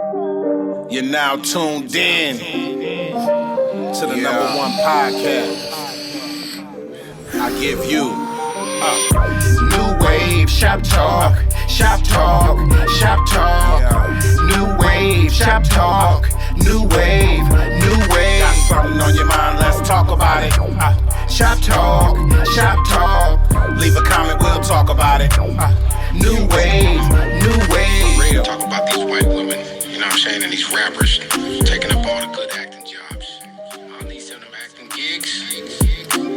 You're now tuned in to the number one podcast. I give you New Wave Shop Talk, Shop Talk, Shop Talk. New Wave Shop Talk, New Wave, New Wave. Got something on your mind? Let's talk about it. Shop Talk, Shop Talk. Leave a comment, we'll talk about it. New Wave, New Wave. Talk about these white women, you know what I'm saying, and these rappers taking up all the good acting jobs. All these them acting gigs.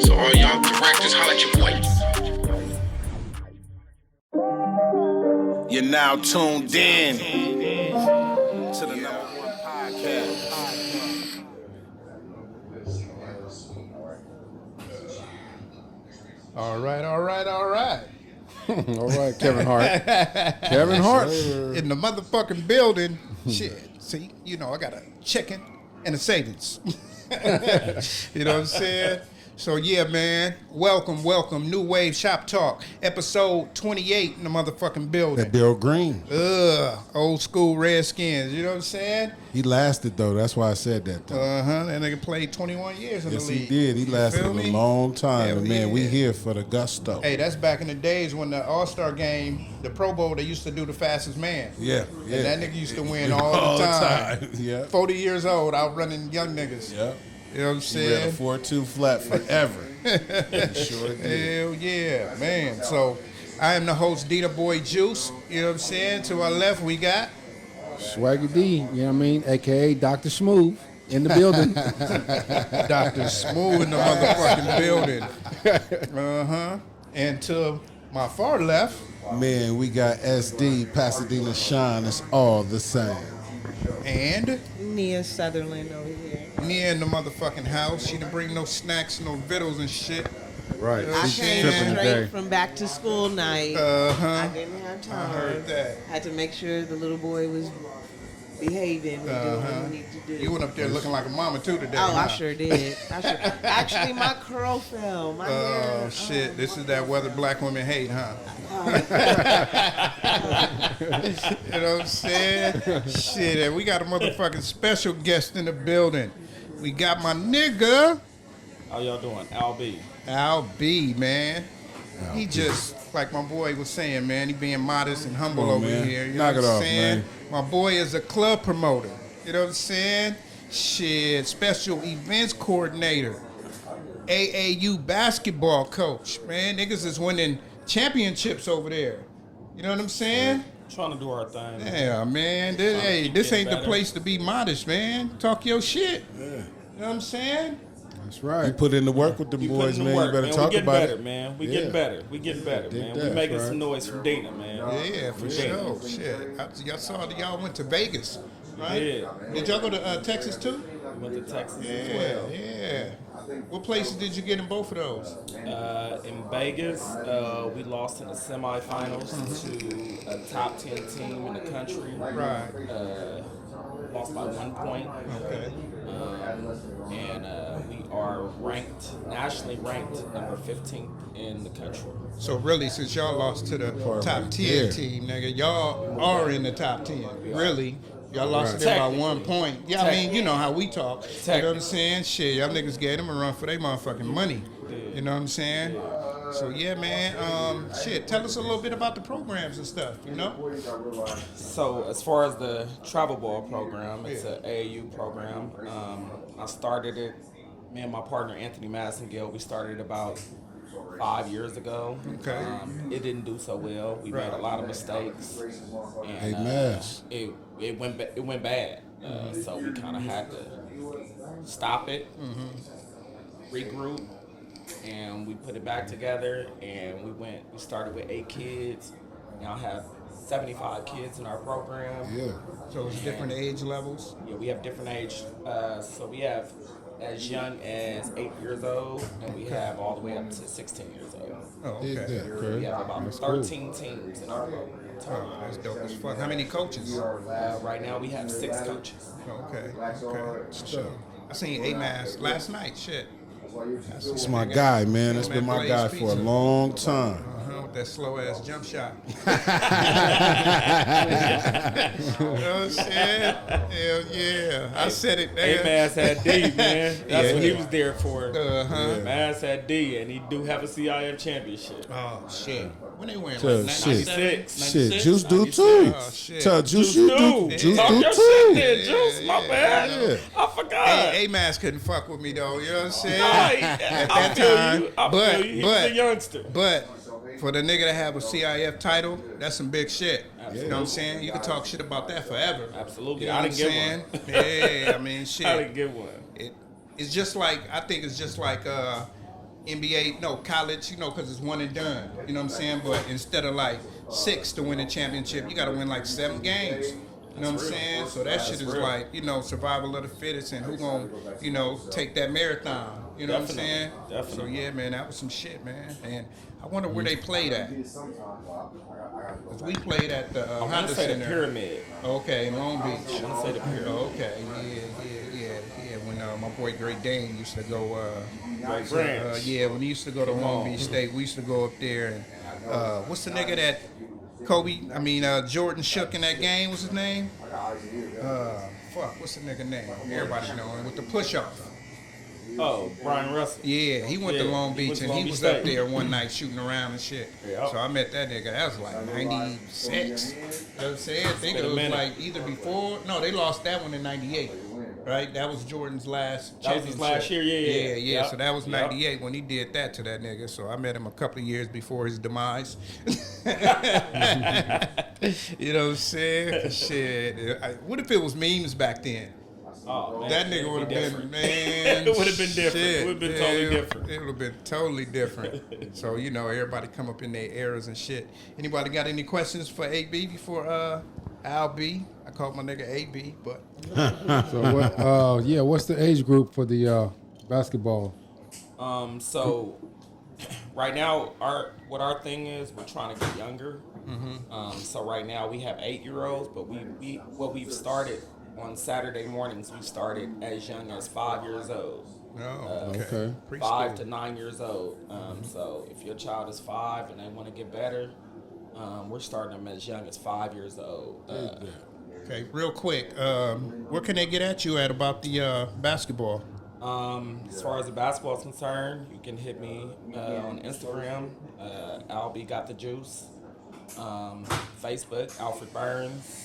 So all y'all directors, holla at your boy. You're now tuned in to the number one podcast. All right. All right, Kevin Hart. Kevin Hart In the motherfucking building. Shit. See, you know, I got a checking and a savings. You know what I'm saying? So, yeah, man. Welcome. New Wave Shop Talk. Episode 28 in the motherfucking building. That Bill Green. Old school Redskins. You know what I'm saying? He lasted, though. That's why I said that, though. That nigga played 21 years in the league. Yes, he did. He lasted a long time. Hell And, man, we yeah. here for the gusto. Hey, that's back in the days when the All-Star game, the Pro Bowl, they used to do the fastest man. Yeah. And that nigga used to win all the time. Yeah. 40 years old, outrunning young niggas. Yeah. You know what I'm He ran a saying? 4.2 flat forever. He sure did. Hell yeah, man. So, I am the host, Dita Boy Juice. You know what I'm saying? To our left, we got... Swaggy D, you know what I mean? AKA Dr. Smooth in the building. Dr. Smooth in the motherfucking building. And to my far left... Man, we got SD, Pasadena Shine. It's all the same. And... Nia Sutherland over here. Nia in the motherfucking house. She didn't bring no snacks, no vittles and shit. Right. I She's came tripping straight today. from back to school night. I didn't have time. I heard that. Had to make sure the little boy was behaving and doing what he needed to do. You went up there looking like a mama too today. Oh, huh? I sure did. Actually, my curl fell. My hair. Oh shit! This is that weather black women hate, huh? You know what I'm saying? Shit, and we got a motherfucking special guest in the building. We got my nigga How y'all doing? Al B. Al B, man. He just like my boy was saying, man. He being modest and humble Come on, over man. here. You Knock know it what I'm off, saying? man. My boy is a club promoter. You know what I'm saying? Shit, special events coordinator. AAU basketball coach. Man, niggas is winning championships over there. You know what I'm saying? Trying to do our thing. Yeah, man. Trying to Hey, keep this getting ain't the better. place to be modest, man. Talk your shit. Yeah. You know what I'm saying? That's right. You put in the work with the We boys, putting in man. work, You better man. talk We getting about better, it. man. We Yeah. getting better. We getting better, Dig man. that, We making right. some noise from Dana, man. Yeah, for sure. Shit. Y'all saw that y'all went to Vegas, right? Yeah. Did y'all go to Texas too? We went to Texas as Yeah, well. yeah. What places did you get in both of those? In Vegas, we lost in the semifinals to a top 10 team in the country. Right. Lost by 1 point. Okay. And we are nationally ranked number 15th in the country. So really, since y'all lost to the top 10 Yeah. team, nigga, y'all are in the top 10. Really. Y'all lost to them by 1 point. Yeah, I mean, you know how we talk. You know what I'm saying? Shit, y'all niggas gave them a run for their motherfucking money. You know what I'm saying? So yeah, man. Shit, tell us a little bit about the programs and stuff. You know? So as far as the travel ball program, it's an AAU program. I started it. Me and my partner Anthony Madison Gill, we started it about 5 years ago. Okay. It didn't do so well. We made a lot of mistakes, and Hey, man. it went bad. So we kind of had to stop it, regroup, and we put it back together. And we started with 8 kids. Now have 75 kids in our program. Yeah. So it's different age levels. Yeah, we have different age. So we have as young as 8 years old, and we have all the way up to 16 years old. Oh, Dig okay. that, We Craig. have about That's 13 teams in our program. Oh, that's dope as fuck. How many coaches? Right now we have 6 coaches. Okay. Sure. I seen A-Mass last night. Shit. It's my guy, man. It's been my guy for a long time. With that slow ass jump shot. You know what I'm saying? Hell yeah. I said it, nigga. A-Mass had D, man. That's what he was there for. Uh-huh. Mass had D, and he do have a CIF championship. Oh, shit. When they win, Shit. like 96. Shit, Juice do 96. too. Oh, shit. Tell Juice you do. Juice Talk do your too. shit there, Juice. My bad. Yeah. I forgot. Hey, A-Mass couldn't fuck with me, though. You know what I'm saying? At that time. I feel you. He was a youngster. But for the nigga to have a CIF title, that's some big shit. Absolutely. You know what I'm saying? You can talk shit about that forever. Absolutely. You know I what didn't I'm get one. saying? Yeah, I mean, shit. I didn't get one. It's just like, I think it's just like NBA, no, college, you know, because it's one and done. You know what I'm saying? But instead of like 6 to win a championship, you got to win like 7 games. You know what I'm saying? So that shit is like, you know, survival of the fittest and who gonna, you know, take that marathon. You know what I'm saying? Definitely. So yeah, man, that was some shit, man. And I wonder where they played at. Cause we played at the I want Honda to say Center. the Pyramid. Okay, in Long Beach. I want to say the Pyramid. Okay, yeah. When my boy Great Dane used to go, Great Branch. when he used to go to Long Beach State, we used to go up there and what's the nigga that Jordan shook in that game? What's his name? What's the nigga name? Everybody know him with the push-off. Oh, Brian Russell. Yeah, he went to Long Beach and he was State. up there one night shooting around and shit. Yeah. So I met that nigga. That was like 96. You know what I'm saying? I think it was like either before. No, they lost that one in 98. Right? That was Jordan's last That was his last year, yeah. Yeah. So that was Yep. 98 when he did that to that nigga. So I met him a couple of years before his demise. You know what I'm saying? Shit. What if it was memes back then? Oh, man, That nigga would have been, man. It would have been different. shit. It would have been totally different. It would have been totally different. So, you know, everybody come up in their eras and shit. Anybody got any questions for AB before Al B? I called my nigga AB, but. So what's the age group for the basketball? So right now, our thing is we're trying to get younger. So right now we have 8-year-olds, but we've started on Saturday mornings. We started as young as 5 years old. Oh, Okay. 5 to 9 years old. So if your child is 5 and they want to get better, we're starting them as young as 5 years old. Okay, real quick, where can they get at you at about the basketball? As far as the basketball is concerned, you can hit me on Instagram, Albie Got the Juice. Facebook, Alfred Burns.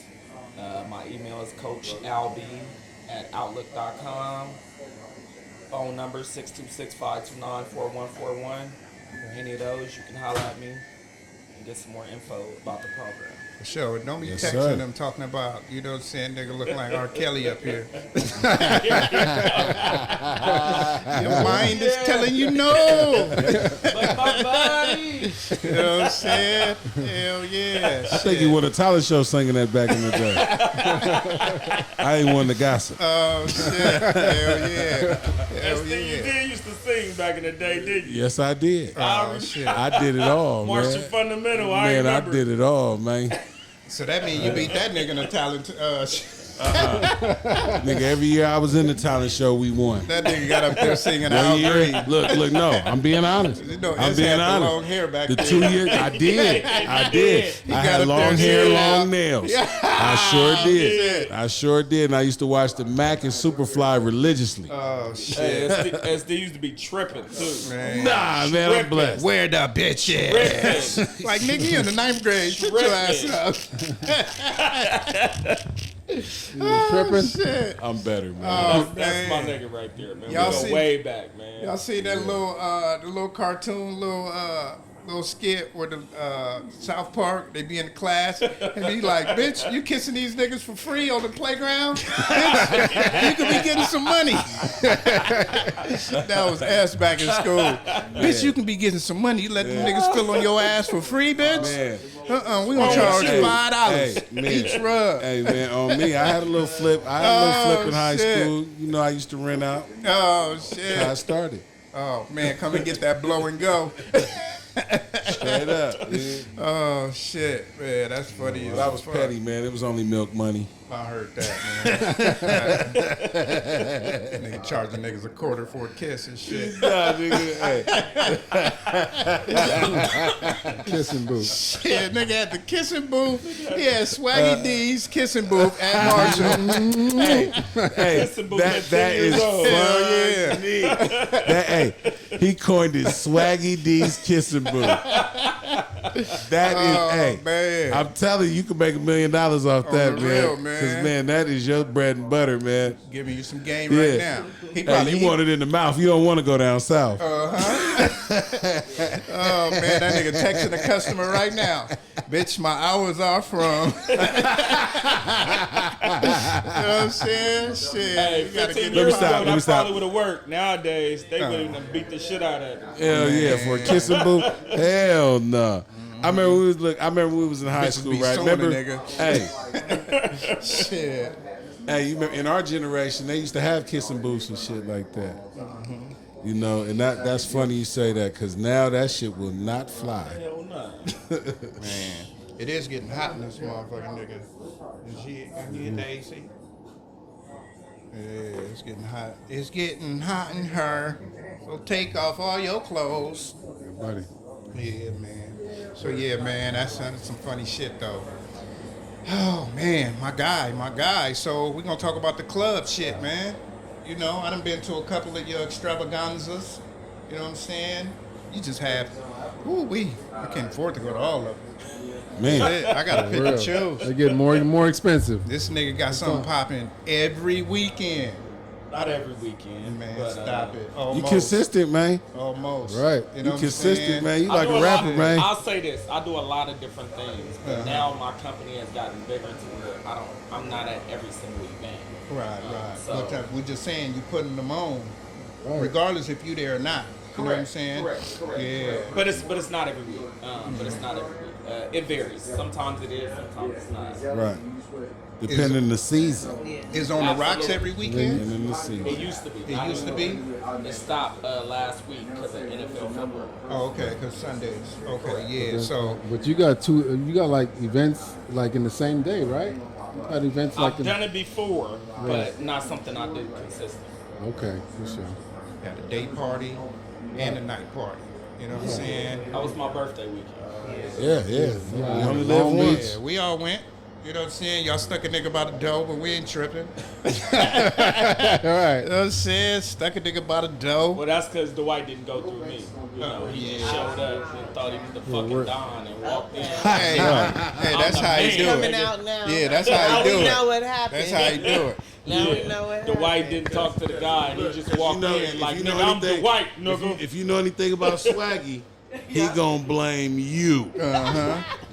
My email is coachalb@outlook.com. Phone number 626-529-4141. Any of those, you can holler at me and get some more info about the program. For sure. Don't be Yes, texting sir. them talking about, you know what I'm saying, nigga looking like R. Kelly up here. Your mind is telling you no. Like my buddy. You know what I'm saying? Hell yeah. I think you won a talent show singing that back in the day. I ain't one to gossip. Oh, shit. Hell yeah. Hell You yeah. did used to sing back in the day, didn't you? Yes, I did. Oh, shit. I did it all, Martial man. Fundamental, I Man, I remember. did it all, man. So that means you beat that nigga in a talent. Nigga, every year I was in the talent show, we won. That nigga got up there singing One Al year, Green. look, no, I'm being honest. You know, I'm S being had the honest. long hair back The then. 2 years, I did. I did. He I got had up there long hair, singing long Al- nails. Yeah. I sure did. shit. I sure did. And I used to watch the Mac and Superfly religiously. Oh, shit. Hey, SD used to be tripping too. Man. Nah, man, I'm blessed. Where the bitch is? Like, nigga, you in the 9th grade. Shut your ass up. Tripping? Shit. I'm better, man. That's my man. nigga right there, man. Y'all We go see- way back, man. Y'all see that the little cartoon, little skit where the South Park, they be in the class and be like, bitch, you kissing these niggas for free on the playground? Bitch, you could be getting some money. That was ass back in school. Bitch, you can be getting some money. You let them niggas fill on your ass for free, bitch? Man. We gonna charge Hey, $5 hey, man. each rub. Hey, man, on me, I had a little flip. I had a little flip in high shit. school. You know, I used to rent out. Oh, That's how I shit. started. Oh, man, come and get that blow and go. Straight Straight up. Yeah. Oh shit, man, that's funny. Well, that was petty, man. It was only milk money. I heard that, man. Nigga charging niggas a quarter for a kiss and shit. Nah, nigga, hey. Kissing booth. Shit, nigga had the kissing booth. He had Swaggy D's kissing booth at Marshall. Hey, Kissing booth at that 10 is years old. Hell yeah. funny. Hey, he coined it Swaggy D's kissing booth. That is, hey, man. I'm telling you, you can make $1 million off that, the man. real, man. Because, man, that is your bread and butter, man. Giving you some game right now. He probably You want it in the mouth. You don't want to go down south. Oh man, that nigga texting a customer right now. Bitch, my hours are from. You know what I'm saying? Shit. Hey, you gotta 15 get years stop, ago, let me that stop. probably would have worked. Nowadays, they would have beat the shit out of it. Hell yeah, for a kissing booth? Hell no. I remember we was in high Bitches school, be right? stoning, Remember? nigga. Hey. Shit. Hey, you remember in our generation, they used to have kissing booths and shit like that. You know, and that's funny you say that, because now that shit will not fly. Hell no. Man, it is getting hot in this motherfucking nigga. Is you in the AC? Yeah, it's getting hot. It's getting hot in her. So take off all your clothes. Yeah, buddy. Yeah, man. So yeah, man, that sounded some funny shit though. Oh man, my guy. So we're gonna talk about the club shit, man. You know, I done been to a couple of your extravaganzas. You know what I'm saying? You just have, I can't afford to go to all of them. Man. I gotta pick and choose. They get more and more expensive. This nigga got something popping every weekend. Not every weekend, Man, but, stop it. You Almost. consistent, man. Almost. Right. You know You what I'm consistent, saying? man. You I like do a rapper, lot, man. I'll say this: I do a lot of different things, but now my company has gotten bigger to where I'm not at every single event. Right. So- But we're just saying you putting them on, Right. regardless if you there or not. You know what I'm saying? Correct. Yeah. But it's not every week. It varies. Sometimes it is, sometimes it's not. Right. Depending on the season. Is on the rocks every weekend? Depending on the season. It used to be. It used to be? It stopped last week because of NFL football. Oh, okay, because Sundays. Okay, yeah. So But you got like events like in the same day, right? You got events like I've done it before, but not something I do consistently. Okay, for sure. got a day party and a night party. You know what I'm saying? That was my birthday weekend. Yeah. You only live Long once. Beach. Yeah, we all went. You know what I'm saying? Y'all stuck a nigga by the dough, but we ain't tripping. All right. You know what I'm saying? Stuck a nigga by the dough. Well, that's because Dwight didn't go through me. You know, he just showed up and thought he was the fucking Don and walked in. Hey, that's I'm the how you man. do Coming it. out now. Yeah, that's how Now you do we it. know what happened. That's how you do it. Now we know what happened. Dwight didn't talk to the guy and he just walked in like, nigga, I'm Dwight, nigga. If you know anything about Swaggy, he gonna blame you.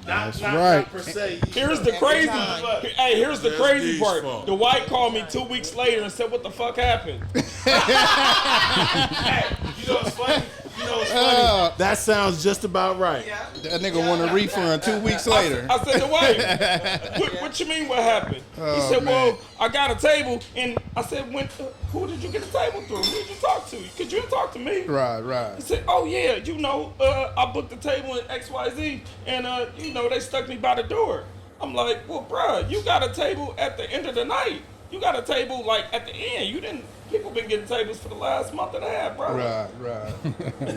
That's right. Per se. Here's the crazy. Hey, here's the That's crazy D's part. fault. Dwight called me 2 weeks later and said, "What the fuck happened?" You know what's funny? That sounds just about right. That nigga want a refund 2 weeks later. I said, "Dwight, what you mean? What happened?" He said, "Well, I got a table," and I said, "Who did you get the table through? Who did you talk to? Cause you didn't talk to me." Right. He said, "Oh yeah, I booked the table in XYZ, and they stuck me by the door." I'm like, "Well, bruh, you got a table at the end of the night. You got a table like at the end. You didn't. People been getting tables for the last month and a half, bro." Right.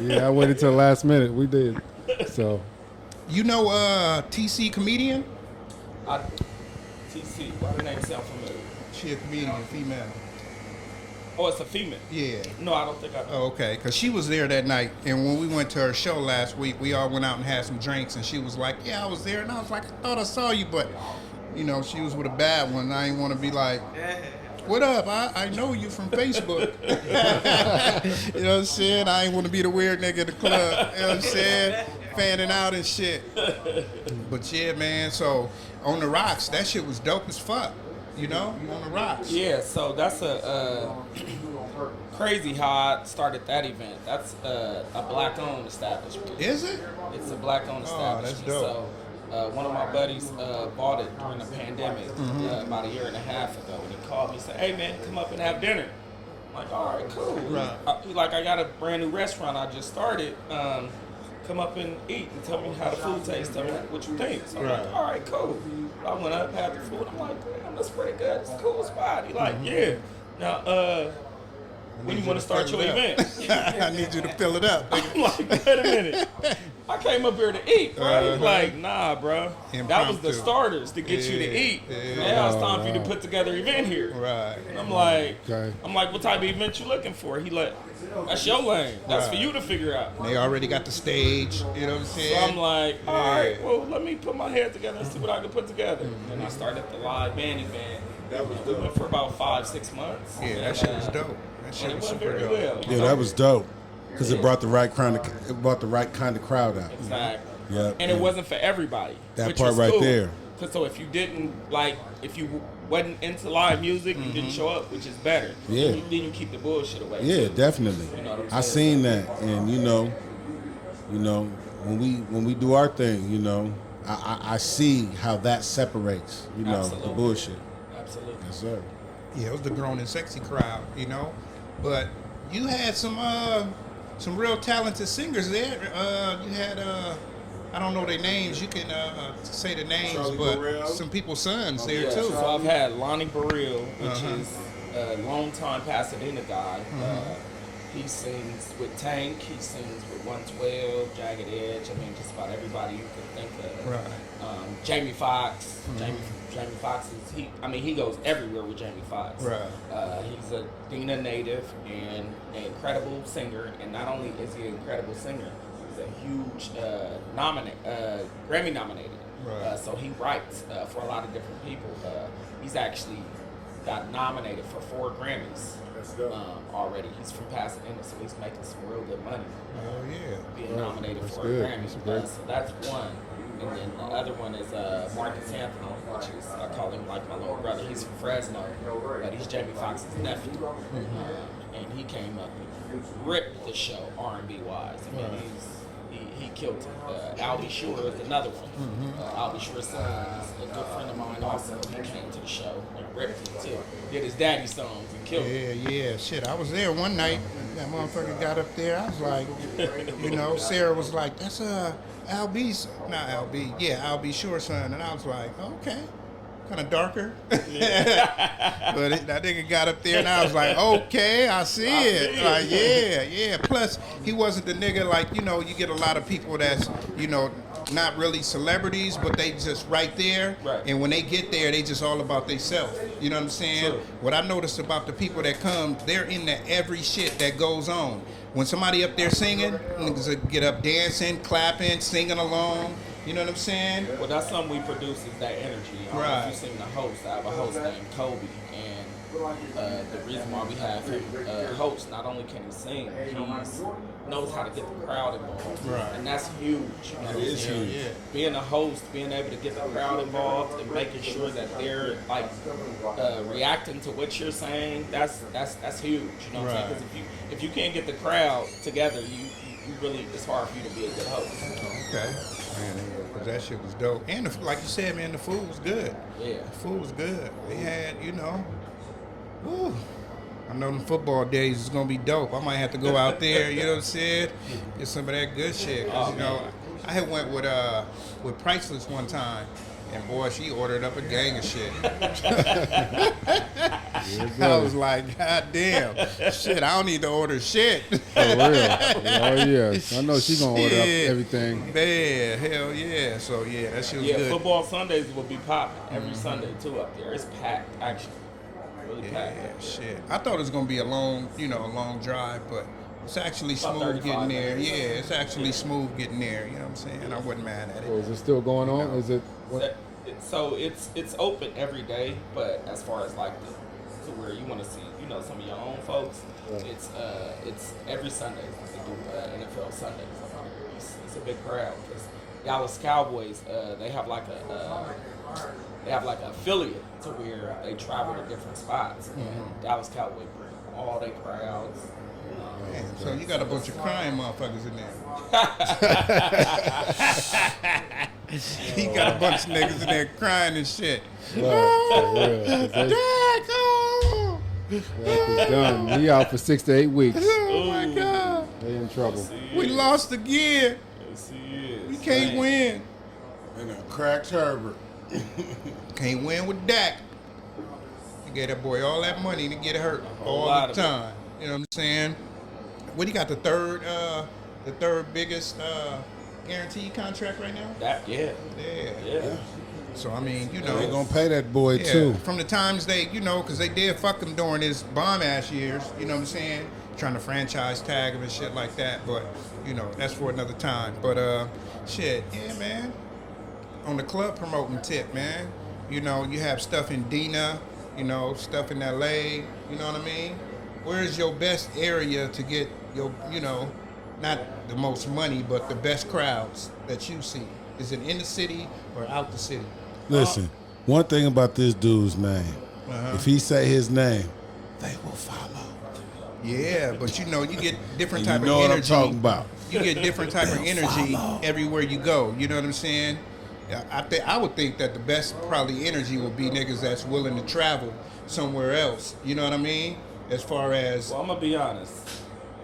Yeah, I waited till the last minute. We did. So You know TC comedian? TC, why the name sound familiar? She a comedian, female. Oh, it's a female. Yeah. No, I don't think I. Oh, okay, because she was there that night, and when we went to her show last week, we all went out and had some drinks, and she was like, "Yeah, I was there," and I was like, "I thought I saw you," but she was with a bad one. I didn't want to be like, "What up? I know you from Facebook." You know what I'm saying? I ain't want to be the weird nigga in the club. You know what I'm saying? Fanning out and shit. But yeah, man. So on the rocks, that shit was dope as fuck. On the rocks. Yeah, so that's a crazy how I started that event. That's a black-owned establishment. Is it? It's a black-owned Oh, establishment. that's dope. So one of my buddies bought it during the pandemic about a year and a half ago, and he called me and said, "Hey man, come up and have dinner." I'm like, "All right, cool." Right. He's like, "I got a brand new restaurant I just started. come up and eat and tell me how the food tastes. Tell me what you think. So I'm like, all right, cool. I went up, had the food. I'm like, damn, that's pretty good. It's a cool spot. He like, yeah. Now, when you want to start your event? I need you to fill it up. I'm like, wait a minute. I came up here to eat, bro. He's like, nah, bro. That was the starters to get you to eat. Now it's time for you to put together an event here. Right. And I'm like, what type of event you looking for? He like, that's your lane. That's for you to figure out. They already got the stage. You know what I'm saying? So I'm like, all right, well, let me put my head together and see what I can put together. And I started the live band event. We went for about 5-6 months. Yeah, that shit was dope. That shit was super dope. Well, Yeah, that was dope. Because it brought the right kind of crowd out. Exactly. Yeah. And it wasn't for everybody. That part right there. So if you didn't if you wasn't into live music, you didn't show up, which is better. Yeah. Then you keep the bullshit away. Yeah, too. definitely. You know what I'm I saying? seen that, and you know, when we do our thing, I see how that separates, the Absolutely. bullshit. Absolutely. Yes, sir. Yeah, it was the grown and sexy crowd, But you had some real talented singers there. You had I don't know their names. You can say the names, Charlie but Burrell. some people's sons there Yeah, too. so I've had Lonnie Burrell, which is a longtime Pasadena guy. He sings with Tank. He sings with 112, Jagged Edge. I mean, just about everybody you could think of. Right. Jamie Foxx. Jamie Foxx is he goes everywhere with Jamie Foxx. Right. He's a Dena native and an incredible singer. And not only is he an incredible singer, he's a huge Grammy nominated. Right. So he writes for a lot of different people. He's actually got nominated for 4 Grammys already. He's from Pasadena, so he's making some real good money. Oh yeah. Being nominated for good. a Grammy. So that's one. And then the other one is Marcus Anthony, which is, I call him like my little brother. He's from Fresno, but he's Jamie Foxx's nephew. And he came up and ripped the show R&B wise. I mean, he killed it. Albie Shore is another one. Albie Shore's son is a good friend of mine also. He came to the show and ripped it too. Did his daddy songs and killed it. Yeah. Shit, I was there one night. That motherfucker got up there. I was like, Sarah was like, that's Albie's, not Albie. Yeah, Albie Shore's son. And I was like, okay. Kind of darker. But that nigga got up there and I was like, okay, I see it. Like, yeah. Plus, he wasn't the nigga like, you get a lot of people that's, not really celebrities, but they just right there. Right. And when they get there, they just all about themselves. You know what I'm saying? True. What I noticed about the people that come, they're into every shit that goes on. When somebody up there singing, niggas will get up dancing, clapping, singing along. You know what I'm saying? Well, that's something we produce is that energy. I don't know Right. if you've seen the host. I have a host named Kobe, and the reason why we have him host, not only can he sing, he knows how to get the crowd involved. Right. And that's huge. It is huge. Yeah. Being a host, being able to get the crowd involved and making sure that they're like reacting to what you're saying, that's huge. You know what I'm saying? Right. Because if you can't get the crowd together, you really, it's hard for you to be a good host. Okay. Man, because that shit was dope. And like you said, man, the food was good. Yeah. The food was good. They had, whew. I know them football days is gonna be dope. I might have to go out there, you know what I'm saying? Get some of that good shit. 'Cause, I had went with Priceless one time, and boy, she ordered up a gang of shit. I was like, God damn, shit, I don't need to order shit. For real. Oh, yeah. I know she going to order up everything. Man, hell yeah. So, yeah, that shit was Yeah, good. football Sundays will be popping every Sunday too up there. It's packed, actually, really packed. Yeah, shit. I thought it was gonna be a long drive, but it's actually About smooth 35 getting there. minutes. Yeah, it's actually smooth getting there. You know what I'm saying? I wasn't mad at So it. is it still going on? Is it? What? So it's open every day, but as far as like to where you want to see, some of your own folks, it's every Sunday. They do NFL Sundays. It's a big crowd because Dallas Cowboys they have like a affiliate to where they travel to different spots. And Dallas Cowboys bring all their crowds. Man, so you got a bunch of crying motherfuckers in there. You got a bunch of niggas in there crying and shit. Right, for real. 'Cause That is done. He out for 6 to 8 weeks. Oh my God. They in trouble. We lost again. can't win. And a cracked Herbert. Can't win with Dak. You gave that boy all that money to get hurt all the time. You know what I'm saying? What do you got, the third biggest guaranteed contract right now? Yeah. So I mean, you know, They gonna pay that boy too. From the times they, you know, because they did fuck him during his bomb ass years. You know what I'm saying? Trying to franchise tag him and shit like that. But you know, that's for another time. But shit, yeah, man. On the club promoting tip, man. You know, you have stuff in Dina. You know, stuff in LA. You know what I mean? Where's your best area to get your, you know, not the most money, but the best crowds that you see? Is it in the city or out the city? Listen, one thing about this dude's name, if he say his name, they will follow. Yeah, but you know, you get different And type you know of what I'm energy. talking about. You get different type of energy everywhere you go. You know what I'm saying? I would think that the best probably energy would be niggas that's willing to travel somewhere else. You know what I mean? As far as Well, I'm gonna be honest.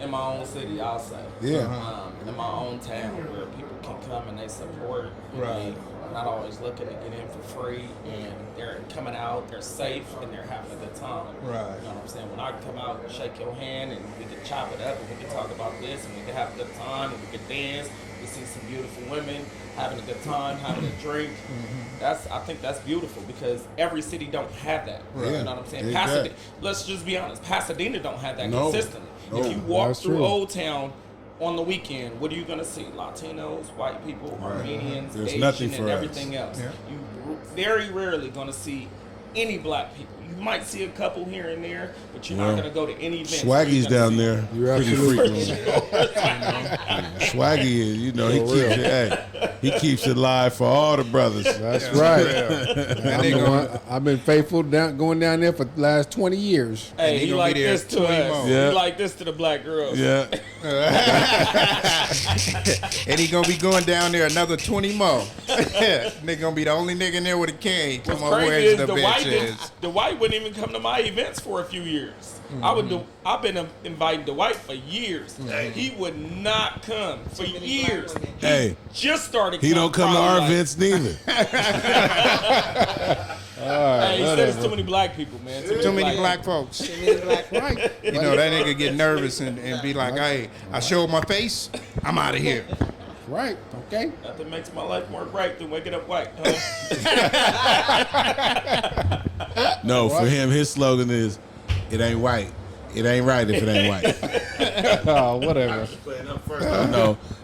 In my own city, I'll say. Yeah. In my own town, where people can come and they support. And Right. They're not always looking to get in for free, and they're coming out. They're safe, and they're having a good time. Right. You know what I'm saying? When I come out and shake your hand, and we can chop it up, and we can talk about this, and we can have a good time, and we can dance. We see some beautiful women having a good time, having a drink. I think that's beautiful because every city don't have that. Right. You know what I'm saying? Exactly. Pasadena. Let's just be honest. Pasadena don't have that No. consistently. No. If you walk That's through true. Old Town on the weekend, what are you going to see? Latinos, white people, Armenians, There's Asian, nothing for and us. everything else. Yeah. You very rarely going to see any black people. You might see a couple here and there, but you're not Well, going to go to any events. where Swaggy's you're gonna down see- there You're pretty absolutely frequently. Swaggy is, you know, he For keeps real. he keeps it live for all the brothers. That's right. and they gonna, I've been faithful going down there for the last 20 years. Hey, And he he gonna like be there this to 20 us. more. Yeah. He like this to the black girls. Yeah. and he gonna be going down there another 20 more. Nigga gonna be the only nigga in there with a cane. What's Come on, crazy where's is the the white bitches? the white wouldn't even come to my events for a few years. I've been inviting the white for years. He would not come for years. He Hey, just started. he don't come to our probably events neither. Hey, he said it's too many black people, man. Too many black folks. Right. You know, that nigga get nervous and be like, hey, I showed my face, I'm out of here. Right. Okay. Nothing makes my life more bright than waking up white. No, for him, his slogan is, "It ain't white. It ain't right if it ain't white." Oh, whatever.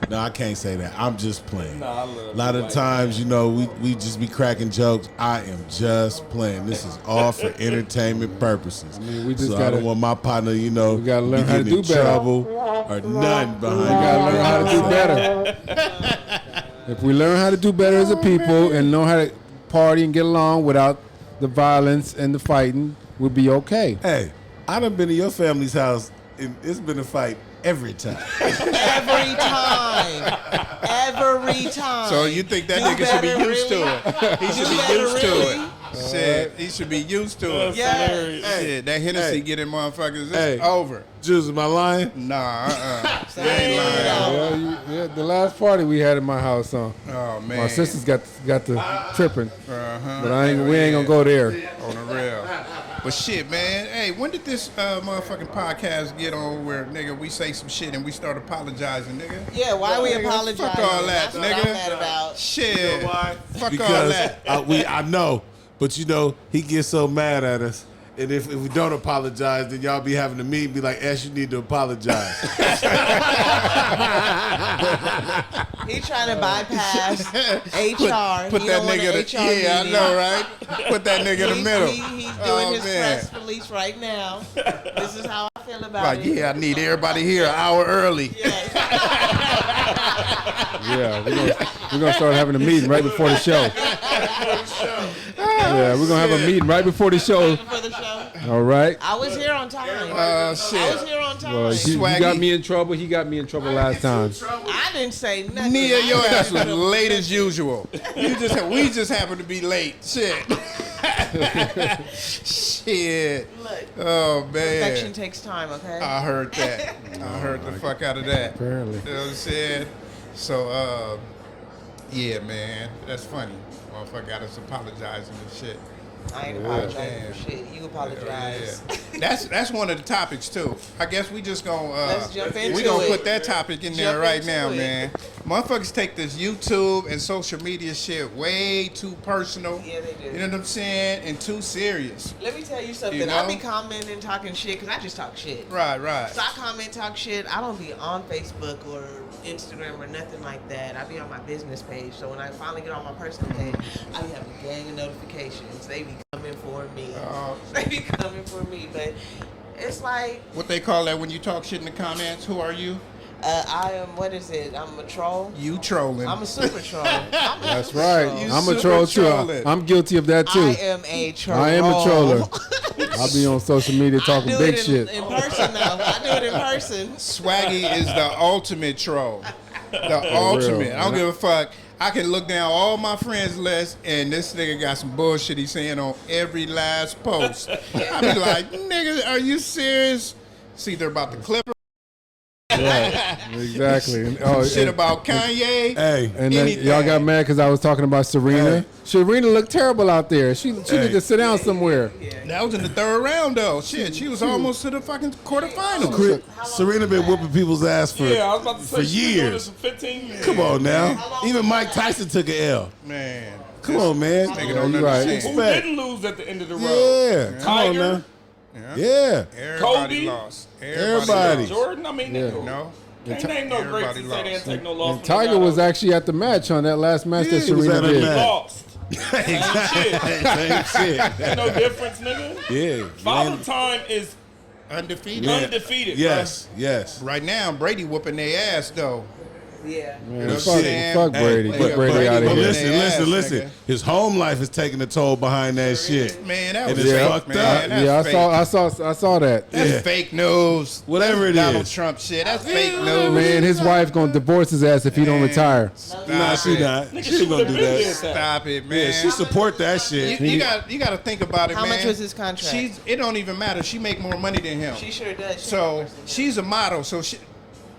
No, I can't say that. I'm just playing. Nah, I love A lot of white times, you know, we just be cracking jokes. I am just playing. This is all for entertainment purposes. mean, we just so I gotta- don't want my partner, you know, we gotta learn be how to getting do in better. trouble or nothing behind. We gotta learn how to do better. If we learn how to do better as a people and know how to party and get along without the violence and the fighting, we'll be okay. Hey, I done been to your family's house, and it's been a fight every time. Every time. Every time. So you think that nigga should be used to it? He should be used to it. Shit, he should be used to it. Yes. Shit, that Hennessy Hey. getting motherfuckers, it's Hey. over. Jules, am I lying? Nah, You Say ain't it lying. out. Yeah, the last party we had in my house, Oh, man. my sisters got the tripping, Uh-huh. but we ain't gonna go there. On the real. But shit, man. Hey, when did this motherfucking podcast get on where, nigga, we say some shit and we start apologizing, nigga? Yeah, why are we Nigga, apologizing? Fuck all that, That's what nigga. I'm mad about. Shit. You know why? Fuck all Because that. I know, but you know, he gets so mad at us. And if we don't apologize, then y'all be having to meet and be like, Ash, you need to apologize. He's trying to bypass HR. Put He that don't want nigga an to, HR yeah, I meeting. know, right? Put that nigga in the middle. He's doing Oh, his man. press release right now. This is how I feel about Like, it. yeah, I need everybody here an hour early. Yes. Yeah, we're gonna start having a meeting right before the show. Yeah, we're gonna have a meeting right before the show. For the show. All right. I was here on time. Oh, I was shit. here on time. Well, you Swaggy. got me in trouble. He got me in trouble last time. I didn't say nothing. Nia, your I ass was didn't- late as usual. We just happened to be late. Shit. Shit. Look, Oh, perfection man. takes time, okay? I heard that. I heard the fuck out of that. Apparently. You know what I'm saying? So, Yeah, man, that's funny. Motherfucker got us apologizing and shit. I ain't apologizing Damn. for shit. You apologize. Yeah. That's one of the topics too. I guess we just gonna Let's jump into we gonna it. put that topic in there Jump right into now, it. man. Motherfuckers take this YouTube and social media shit way too personal. Yeah, they do. You know what I'm saying? And too serious. Let me tell you something. You know? I be commenting, talking shit, because I just talk shit. Right. So I comment, talk shit. I don't be on Facebook or Instagram or nothing like that. I be on my business page. So when I finally get on my personal page, I be having a gang of notifications. They be coming for me. They be coming for me. But it's like, What they call that when you talk shit in the comments? Who are you? I am, what is it? I'm a troll. You trolling. I'm a super troll. That's right. You I'm a super troll too. trolling. I'm guilty of that too. I am a troll. I am a troller. I'll be on social media talking I do big it shit. in person now. I do it in person. Swaggy is the ultimate troll. The ultimate. I don't give a fuck. I can look down all my friends list and this nigga got some bullshit he's saying on every last post. I be like, nigga, are you serious? It's either about the Clippers, Right. Exactly. And, oh, shit and, about Kanye. Hey, and then anything. y'all got mad because I was talking about Serena. Hey. Serena looked terrible out there. She need to sit down somewhere. That was in the third round though. Shit, she was almost to the fucking quarterfinals. Serena been whooping people's ass for Yeah, I was about to say for she's been doing years. this for 15 years. Come on now. Even Mike Tyson took an L. Man, Come on, man. nigga don't you right. understand. Who Respect. didn't lose at the end of the road? Yeah. Come on Tiger? now. Yeah. Everybody Kobe? lost. Everybody. lost. Jordan, I mean, nigga. No. Can't name no Everybody greats and say they didn't lost. take no loss. And Tiger was actually at the match on that last match that he was Serena at a did. match. lost. Same shit. Same shit. Ain't no difference, nigga. Yeah. Father man. Time is Undefeated. Yeah. undefeated. Yes. Yes. Right now, Brady whooping their ass though. Yeah. Man, what I'm fuck, saying? fuck Brady. Hey, Put but Brady Brady out of was here. Listen, Their ass, listen. nigga. His home life is taking a toll behind that shit. Man, that And was it's fake, fucked man. up. That's Yeah, fake. I saw that. That's Yeah. fake news. Whatever it Donald is. Trump shit. That's fake news. Man, his wife gonna divorce his ass if he don't retire. Nah, she it. not. Nigga, She ain't gonna do would've been that. dead. Stop it, man. Yeah, she support that shit. you got to think about it, How man. much was his contract? It don't even matter. She make more money than him. She sure does. So she's a model. So she,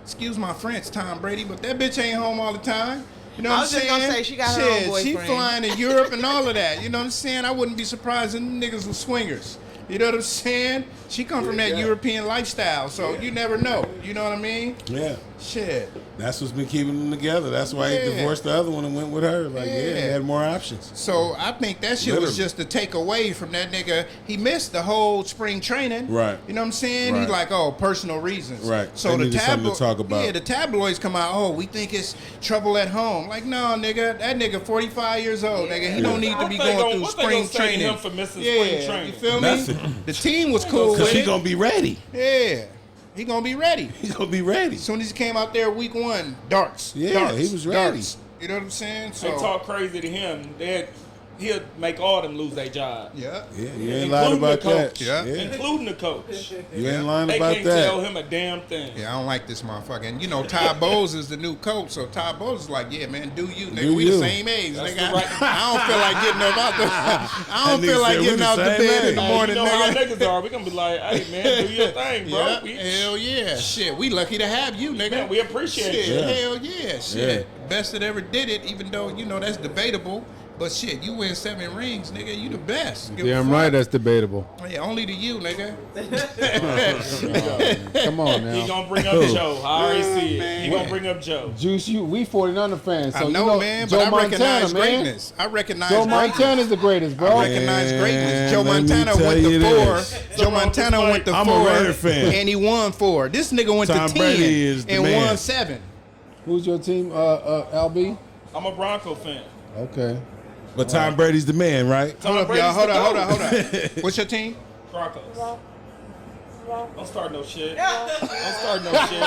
excuse my French, Tom Brady, but that bitch ain't home all the time. You know what I I'm was just saying? gonna say, she got her Shit, own she boyfriend. flying to Europe and all of that. You know what I'm saying? I wouldn't be surprised if them niggas were swingers. You know what I'm saying? She come from that European lifestyle, so you never know. You know what I mean? Yeah. Shit. That's what's been keeping them together. That's why Yeah. he divorced the other one and went with her. Like, yeah, Yeah. he had more options. So I think that shit was Literally. just a takeaway from that nigga. He missed the whole spring training. Right. You know what I'm saying? Right. He's like, oh, personal reasons. Right. So They the needed something to talk about. Yeah, the tabloids come out, oh, we think it's trouble at home. Like, no, nigga, that nigga 45 years old, nigga. He don't need to What be they going gon- through what they spring gonna say to training. him for missing yeah, spring training? You feel Nothing. me? The team was cool Because with he it. gonna be ready. Yeah. He gonna be ready. He's gonna be ready. As soon as he came out there week one, darts. Yeah, darts, he was ready. darts. You know what I'm saying? They So talk crazy to him. He'll make all them lose their job. yeah. Yeah, you ain't lying Including the about that. coach. Yeah. Including the coach. You ain't lying They about can't tell that. him a damn thing. Yeah, I don't like this motherfucker. And you know, Ty Bowles is the new coach, so Ty Bowles is like, yeah, man, do you, nigga. Do We you. the same age, That's nigga. the right- I don't feel like getting up out the. I don't That feel nigga like said we getting the out the same bed in age. the Hey, morning, you know how nigga. niggas are. We gonna be like, hey man, do your thing, bro. Yeah, We, hell yeah, shit. We lucky to have you, nigga. man, we appreciate Shit, it. hell yeah, shit. Best that ever did it, even though you know that's debatable. But shit, you win 7 rings, nigga. You the best. Give a Damn fuck. right, that's debatable. Yeah, only to you, nigga. Come on He now. gonna bring up Joe. I already see it. He gonna bring up Joe. Juice, we 49er fans. So I know, you know, man, Joe but I Montana, recognize man. greatness. I recognize Joe greatness. Montana's the greatest, bro. I recognize greatness. Joe let me Montana tell went you to 4. this. Joe Montana went to I'm a 4. Raider fan. And he won 4. This nigga went Tom to 10 Brady is the and man. won 7. Who's your team, LB? I'm a Bronco fan. Okay. But Tom Brady's the man, right? Hold up, Brady's y'all. Hold the on, hold GOAT. on, hold on. What's your team? Broncos. Don't start no shit. Don't start no shit.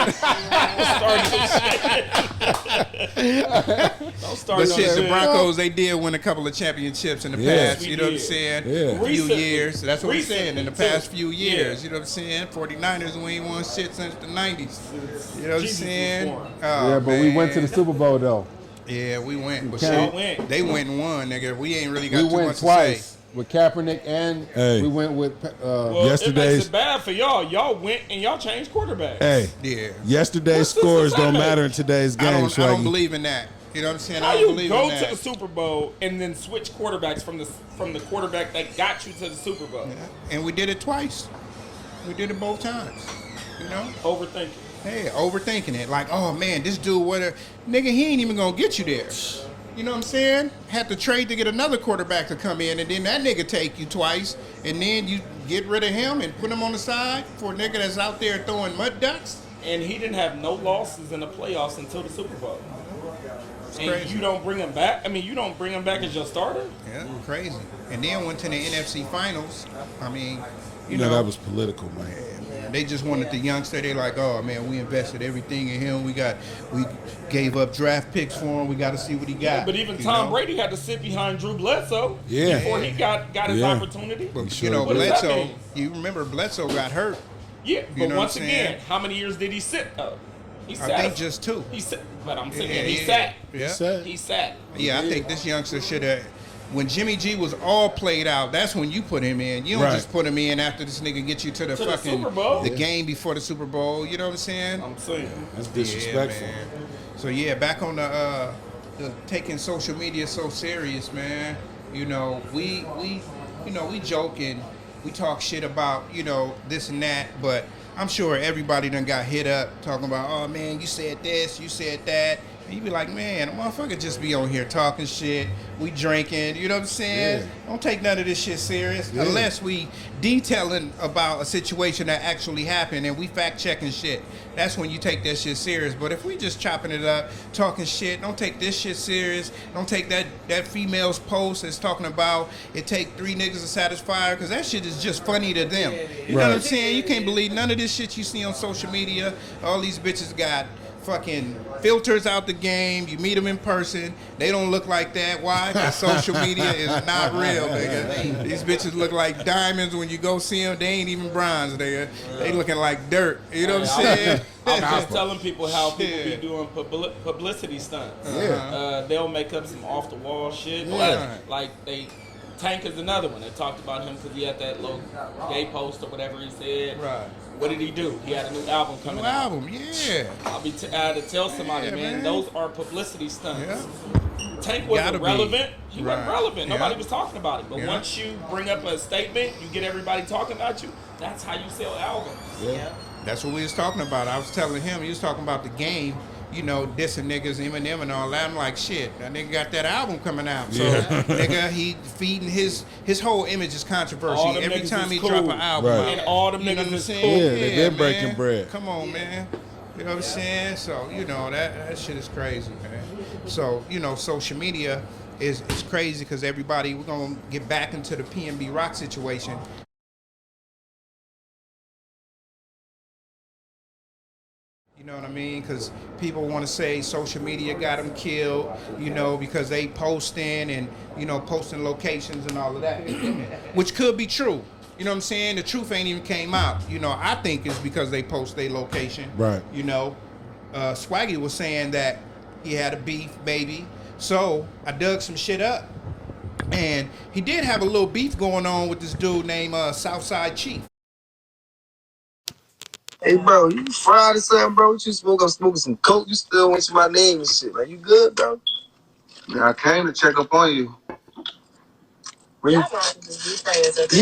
Don't start But no shit, the shit. Broncos, they did win a couple of championships in the Yeah. past. We You know what I'm did. saying? Yeah. A few Recently. years. That's what I'm saying. In the Recently, past too. few years. Yeah. You know what I'm saying? 49ers, we ain't won shit since the 90s. You know what I'm Jesus was saying? born. Oh, Yeah, but we went to the man. Super Bowl, though. Yeah, we went. But Y'all shit, went. they went and won, nigga. We ain't really got We too went much twice to say. with Kaepernick, and Hey. we went with Well, Yesterday's- it makes it bad for y'all. Y'all went and y'all changed quarterbacks. Hey, Yeah. yesterday's What's the scores don't success? matter in today's game, I don't Swaggy. believe in that. You know what I'm saying? How I don't you believe go in to that. the Super Bowl and then switch quarterbacks from the quarterback that got you to the Super Bowl? Yeah. And we did it twice. We did it both times. You know? Overthinking. Hey, overthinking it. Like, oh man, this dude, nigga, he ain't even gonna get you there. You know what I'm saying? Had to trade to get another quarterback to come in, and then that nigga take you twice, and then you get rid of him and put him on the side for a nigga that's out there throwing mud ducks. And he didn't have no losses in the playoffs until the Super Bowl. And crazy. you don't bring him back? I mean, you don't bring him back as your starter? Yeah, crazy. And then went to the NFC Finals. I mean, You know, that was political, man. they just wanted the youngster. They like, oh man, we invested everything in him. We gave up draft picks for him. We got to see what he got. But even you Tom know? Brady had to sit behind Drew Bledsoe Yeah. before he got his Yeah. opportunity. But Sure you know, did. What does that Bledsoe. mean? You remember Bledsoe got hurt. Yeah, You but know once what I'm saying? again, how many years did he sit though? He sat. I think just 2. He sat. But I'm saying Yeah, he yeah. sat. Yeah. Sad. He sat. Yeah, I think this youngster should have. When Jimmy G was all played out, that's when you put him in. You don't Right. just put him in after this nigga get you to the To the fucking Super Bowl. the game before the Super Bowl. You know what I'm saying? I'm saying. That's disrespectful. Yeah, man. So yeah, back on the taking social media so serious, man. You know, we joking, we talk shit about, you know, this and that, but I'm sure everybody done got hit up talking about, oh man, you said this, you said that. And you be like, man, a motherfucker just be on here talking shit. We drinking, you know what I'm saying? Yeah. Don't take none of this shit serious Yeah. unless we detailing about a situation that actually happened and we fact checking shit. That's when you take that shit serious. But if we just chopping it up, talking shit, don't take this shit serious. Don't take that female's post that's talking about it take 3 niggas to satisfy her, because that shit is just funny to them. You know what I'm saying? You can't believe none of this shit you see on social media. All these bitches got fucking filters out the game. You meet them in person, they don't look like that. Why? Because social media is not real, nigga. These bitches look like diamonds when you go see them. They ain't even bronze, nigga. They looking like dirt. You know what I'm saying? I'm just telling people how people be doing publicity stunts. They'll make up some off the wall shit. Yeah. Like Tank is another one. They talked about him because he had that little gay post or whatever he said. Right. What did he do? He had a new album coming New out. album, yeah. I had to tell somebody, Yeah, man, man. those are publicity stunts. Yeah. Tank Gotta wasn't be. relevant. He wasn't Right. relevant. Nobody Yeah. was talking about it. But Yeah. once you bring up a statement, you get everybody talking about you. That's how you sell albums. Yeah. That's what we was talking about. I was telling him, he was talking about the game, you know, dissing niggas, Eminem and all that. I'm like, shit, that nigga got that album coming out. So, nigga, he feeding his whole image is controversy. All them Every niggas time is he cool. drop an album Right. out. And all them You know niggas what I'm is saying? cool. Yeah, they been breaking man. bread. Come on, man. You know what I'm saying? So, you know, that shit is crazy, man. So, you know, social media is crazy because everybody, we're going to get back into the PnB Rock situation. You know what I mean? Because people want to say social media got them killed, you know, because they posting and, you know, posting locations and all of that, which could be true. You know what I'm saying? The truth ain't even came out. You know, I think it's because they post their location. Right. You know, Swaggy was saying that he had a beef, baby. So I dug some shit up. And he did have a little beef going on with this dude named Southside Chief. Hey, bro, you fried or something, bro? What you smoke? I'm smoking some coke. You still mention my name and shit, man. You good, bro? Man, I came to check up on you. You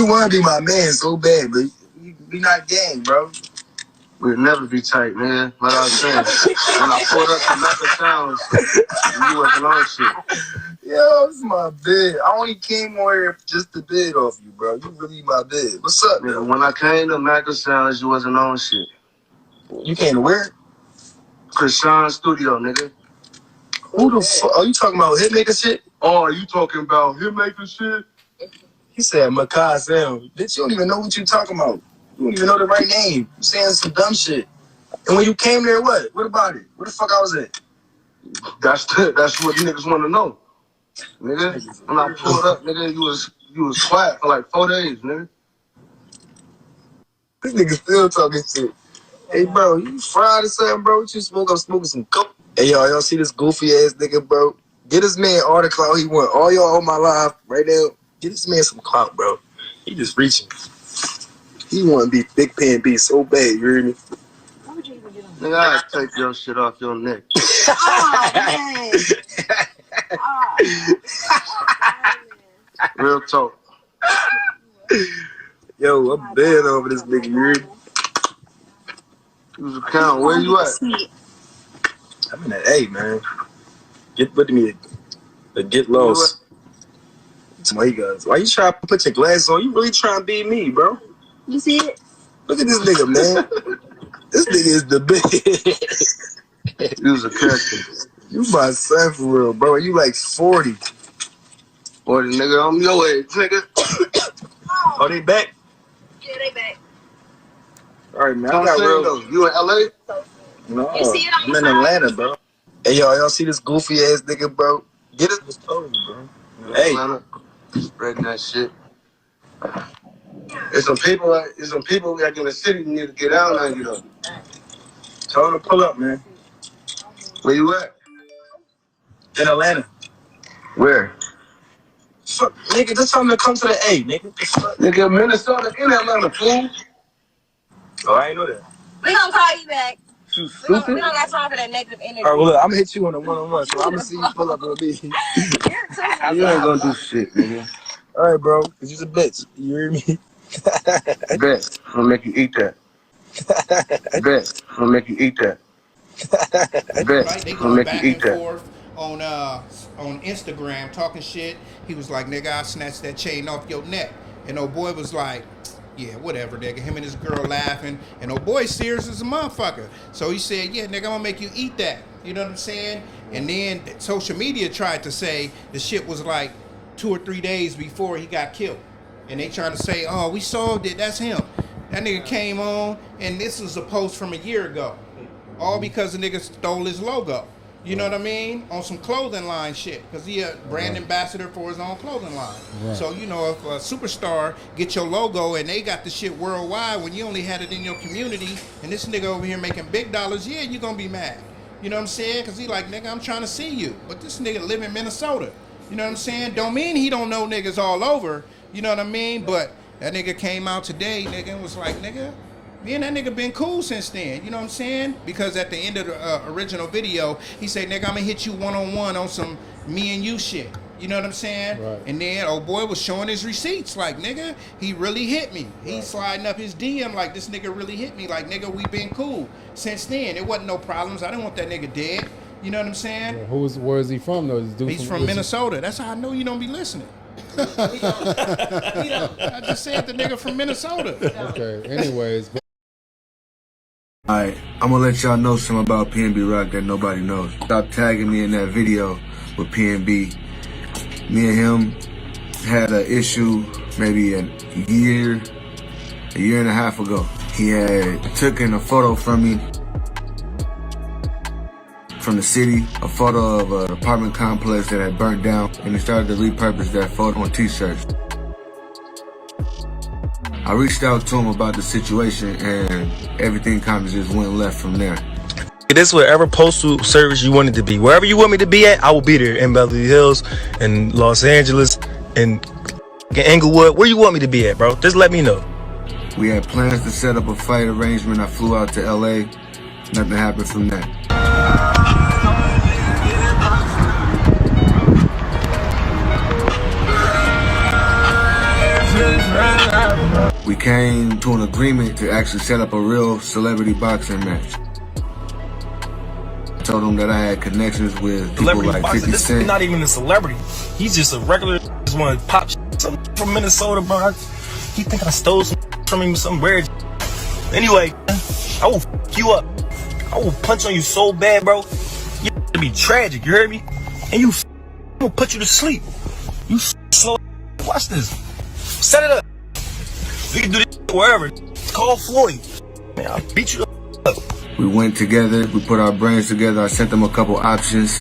want to be my man so bad, but you be not gang, bro. We'll never be tight, man. Like I was saying, when I pulled up to Mecca Sounds, you wasn't on shit. Yo, this is my bed. I only came on here just to bed off you, bro. You really my bed. What's up, man? Man, when I came to Mecca Sounds, you wasn't on shit. You came to where? Krishan's studio, nigga. Who the fuck? Are you talking about hitmaker shit? Oh, you talking about him making shit? He said Makai Sound. Bitch, you don't even know what you talking about. You don't even know the right name. You saying some dumb shit. And when you came there, what? What about it? Where the fuck I was at? That's what you niggas want to know, nigga. When I pulled up, nigga, you was quiet for like 4 days, nigga. This nigga still talking shit. Hey, bro, you fried or something, bro? What you smoke? I'm smoking some coke. Hey, y'all see this goofy ass nigga, bro? Get this man all the clout he want. All y'all on my live right now. Get this man some clout, bro. He just reaching. He want to be Big PnB so bad, you hear me? Why would you even get on Nigga, I'll take your shit off your neck. Oh, man. Real talk. Yo, I'm bad over this nigga, you heard me? Use account. Where you at? I'm in that A, man. Get with me. Get lost. Why you trying to put your glasses on? You really trying to be me, bro? You see it? Look at this nigga, man. This nigga is the best. Use a character. You my son for real, bro. You like 40. 40, nigga. I'm your age, nigga. Oh, they back? Yeah, they back. All right, man. I got real. You in LA? No, You see it on I'm in Atlanta, bro. Hey, y'all see this goofy ass nigga, bro? Get us this over, bro. Hey. Atlanta. Spreading that shit. There's some people like in the city who need to get out on you though. Tell him to pull up, man. Where you at? In Atlanta. Where? Fuck, nigga, just tell him to come to the A, nigga. Nigga, Minnesota in Atlanta, fool. Oh, I ain't know that. We gonna call you back. You We don't stupid? got time for that negative energy. All right, well, look, I'm gonna hit you on a one-on-one, so I'm gonna see you pull up on me. You ain't gonna do shit, nigga. All right, bro, because you're a bitch. You hear me? Bet. I'm gonna make you eat that. Bet. I'm gonna make you eat that. Bet. Right? They I'm gonna going make back you eat and that. forth on Instagram talking shit. He was like, nigga, I snatched that chain off your neck. And old boy was like, yeah, whatever, nigga. Him and his girl laughing. And old boy serious as a motherfucker. So he said, yeah, nigga, I'm gonna make you eat that. You know what I'm saying? And then social media tried to say the shit was like 2 or 3 days before he got killed. And they trying to say, oh, we solved it, that's him. That nigga came on, and this was a post from a year ago. All because the nigga stole his logo. You know what I mean? On some clothing line shit. Because he a brand ambassador for his own clothing line. Right. So, you know, if a superstar get your logo and they got the shit worldwide when you only had it in your community, and this nigga over here making big dollars, yeah, you gonna be mad. You know what I'm saying? Because he like, nigga, I'm trying to see you. But this nigga live in Minnesota. You know what I'm saying? Don't mean he don't know niggas all over. You know what I mean? But that nigga came out today, nigga, and was like, nigga, me and that nigga been cool since then. You know what I'm saying? Because at the end of the original video, he said, nigga, I'm gonna hit you one-on-one on some me and you shit. You know what I'm saying? Right. And then old boy was showing his receipts. Like, nigga, he really hit me. He's sliding up his DM like, this nigga really hit me. Like, nigga, we been cool since then. It wasn't no problems. I didn't want that nigga dead. You know what I'm saying? Yeah, where is he from though? This dude He's from Minnesota. That's how I know you don't be listening. I just said the nigga from Minnesota. Okay. Anyways. Alright, I'm gonna let y'all know something about PnB Rock that nobody knows. Stop tagging me in that video with PnB. Me and him had an issue maybe a year and a half ago. He had taken a photo from me from the city, a photo of an apartment complex that had burnt down, and he started to repurpose that photo on t-shirts. I reached out to him about the situation, and everything kind of just went left from there. This is whatever postal service you want it to be. Wherever you want me to be at, I will be there. In Beverly Hills, in Los Angeles, in Inglewood, where you want me to be at, bro. Just let me know. We had plans to set up a fight arrangement. I flew out to LA. Nothing happened from that. We came to an agreement to actually set up a real celebrity boxing match. I told him that I had connections with people Celebrity like boxer, 50 this is Cent. not even a celebrity. He's just a regular, just want to pop something from Minnesota, bro. He think I stole some from him, some weird. Anyway, I will f you up. I will punch on you so bad, bro. You to be tragic, you heard me? And you I'm gonna put you to sleep. You slow. Watch this. Set it up. We can do this wherever. Call Floyd. Man, I'll beat you up. We went together, we put our brains together. I sent them a couple options.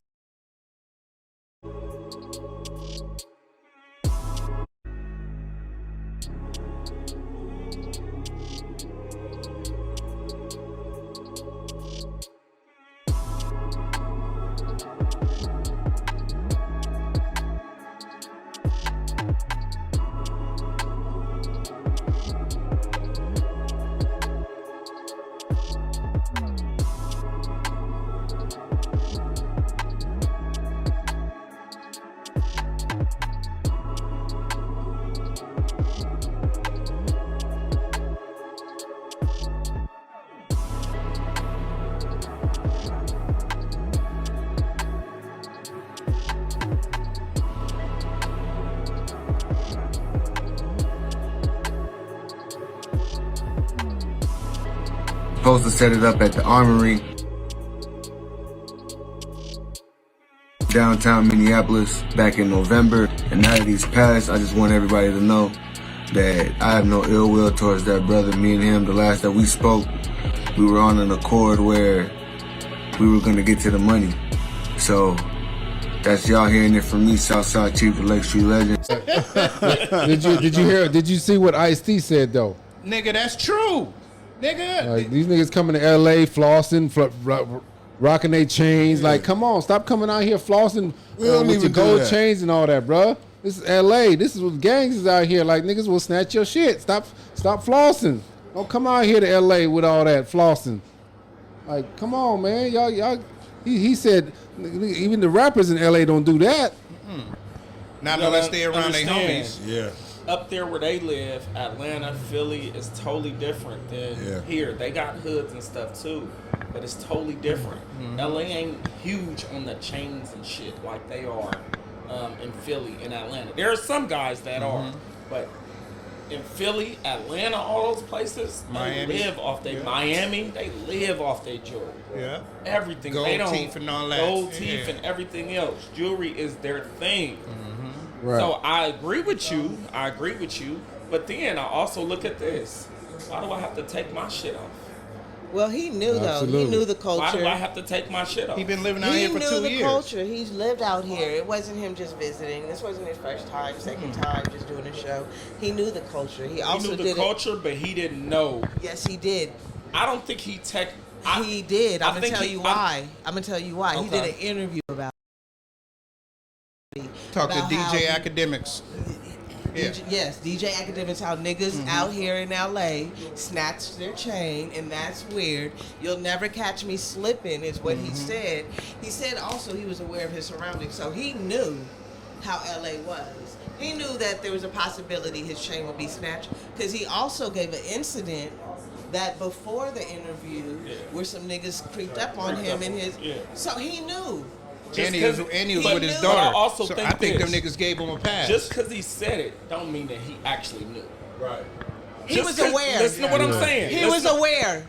supposed to set it up at the Armory, downtown Minneapolis, back in November. And now that he's passed, I just want everybody to know that I have no ill will towards that brother. Me and him, the last that we spoke, we were on an accord where we were gonna get to the money. So that's y'all hearing it from me, Southside Chief, the Lake Street Legend. Did you see what Ice-T said though? Nigga, that's true. Nigga. Like, these niggas coming to LA flossing, rocking their chains. Like, come on, stop coming out here flossing We don't with even your do gold that. chains and all that, bruh. This is LA. This is what gangs is out here. Like, niggas will snatch your shit. Stop flossing. Don't come out here to LA with all that flossing. Like, come on, man. Y'all. He said even the rappers in LA don't do that. Not unless they around their homies. Yeah. Up there where they live, Atlanta, Philly, is totally different than here. They got hoods and stuff too, but it's totally different. LA ain't huge on the chains and shit like they are in Philly and Atlanta. There are some guys that are, but in Philly, Atlanta, all those places, Miami. they live off their Miami. They live off their jewelry. Yeah. Everything. Gold they don't, teeth and all that. Gold teeth Yeah. and everything else. Jewelry is their thing. Right. So I agree with you. But then I also look at this. Why do I have to take my shit off? Well, he knew though. Absolutely. He knew the culture. Why do I have to take my shit off? He been living out He here for knew 2 the years. culture. He's lived out here. It wasn't him just visiting. This wasn't his first time, second time, just doing a show. He knew the culture. He also knew the did culture, but he didn't know. Yes, he did. I don't think he He did. I'm gonna think tell he- you why. I'm gonna tell you why. He did Okay. an interview about Talk to about how DJ he- Academics. Yeah. Yes, DJ Academics, how niggas out here in LA snatch their chain, and that's weird. You'll never catch me slipping, is what he said. He said also he was aware of his surroundings, so he knew how LA was. He knew that there was a possibility his chain would be snatched, because he also gave an incident that before the interview where some niggas creeped up on him in his. So he knew. And he was with his But daughter. I also so think I think them this. niggas gave him a pass. Just because he said it, don't mean that he actually knew. Right. He was aware. Listen to what I'm saying. He was aware.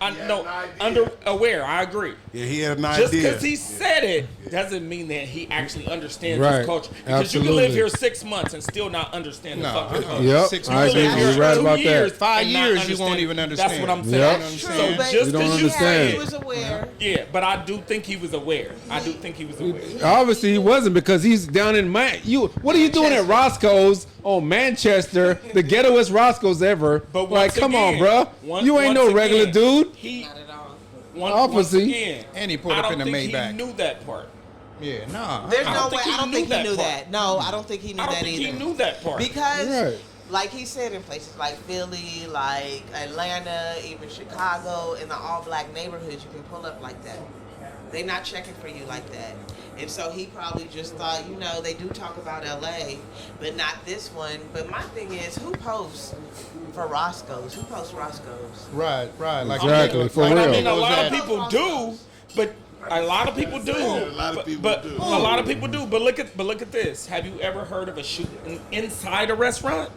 Aware. I agree. Yeah, he had an Just idea. because he said it doesn't mean that he actually understands Right. his culture. Because you can Absolutely. live here 6 months and still not understand the fucking culture. Yep. 6 I months. agree. Live here You're right 2 about years, that. 5 and not years, you won't even understand. That's what I'm saying. Yep. True, So but just You don't because you understand. He was aware. yeah, but I do think he was aware. Obviously he wasn't, because he's down in what are you doing at Roscoe's on Manchester, the ghettoest Roscoe's ever? But like, once come on, again, bruh. You ain't no once regular again, dude. Once Obviously. again, And he pulled I up don't in the think Maybach. he knew that part. Yeah, nah. There's I no don't way. think he I don't knew think he that knew part. that. No, I don't think he knew I don't that think either. he knew that part. Because, Right. like he said, in places like Philly, like Atlanta, even Chicago, in the all-black neighborhoods, you can pull up like that. They not checking for you like that. And so he probably just thought, they do talk about LA, but not this one. But my thing is, who posts for Roscoe's? Who posts Roscoe's? Right. Like Exactly, for But I real. mean, a was lot that? of people do, but a lot of people do. A lot of people do. A lot of people do. But look at this. Have you ever heard of a shooting inside a restaurant?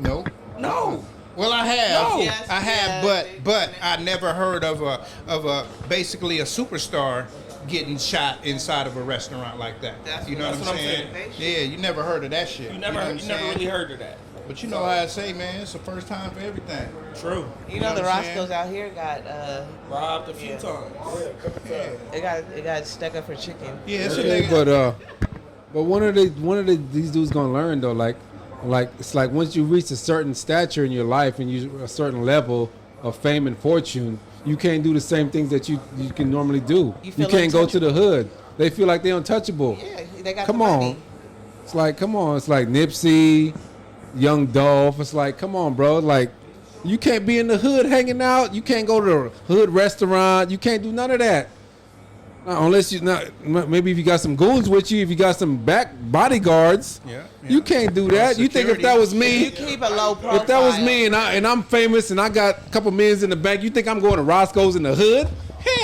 No. No. Well, I have. No. Yes, I have, yes, but I never heard of a basically a superstar getting shot inside of a restaurant like that. That's You know what what I'm I'm saying? saying. Yeah, you never heard of that shit. You never know what I'm you never saying? really heard of that. But you know how I say, man, it's the first time for everything. True. You know, the what I'm saying? Roscoe's out here got Robbed a few Yeah. times. it got stuck up for chicken. Yeah, it's a Yeah, nigga. but one of these dudes gonna learn though, like it's like once you reach a certain stature in your life and you a certain level of fame and fortune, you can't do the same things that you can normally do. You You feel can't go to the untouchable. hood. They feel like they're untouchable. Yeah, they got Come the on. money. It's like, come on. It's like Nipsey, Young Dolph. It's like, come on, bro. Like, you can't be in the hood hanging out. You can't go to a hood restaurant. You can't do none of that. Unless you not, maybe if you got some goons with you, if you got some bodyguards, Yeah. you can't do that. You think if that was me, You keep a low profile. if that was me and I'm famous and I got a couple millions in the bank, you think I'm going to Roscoe's in the hood?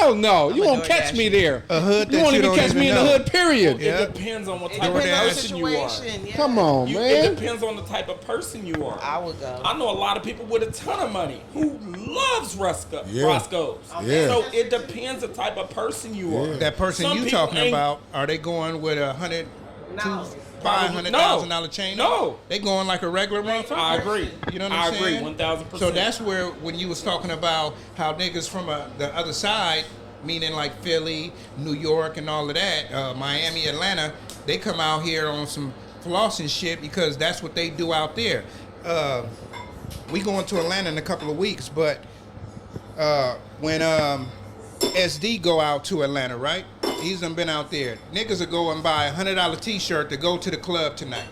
Hell no. You won't DoorDash catch me there. A hood You that won't you even don't catch even me in the know. hood, period. Yeah. It depends on what It type of depends on the person you are. situation. Yeah. Come on, It man. depends on the type of person you are. I would go. I know a lot of people with a ton of money who loves Roscoe's. Yeah. So it depends the type of person you are. That person Some you people talking ain't- about, are they going with $100,000, No. $500,000 chain? No. They going like a regular motherfucker. I agree. You know what I I'm agree, saying? 1000%. So that's where, when you was talking about how niggas from the other side, meaning like Philly, New York, and all of that, Miami, Atlanta, they come out here on some flossing shit because that's what they do out there. We going to Atlanta in a couple of weeks, but when SD go out to Atlanta, right? He's done been out there. Niggas will go and buy a $100 t-shirt to go to the club tonight.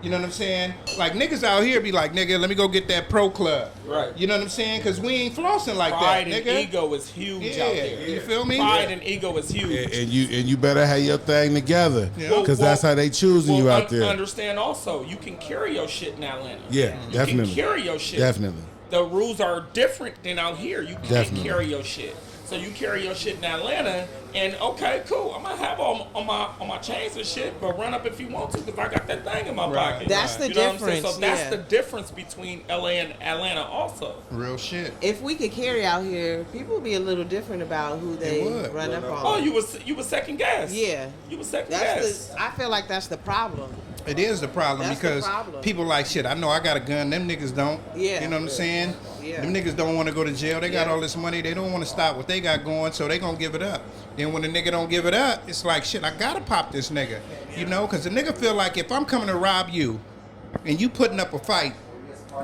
You know what I'm saying? Like, niggas out here be like, nigga, let me go get that pro club. Right. You know what I'm saying? Because we ain't flossing like Pride that, and nigga. ego is huge Yeah, out there. you feel me? Pride and ego is huge. And you better have your thing together, Yeah. because that's how they choosing you out there. Understand also, you can carry your shit in Atlanta. Yeah, You definitely. can carry your shit. Definitely. The rules are different than out here. You can't Definitely. carry your shit. So you carry your shit in Atlanta, and okay, cool. I'm gonna have all on my chains and shit, but run up if you want to, because I got that thing in my Right. pocket. That's the You know what I'm saying? difference, So that's yeah. the difference between LA and Atlanta, also. Real shit. If we could carry out here, people would be a little different about who they would. run up on. Oh, you was second guess. Yeah. You was second That's guess. I feel like that's the problem. It is the problem That's the because problem. people like, shit, I know I got a gun. Them niggas don't. Yeah. You know what I'm saying? Yeah. Them niggas don't want to go to jail. They got Yeah. all this money. They don't want to stop what they got going, so they going to give it up. Then when the nigga don't give it up, it's like, shit, I got to pop this nigga. You know? Because the nigga feel like if I'm coming to rob you and you putting up a fight,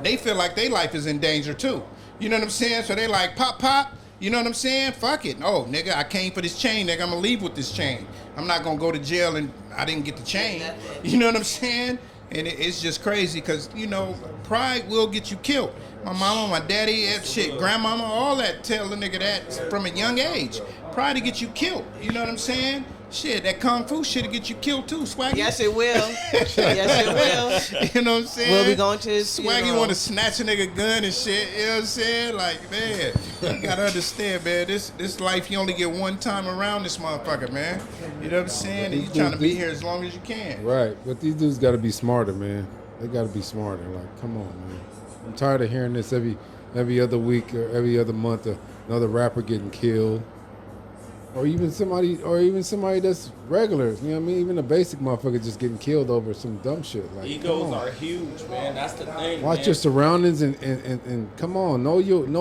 they feel like their life is in danger too. You know what I'm saying? So they like, pop. You know what I'm saying? Fuck it. Oh, nigga, I came for this chain, nigga. I'm going to leave with this chain. I'm not going to go to jail and I didn't get the chain. You know what I'm saying? And it's just crazy because, you know, pride will get you killed. My mama, my daddy, that shit, grandmama, all that tell the nigga that from a young age. Pride to get you killed. You know what I'm saying? Shit, that kung fu shit will get you killed too, Swaggy. Yes, it will. Yes, it will. You know what I'm saying? We'll be going to his Swaggy funeral. want to snatch a nigga gun and shit. You know what I'm saying? Like, man, you gotta understand, man. This life, you only get one time around this motherfucker, man. You know what I'm saying? And you trying to be here as long as you can. Right, but these dudes got to be smarter, man. They got to be smarter. Like, come on, man. I'm tired of hearing this every other week or every other month. Another rapper getting killed, or even somebody that's regular. You know what I mean? Even a basic motherfucker just getting killed over some dumb shit. Like, Egos are huge, man. That's the thing. watch man. your surroundings and come on, know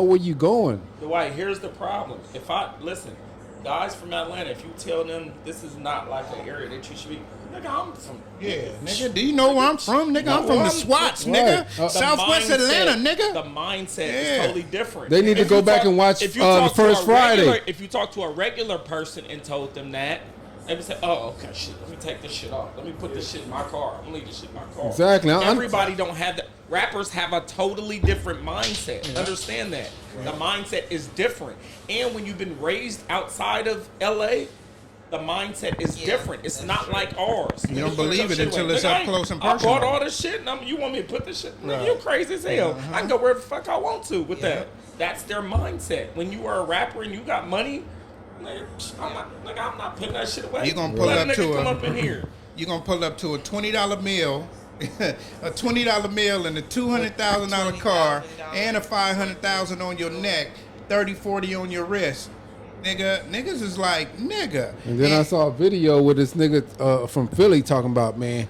where you going. Dwight, here's the problem. If I listen, guys from Atlanta, if you tell them this is not like an area that you should be, nigga, I'm from. Yeah, nigga, do you know where I'm from, nigga? I'm from the SWATs, nigga. Right. Southwest Atlanta, nigga. The mindset Yeah. is totally different. They need to If go you back and watch if you the talk to first a Friday. regular- If you talk to a regular person and told them that, they would say, "Oh, okay, shit. Let me take this shit off. Let me put this shit in my car. I'm gonna leave this shit in my car." Exactly. Everybody don't have that. Rappers have a totally different mindset. Understand that. The mindset is different. And when you've been raised outside of LA, the mindset is different. It's not like ours. You don't Put your believe it shit until away. it's Nigga, up I ain't- close and I personal. bought all this shit, and you want me to put this shit? Nigga, Right. you crazy as hell. Uh-huh. I can go wherever the fuck I want to with that. That's their mindset. When you are a rapper and you got money, nigga, I'm not putting that shit away. You gonna pull Let up a nigga to come a up in here. You gonna pull up to a $20 meal, a $20 meal and a $200,000 car and a $500,000 on your neck, 30, 40 on your wrist. Niggas is like, nigga. And then I saw a video with this nigga from Philly talking about, man,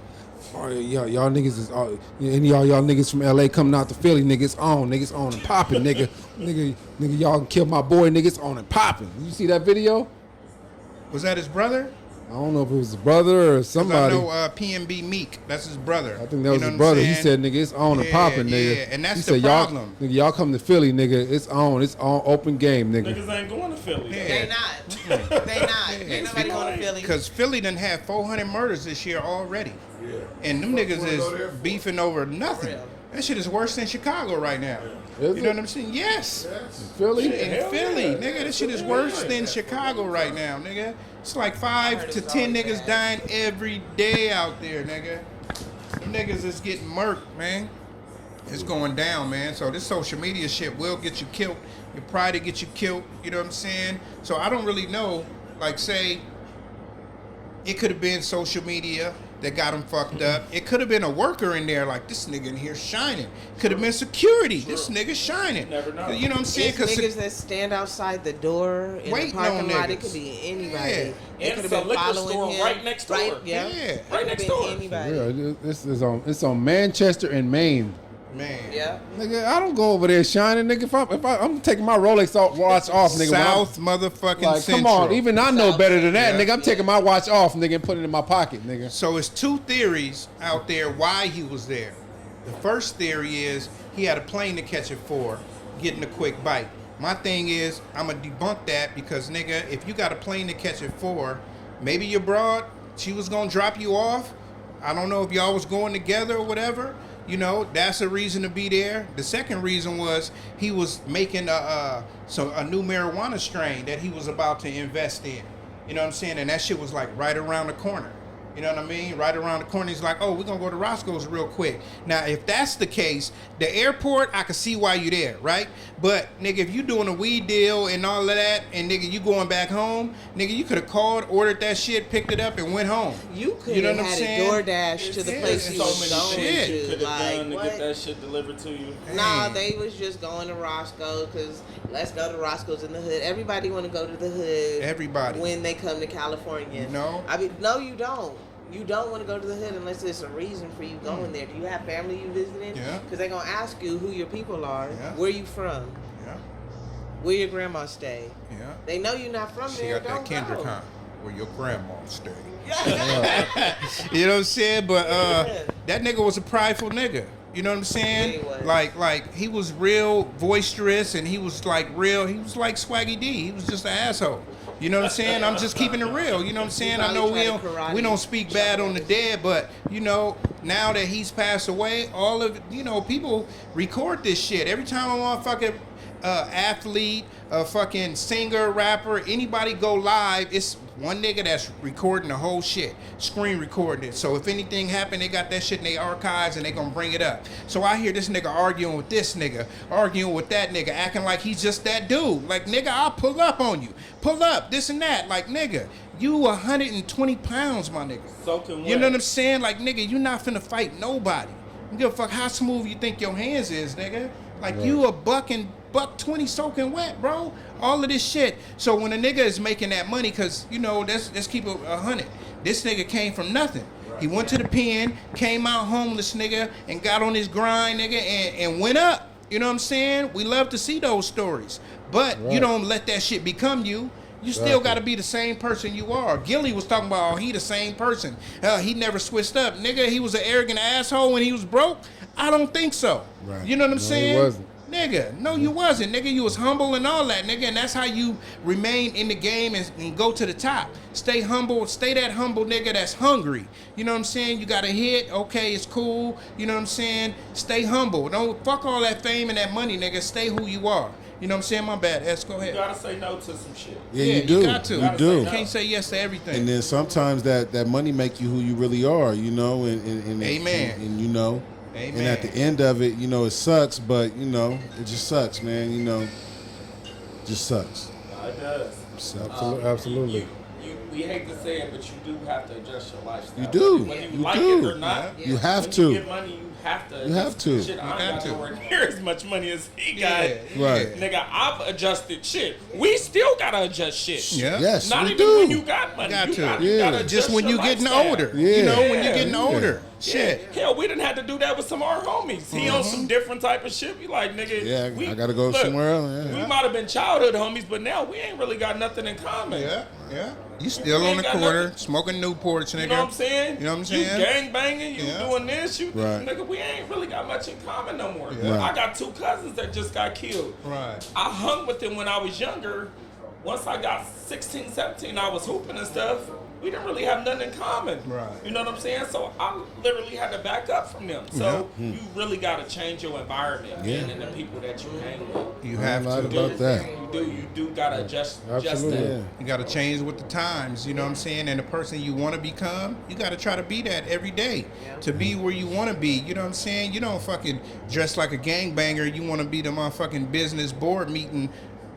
oh, y'all niggas is any y'all niggas from LA coming out to Philly, niggas on and popping, nigga, nigga, y'all can kill my boy, niggas on and popping. You see that video? Was that his brother? I don't know if it was his brother or somebody. I know PnB Meek. That's his brother. I think that was You know his what brother. I'm He saying? said, nigga, it's on and popping, nigga. Yeah, and that's he the said, problem. Y'all come to Philly, nigga. It's on open game, nigga. Niggas ain't going to Philly. They not. They not. Ain't nobody going to Philly. Because Philly done had 400 murders this year already. Yeah. And them niggas is beefing over nothing. That shit is worse than Chicago right now. Is You know it? what I'm saying? Yes. Philly? In Philly, nigga, this shit is worse than Chicago right now, nigga. It's like 5 to 10 niggas dying every day out there, nigga. Them niggas is getting murked, man. It's going down, man. So this social media shit will get you killed. Your pride will get you killed. You know what I'm saying? So I don't really know. Like, say, it could have been social media that got him fucked up. It could have been a worker in there, like, this nigga in here shining. Could have been security. True. This nigga shining. Never know. You know what I'm saying? It's niggas that stand outside the door in the parking lot. It could be anybody. Yeah. It could have been following him right next door. Yeah. Right next door. Anybody. Yeah, it's on Manchester and Maine. Man. Yeah. Nigga, I don't go over there shining, nigga. If I'm taking my Rolex watch off, nigga. South motherfucking like, Central. come on, even I know South, better than that, yeah. nigga. I'm taking my watch off, nigga, and putting it in my pocket, nigga. So it's two theories out there why he was there. The first theory is he had a plane to catch it for, getting a quick bite. My thing is, I'm going to debunk that because, nigga, if you got a plane to catch it for, maybe your broad, she was going to drop you off. I don't know if y'all was going together or whatever. You know, that's a reason to be there. The second reason was he was making a new marijuana strain that he was about to invest in. You know what I'm saying? And that shit was like right around the corner. You know what I mean? Right around the corner. He's like, oh, we're going to go to Roscoe's real quick. Now, if that's the case, the airport, I can see why you're there, right? But, nigga, if you doing a weed deal and all of that, and, nigga, you going back home, nigga, you could have called, ordered that shit, picked it up, and went home. You could have had it DoorDash to the place you was going to. Could have done to get that shit delivered to you. Nah, they was just going to Roscoe's because let's go to Roscoe's in the hood. Everybody want to go to the hood. Everybody. When they come to California. No. I mean, no, you don't. You don't want to go to the hood unless there's a reason for you going there. Do you have family you visiting? Yeah. Because they're going to ask you who your people are. Yeah. Where you from? Yeah. Where your grandma stay? Yeah. They know you're not from She there. got that Don't Kendrick go. huh? Where your grandma stay. You know what I'm saying? But that nigga was a prideful nigga. You know what I'm saying? Yeah, he was. Like he was real boisterous and he was like Swaggy D. He was just an asshole. You know what I'm saying? I'm just keeping it real. You know what I'm saying? I know we don't speak bad on the dead, but you know, now that he's passed away, all of people record this shit. Every time I'm on fucking athlete, a fucking singer, rapper, anybody go live, it's one nigga that's recording the whole shit, screen recording it. So if anything happened, they got that shit in their archives and they gonna bring it up. So I hear this nigga arguing with this nigga, arguing with that nigga, acting like he's just that dude. Like, nigga, I'll pull up on you. Pull up, this and that. Like, nigga, you 120 pounds, my nigga. Soaking wet. You know what I'm saying? Like, nigga, you not finna fight nobody. You give a fuck how smooth you think your hands is, nigga. Like, you a $120 soaking wet, bro. All of this shit. So when a nigga is making that money, cause let's keep it 100. This nigga came from nothing. He went to the pen, came out homeless, nigga, and got on his grind, nigga, and went up. You know what I'm saying? We love to see those stories, but you don't let that shit become you. You still got to be the same person you are. Gilly was talking about, he the same person. He never switched up. Nigga, he was an arrogant asshole when he was broke. I don't think so. Right. You know what I'm saying? He wasn't. Nigga, no, you wasn't. Nigga, you was humble and all that, nigga. And that's how you remain in the game and go to the top. Stay humble. Stay that humble nigga that's hungry. You know what I'm saying? You got a hit. Okay, it's cool. You know what I'm saying? Stay humble. Don't fuck all that fame and that money, nigga. Stay who you are. You know what I'm saying? My bad. S, go ahead. You gotta say no to some shit. Yeah, you do. You got to. You do. You can't say yes to everything. And then sometimes that money make you who you really are, and Amen. And Amen. And at the end of it, it sucks, but it just sucks, man. Just sucks. No, it does. Absolutely. We hate to say it, but you do have to adjust your lifestyle. You do. Whether you You like do. it or not. You have when to. You get money, you have to. You have to. Shit, I have ain't to. got nowhere near as much money as he got. Right. Nigga, I've adjusted shit. We still gotta adjust shit. Yeah. Yes, Not we even do. when you got money. Got You to. gotta Yeah. adjust Just when your you getting lifestyle. older. Yeah. You know, when Yeah. you getting older. Shit. Hell, we didn't have to do that with some of our homies. He on some different type of shit. We like, nigga. Yeah, I gotta go somewhere else. Yeah. We might have been childhood homies, but now we ain't really got nothing in common. Yeah. You still We on ain't the got corner, nothing. smoking Newports, nigga. You know what I'm saying? You know what I'm saying? You gang banging, you Yeah. doing this, Right. nigga, we ain't really got much in common no more. Yeah. I got two cousins that just got killed. Right. I hung with them when I was younger. Once I got 16, 17, I was hooping and stuff. We didn't really have nothing in common. Right. You know what I'm saying? So I literally had to back up from them. So you really got to change your environment, man, and the people that you hang with. You have I lied to. about that. You you do gotta adjust that. You gotta change with the times, you know what I'm saying? And the person you wanna become, you gotta try to be that every day. To be where you wanna be, you know what I'm saying? You don't fucking dress like a gangbanger, you wanna be the motherfucking business board meeting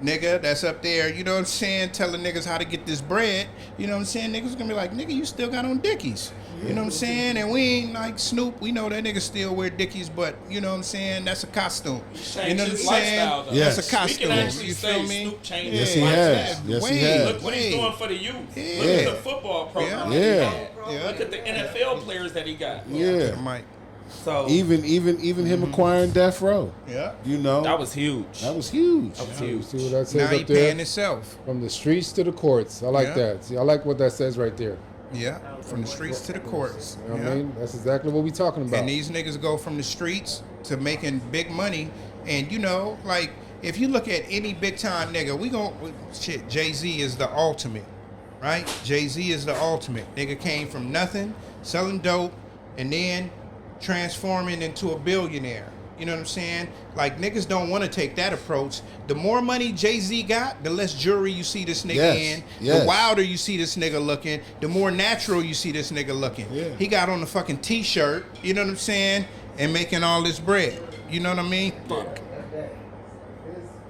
nigga that's up there, you know what I'm saying, telling niggas how to get this bread, you know what I'm saying? Niggas gonna be like, nigga, you still got on Dickies. You know what I'm saying? And we ain't like Snoop. We know that nigga still wear Dickies, but you know what I'm saying? That's a costume. You know what I'm saying? Yes. That's a costume. We can actually you say feel me? Snoop changed Yes, his he has. lifestyle. Yes, he has. Look what he's doing for the youth. Yeah. Look at the football program. Yeah. Look at the NFL players that he got. Yeah. Mike. So Even him acquiring Death Row. Yeah. You know. that was huge. That was huge. That was huge. See what that says Now he up there? paying himself. From the streets to the courts. I like Yeah. that. See, I like what that says right there. Yeah. From the streets to the courts. You know what Yeah. I mean? That's exactly what we talking about. And these niggas go from the streets to making big money. And you know, like, if you look at any big time nigga, shit, Jay-Z is the ultimate, right? Jay-Z is the ultimate. Nigga came from nothing, selling dope, and then transforming into a billionaire. You know what I'm saying? Like, niggas don't want to take that approach. The more money Jay-Z got, the less jewelry you see this nigga in. Yes. The wilder you see this nigga looking, the more natural you see this nigga looking. Yeah. He got on the fucking t-shirt, you know what I'm saying? And making all this bread. You know what I mean? Fuck.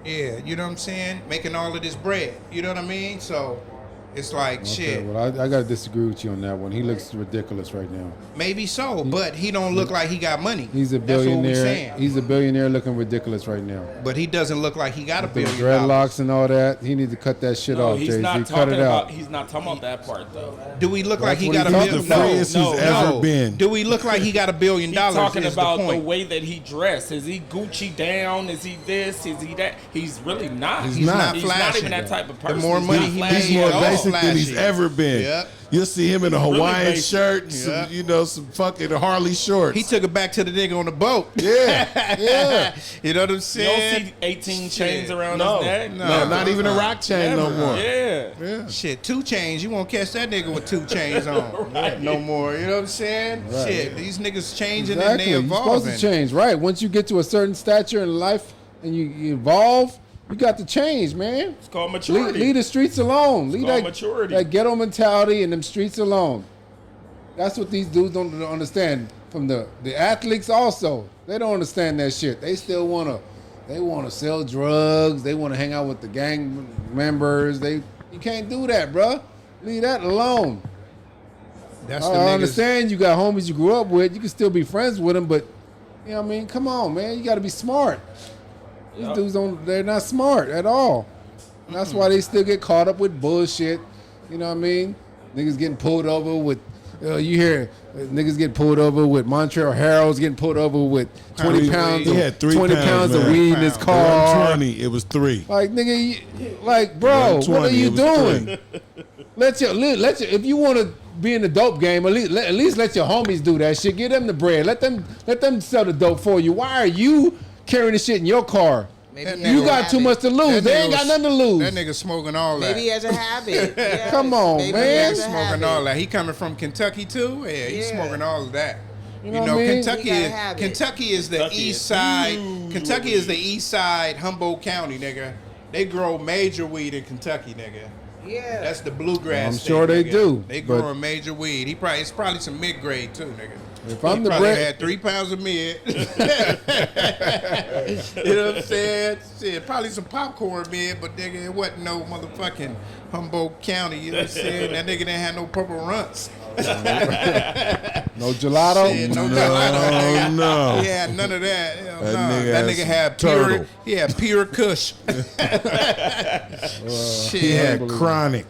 Yeah, you know what I'm saying? Making all of this bread. You know what I mean? So, it's like, shit. Well, I got to disagree with you on that one. He looks ridiculous right now. Maybe so, but he don't look like he got money. He's a That's what we billionaire. saying. He's a billionaire looking ridiculous right now. But he doesn't look like he got a The billion dreadlocks dollars. and all that. He needs to cut that shit off, he's Jay-Z. not Cut talking it about. out. He's not talking about that part though. Do we look like That's he what got a he's billion? the freest who's ever been. Do we look like he got a billion He's dollars? talking is about the the point. way that he dressed. Is he Gucci down? Is he this? Is he that? He's really not. He's not. He's not flashing. even that type of person. The more He's money not he flashy makes, He's more at all. basic than he's flashy. ever been. Yep. You'll see him in a Really Hawaiian basic. shirt, and some, Yep. you know, some fucking Harley shorts. He took it back to the nigga on the boat. Yeah, yeah. You know what I'm You saying? don't see 18 chains Shit. around No, his neck. no, not even a rock chain no more. Yeah. Shit, 2 chains. You won't catch that nigga with 2 chains on. No more. You know what I'm saying? Right. Shit, these niggas changing Exactly. and they You're evolving. supposed to change, right? Once you get to a certain stature in life and you evolve, you got to change, man. It's called maturity. Leave the streets alone. Leave called that, maturity. that ghetto mentality and them streets alone. That's what these dudes don't understand. From the athletes also, they don't understand that shit. They still wanna sell drugs. They wanna hang out with the gang members. You can't do that, bruh. Leave that alone. That's the I niggas. understand you got homies you grew up with. You can still be friends with them, but you know what I mean? Come on, man. You got to be smart. These dudes they're not smart at all. And that's why they still get caught up with bullshit. You know what I mean? Niggas getting pulled over with, you hear niggas get pulled over with Montreal Harrel's getting pulled over with 20 pounds, He had 3 20 pounds, pounds of man. weed in his car. 120, it was 3. Like, nigga, bro, what are 120, you it was doing? Let your, if you want to be in the dope game, at least let your homies do that shit. Give them the bread. Let them sell the dope for you. Why are you carrying the shit in your car? Maybe You got too much to lose. They ain't got nothing to lose. That nigga smoking all that. Maybe he has a habit. Yes. Come on, Maybe he man. has a Smoking habit. all that. He coming from Kentucky too. Yeah, he's Yeah. smoking all of that. You know what I mean? Kentucky He got a is habit. Kentucky is the Kentucky east is side. huge. Kentucky is the east side, Humboldt County, nigga. They grow major weed in Kentucky, nigga. Yeah. That's the bluegrass. I'm thing, sure they nigga. do, They but- growing major weed. It's probably some mid grade too, nigga. If I'm he the probably bread, had 3 pounds of mid. You know what I'm saying? Shit, probably some popcorn mid, but nigga, it wasn't no motherfucking Humboldt County. You know what I'm saying? That nigga didn't have no purple runts. no gelato. Shit, no gelato. no. He had none of that. Hell That no. nigga That had nigga some had turtle. pure Kush. He Shit. had chronic.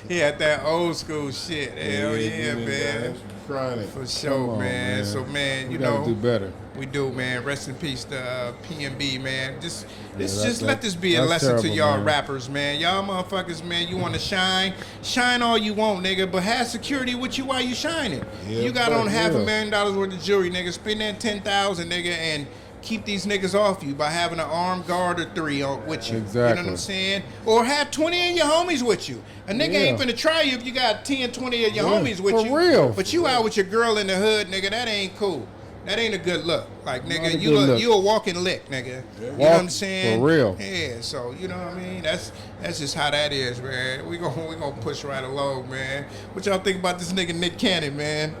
He had that old school shit. Hell yeah, man. Chronic. For sure, on, man. man. So, man, you We gotta know, do better. we do, man. Rest in peace to PnB, man. Just that's- let this be a that's lesson to terrible, y'all man. rappers, man. Y'all motherfuckers, man. You want to shine all you want, nigga. But have security with you while you shining. Yeah, you got fuck on yeah. $500,000 worth of jewelry, nigga. Spend that $10,000, nigga, and keep these niggas off you by having an armed guard or 3 with you. You know Exactly. what I'm saying? Or have 20 of your homies with you. A nigga Yeah. ain't finna try you if you got 10, 20 of your homies with for you. real. But you out with your girl in the hood, nigga. That ain't cool. That ain't a good look. Like, Not a nigga, good you look. a walking lick, nigga. You know what I'm saying? For real. Yeah, so you know what I mean? That's just how that is, man. We gonna push right along, man. What y'all think about this nigga Nick Cannon, man?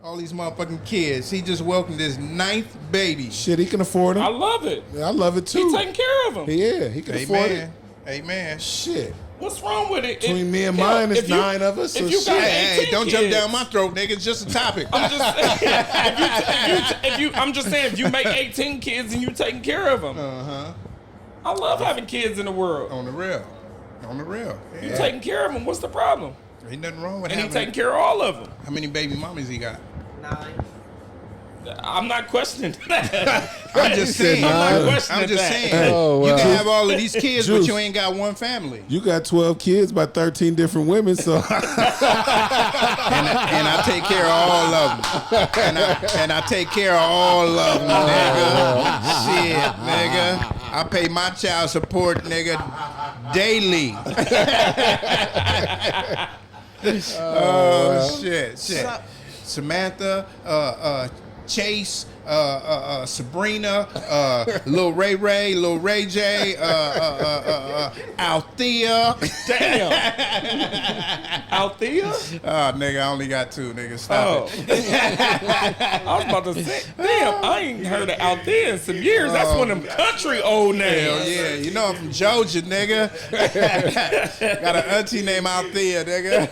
All these motherfucking kids. He just welcomed his 9th baby. Shit, he can afford them. I love it. Yeah, I love it too. He taking care of them. Yeah, he can afford it. Amen. Shit. What's wrong with it? Between me and mine, it's 9 of us. If So you got shit. Hey, don't jump kids. down my throat, nigga. It's just a topic. I'm just saying, I'm just saying, if you make 18 kids and you taking care of them, I love having kids in the world. On the real. Yeah. You taking care of them. What's the problem? Ain't nothing wrong with And he having. taking care of all of them. How many baby mamas he got? 9. I'm not questioning that. I'm just saying. I'm not questioning I'm just that. saying. Oh, You wow. can have all of these kids, but Juice. you ain't got one family. You got 12 kids by 13 different women, so And I take care of all of them. And I take care of all of them, nigga. Shit, nigga. I pay my child support, nigga, daily. Oh, shit. Samantha, Chase, Sabrina, Lil Ray, Lil Ray J, Althea. Damn. Althea? Oh, nigga, I only got 2, nigga. Stop it. I was about to say, damn, I ain't heard of Althea in some years. That's one of them country old Hell names. yeah, you know I'm from Georgia, nigga. Got an auntie named Althea, nigga.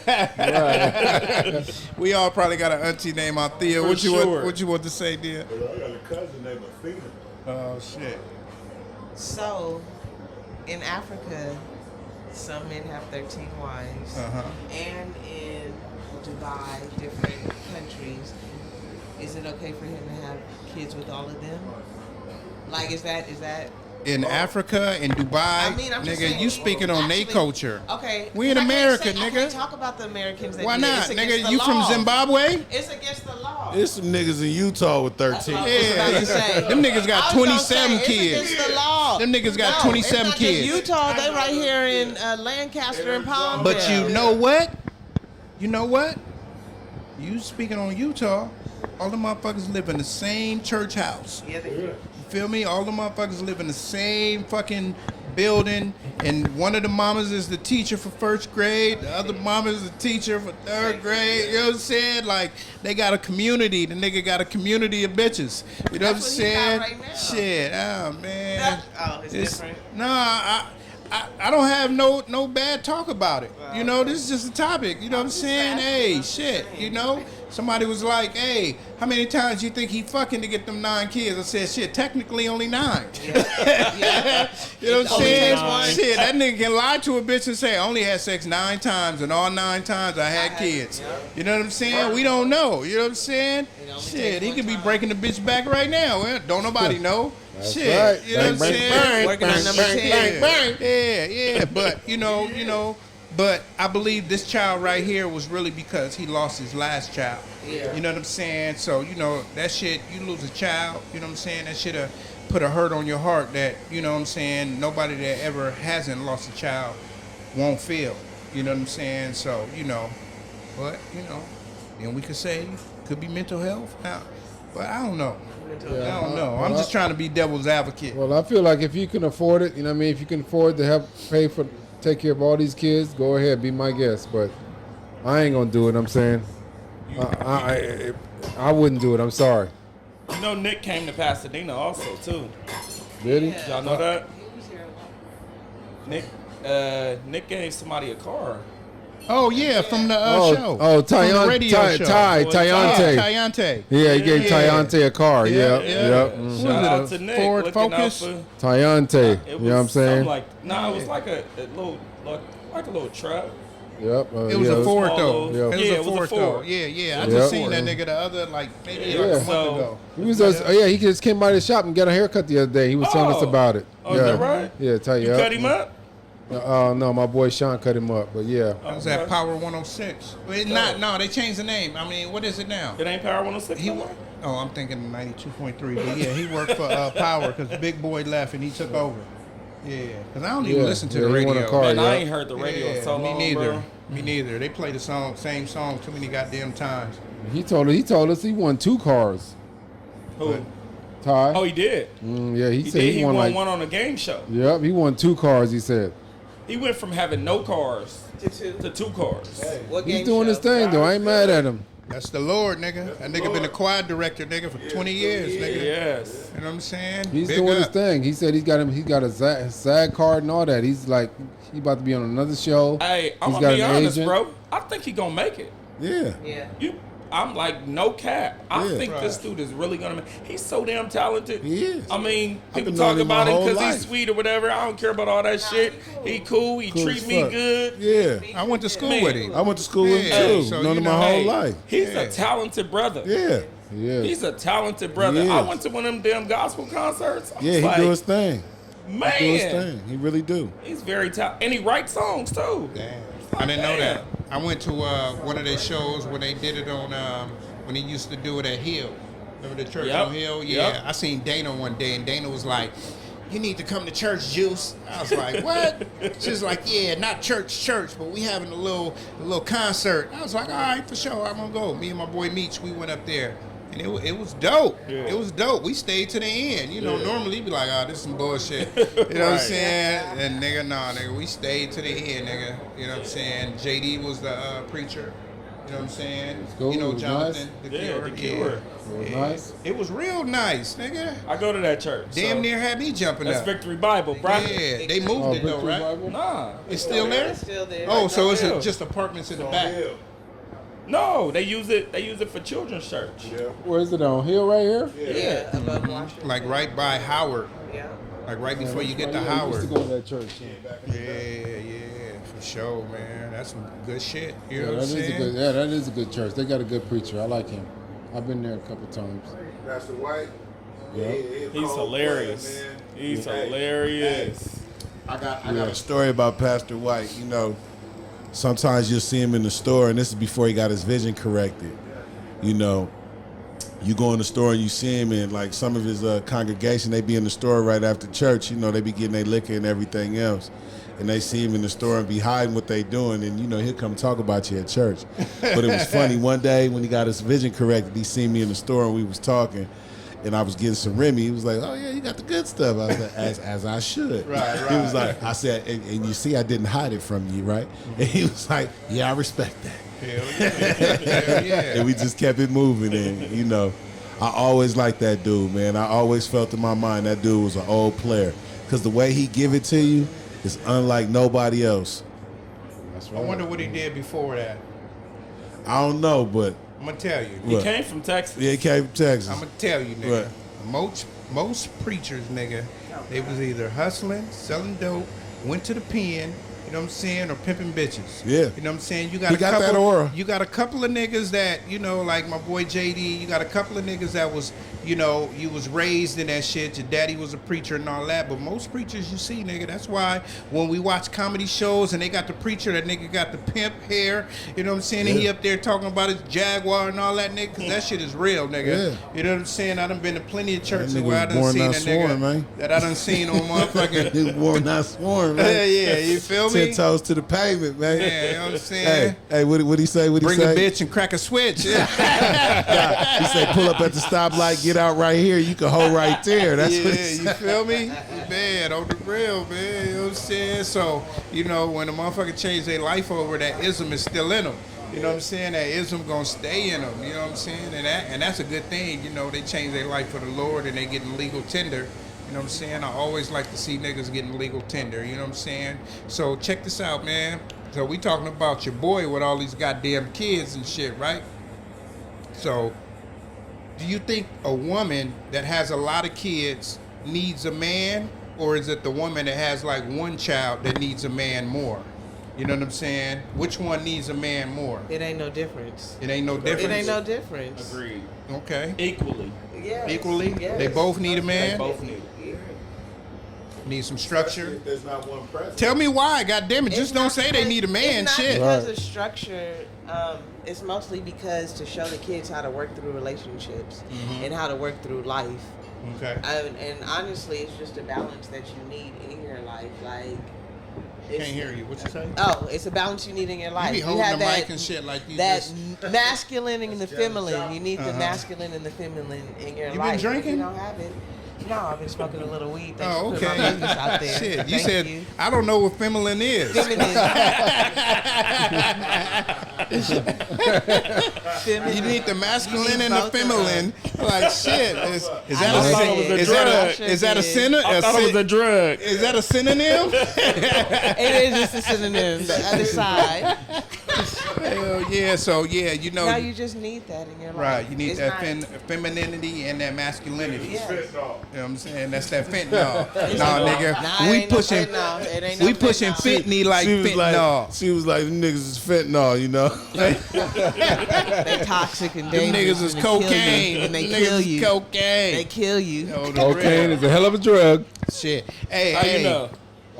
We all probably got an auntie named Althea. For What you sure. what you want to say, dear? I got a cousin named Athena. Oh shit. So, in Africa, some men have 13 wives, and in Dubai, different countries, is it okay for him to have kids with all of them? Like, is that? In Africa, in Dubai, I mean, I'm just nigga, saying, you speaking on their actually- culture. Okay. We in I can't America, say- I nigga. can't talk about the Americans. That Why do it. not, It's against nigga? the You from law. Zimbabwe? It's against the law. there's some niggas in Utah with 13. That's what I was about to say. Them niggas got I was gonna 27 say, kids. It's against the law. Them niggas got No, 27 it's not kids. Just Utah, they right here in Lancaster and Palmdale. But you know what? You speaking on Utah, all the motherfuckers live in the same church house. Yeah, they do. You feel me? All the motherfuckers live in the same fucking building, and one of the mamas is the teacher for 1st grade, the other mama is the teacher for 3rd grade. You know what I'm saying? Like, they got a community. The nigga got a community of bitches. You know what I'm That's what he got saying? right now. Shit, oh man. It's different. No, I don't have no bad talk about it. You know, this is just a topic. You know what I'm saying? Hey, shit. You know, somebody was like, "Hey, how many times you think he fucking to get them 9 kids?" I said, "Shit, technically only 9." Yeah. You know what I'm Only saying? takes one. Shit, that nigga can lie to a bitch and say, "I only had sex 9 times, and all 9 times I had kids." You know what I'm saying? We don't know. You know what I'm saying? Shit, he could be breaking the bitch back right now. Well, don't nobody know. Shit, right. you know what I'm Bang, saying? bang, Working on number 10. Yeah, but you know, but I believe this child right here was really because he lost his last child. Yeah. You know what I'm saying? So, you know, that shit, you lose a child, you know what I'm saying? That shit put a hurt on your heart that, you know what I'm saying, nobody that ever hasn't lost a child won't feel. You know what I'm saying? So, you know, but, you know, then we could say could be mental health now. But I don't know. I don't know. I'm just trying to be devil's advocate. Well, I feel like if you can afford it, you know what I mean? If you can afford to take care of all these kids, go ahead, be my guest. But I ain't going to do it, I'm saying. I wouldn't do it, I'm sorry. You know, Nick came to Pasadena also, too. Did he? Y'all know that? Nick gave somebody a car. Oh, yeah, from the show. Oh, From the radio show. Tyante. Tyante. Yeah, he gave Tyante a car. Yep. Was Shout out it to a Nick. Ford looking out Focus? for- Tyante. It You was know what I'm saying? It was like a little truck. Yep. It was a Ford, though. Yeah. It was a Ford, though. Yeah. I just seen that nigga the other, like, maybe like a month ago. He was he just came by the shop and got a haircut the other day. He was telling us about it. Oh, is that right? Yeah, tell you. You cut him up? No, my boy Sean cut him up, but yeah. That was at Power 106. No, they changed the name. I mean, what is it now? It ain't Power 106 no more? Oh, I'm thinking 92.3. But yeah, he worked for Power because Big Boy left and he took over. Yeah, because I don't even listen to the he radio. want a car, Man, I yeah. ain't heard the radio in so long, me neither. bro. Me neither. They play the same song too many goddamn times. He told us he won 2 cars. Who? Ty. Oh, he did. Yeah, he said did. he won like one on a game show. Yep, he won 2 cars. He said He went from having no cars to 2 cars. What he's game doing show? his thing though. I ain't mad at him. That's the Lord, nigga. That nigga been a choir director, nigga, for 20 years, nigga. Yes. You know what I'm saying? He's Big doing his up. thing. He said he got a SAG card and all that. He's like he about to be on another show. Hey, I'm He's gonna got be an honest, agent. bro. I think he gonna make it. Yeah. Yeah. I'm like, no cap. I Yeah. think this dude is really gonna make. He's so damn talented. He is. I mean, I've people been talk knowing him my about him whole because life. he's sweet or whatever. I don't care about all that shit. He cool. He Cool treat as me fuck. good. Yeah. I went to school Man. with him. I went to school with him Yeah, too. so Known you him know, my whole Hey, life. He's a talented brother. Yeah. He is. He's a talented brother. He I is. went to one of them damn gospel concerts. I Yeah, was he like, do his thing. man, He do his thing. He really do. he's very talented, and he writes songs too. Damn. I didn't know that. I went to one of their shows when they did it on, when he used to do it at Hill. Remember the church Yep. on Hill? Yeah. Yep. I seen Dana one day, and Dana was like, you need to come to church, Juice. I was like, what? She's like, yeah, not church, but we having a little concert. I was like, all right, for sure, I'm gonna go. Me and my boy Meech, we went up there. And it was dope. Yeah. It was dope. We stayed to the end. You know, normally you be like, oh, this is some bullshit. You know what I'm Right. saying? And nigga, nah, nigga, we stayed to the end, nigga. You know what I'm saying? JD was the preacher. You know what I'm saying? cool. You It know, was Jonathan, nice. the Yeah, cure. the cure. It was Yeah. nice. It was real nice, nigga. I go to that church. Damn so near had me jumping That's up. Victory Bible, bro. Yeah, they moved Oh, it though, Victory right? Bible? Nah. It's still there? It's still there. Oh, so it's Hill. just apartments in the back. No, they use it. They use it for children's church. Where is it on Hill right here? Yeah, above Washington. Like right by Howard. Yeah. Like right before you get to Yeah, I Howard. used to go to that church. Yeah, for sure, man. That's some good shit. You know Yeah, what I'm that is a saying? good. Yeah, that is a good church. They got a good preacher. I like him. I've been there a couple times. Pastor White. Yeah. He's hilarious. He's hilarious. I got a story about Pastor White. You know, sometimes you'll see him in the store, and this is before he got his vision corrected. You know, you go in the store and you see him, and like some of his congregation, they be in the store right after church. You know, they be getting their liquor and everything else. And they see him in the store and be hiding what they doing, and you know he'll come talk about you at church. But it was funny one day when he got his vision corrected. He seen me in the store and we was talking, and I was getting some Remy. He was like, "Oh yeah, you got the good stuff." I was like, "As I should." Right. He was like, "I said, and you see, I didn't hide it from you, right?" And he was like, "Yeah, I respect that." Hell yeah. And we just kept it moving, and you know, I always liked that dude, man. I always felt in my mind that dude was an old player, because the way he give it to you is unlike nobody else. That's I right. wonder what he did before that. I don't know, but I'm gonna tell you. He What? came from Texas. yeah, he came from Texas. I'm gonna tell you, nigga. What? Most preachers, nigga, they was either hustling, selling dope, went to the pen, you know what I'm saying, or pimping bitches. Yeah. You know what I'm saying? You got He a got couple, that aura. You got a couple of niggas that, you know, like my boy JD, you got a couple of niggas that was, you know, you was raised in that shit, your daddy was a preacher and all that, but most preachers you see, nigga, that's why when we watch comedy shows and they got the preacher, that nigga got the pimp hair, you know what I'm saying, and he Yeah. up there talking about his Jaguar and all that, nigga, because that shit is real, nigga. Yeah. You know what I'm saying? I done been to plenty of churches nigga where I was done born seen a not nigga sworn, man. that I done seen on motherfucking... He was born not sworn, man. Yeah, you feel me? 10 toes to the pavement, man. Yeah, you know what I'm saying? Hey, what he say? What he Bring say? a bitch and crack a switch. He said, pull up at the stoplight, get out right here. You can hold right there. That's yeah, what he said. you feel me? Man, on the real, man. You know what I'm saying? So, you know, when a motherfucker change their life over, that ism is still in them. You know what I'm saying? That ism gonna stay in them. You know what I'm saying? And that's a good thing. You know, they change their life for the Lord and they getting legal tender. You know what I'm saying? I always like to see niggas getting legal tender. You know what I'm saying? So check this out, man. So we talking about your boy with all these goddamn kids and shit, right? So do you think a woman that has a lot of kids needs a man, or is it the woman that has like one child that needs a man more? You know what I'm saying? Which one needs a man more? It ain't no difference. It ain't no difference. It ain't no difference. Agreed. Okay. Equally. Yes. Equally? Yes. They both need a They man? both need. Need some structure? There's not one president. Tell me why, goddamn it. It's Just don't not say they because- need a man, It's not shit. because Right. of structure. It's mostly because to show the kids how to work through relationships and how to work through life. Okay. And honestly, it's just a balance that you need in your life. Like, Can't hear you. What you say? Oh, it's a balance you need in your life. You be holding the mic and shit like you that masculine and the feminine. You need the Uh-huh. masculine and the feminine in your You life. been drinking? If you don't have it. No, I've been smoking a little weed. Thanks Oh, for putting okay. my business out there. Shit, you Thank said you. I don't know what feminine is. You need the masculine and the feminine. Like shit, is that a synonym? I thought it was a drug. Is that a synonym? It is just a synonym. The other side. Hell yeah. So yeah, you know. Now you just need that in your life. Right, you need It's that not- femininity and that masculinity. Yeah. You know what I'm saying? That's that fentanyl. Nah, nigga, Nah, it we ain't no pushing, fentanyl. It ain't we no pushing fentanyl. fentanyl like She was fentanyl. like, she was like, them niggas is fentanyl, you know. They toxic and Them dangerous. niggas is and they kill you, cocaine. and they Them kill niggas is you. cocaine. They kill you. Oh, the Cocaine real is a hell of a drug. shit. Hey, How hey. you know?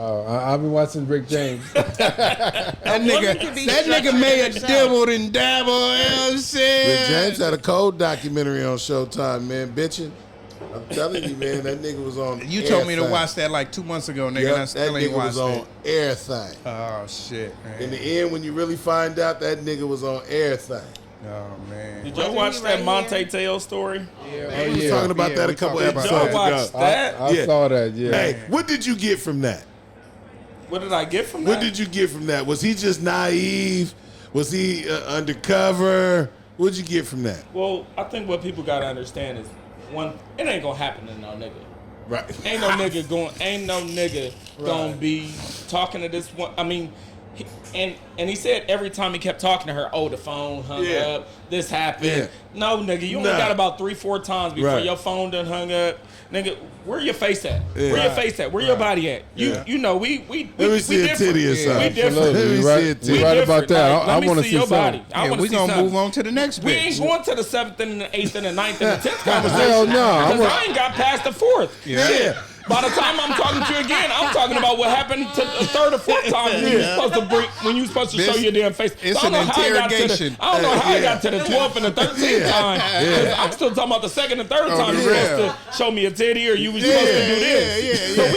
I've been watching Rick James. That nigga may have dibbled and dabbled. You know what I'm saying? Rick James had a cold documentary on Showtime, man, bitching. I'm telling you, man, that nigga was on. You told me to everything. watch that like 2 months ago, nigga. Yep, And I that still ain't nigga was watched on it. everything. Oh shit, man. In the end, when you really find out, that nigga was on everything. Oh man. Did y'all watch that Monte Teo story? Yeah, We was talking about that a we couple talked about episodes Y'all ago. watched that? I saw that, yeah. Hey, what did you get from that? What did I get from that? What did you get from that? Was he just naive? Was he undercover? What did you get from that? Well, I think what people gotta understand is one, it ain't gonna happen to no nigga. Right. Ain't no nigga gonna be talking to this one. I mean, and he said every time he kept talking to her, oh, the phone hung up, this happened. Yeah. No, nigga, you only got about 3-4 times before Right. your phone done hung up. Nigga, where your face at? Yeah. Where your face at? Where your body at? You know, we Let me see a different. titty or something. We different. Let me You're see right, it, you're too. right about that. Like, I let me want to see see your something. body. I Yeah, want to we see gonna something. move on to the next We bitch. ain't going to the 7th and the 8th and the 9th and the 10th conversation. Hell no. Because I ain't got past the 4th. Yeah. By the time I'm talking to you again, I'm talking about what happened to the 3rd or 4th time when you supposed to show your damn face. It's So I don't an know how I got to the- interrogation. I don't know how I got to the 12th and the 13th time. Because I'm still talking about the 2nd and 3rd time you yeah. supposed to show me a titty or you was supposed to do this. yeah. So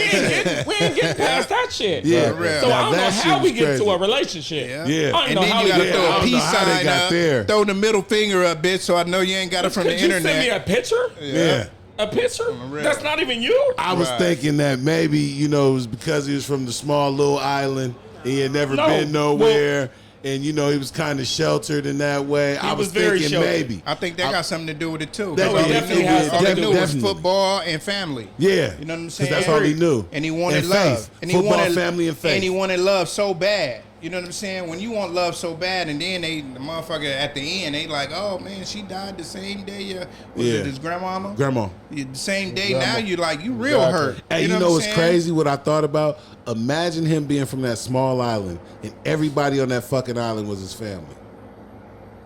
we ain't getting past that shit. Yeah, real. So Now I don't know that shit how we was get crazy. to a relationship. Yeah. I don't And know then how you we gotta get throw there. I a don't know peace how they sign got up, there. throw the middle finger up, bitch, so I know you ain't got it from the Could you send me internet. a picture? Yeah. A picture? real. That's not even you? I was Right. thinking that maybe, you know, it was because he was from the small little island. He had never No. been nowhere. And, you know, he was kind of sheltered in that way. I was was very thinking sheltered. maybe. I think that got something to do with it too. That All he definitely knew has was- something all to he do knew with was it. football and family. Yeah. You know what I'm 'Cause saying? that's all he knew. And he wanted And love. faith. And he Football, wanted family, and faith. And he wanted love so bad. You know what I'm saying? When you want love so bad, and then the motherfucker at the end, they like, oh man, she died the same day. Was Yeah. it his grandmama? Grandma. The same day. Grandma. Now you like you real Exactly. hurt. Hey, you know what I'm what's saying? crazy? What I thought about? Imagine him being from that small island, and everybody on that fucking island was his family.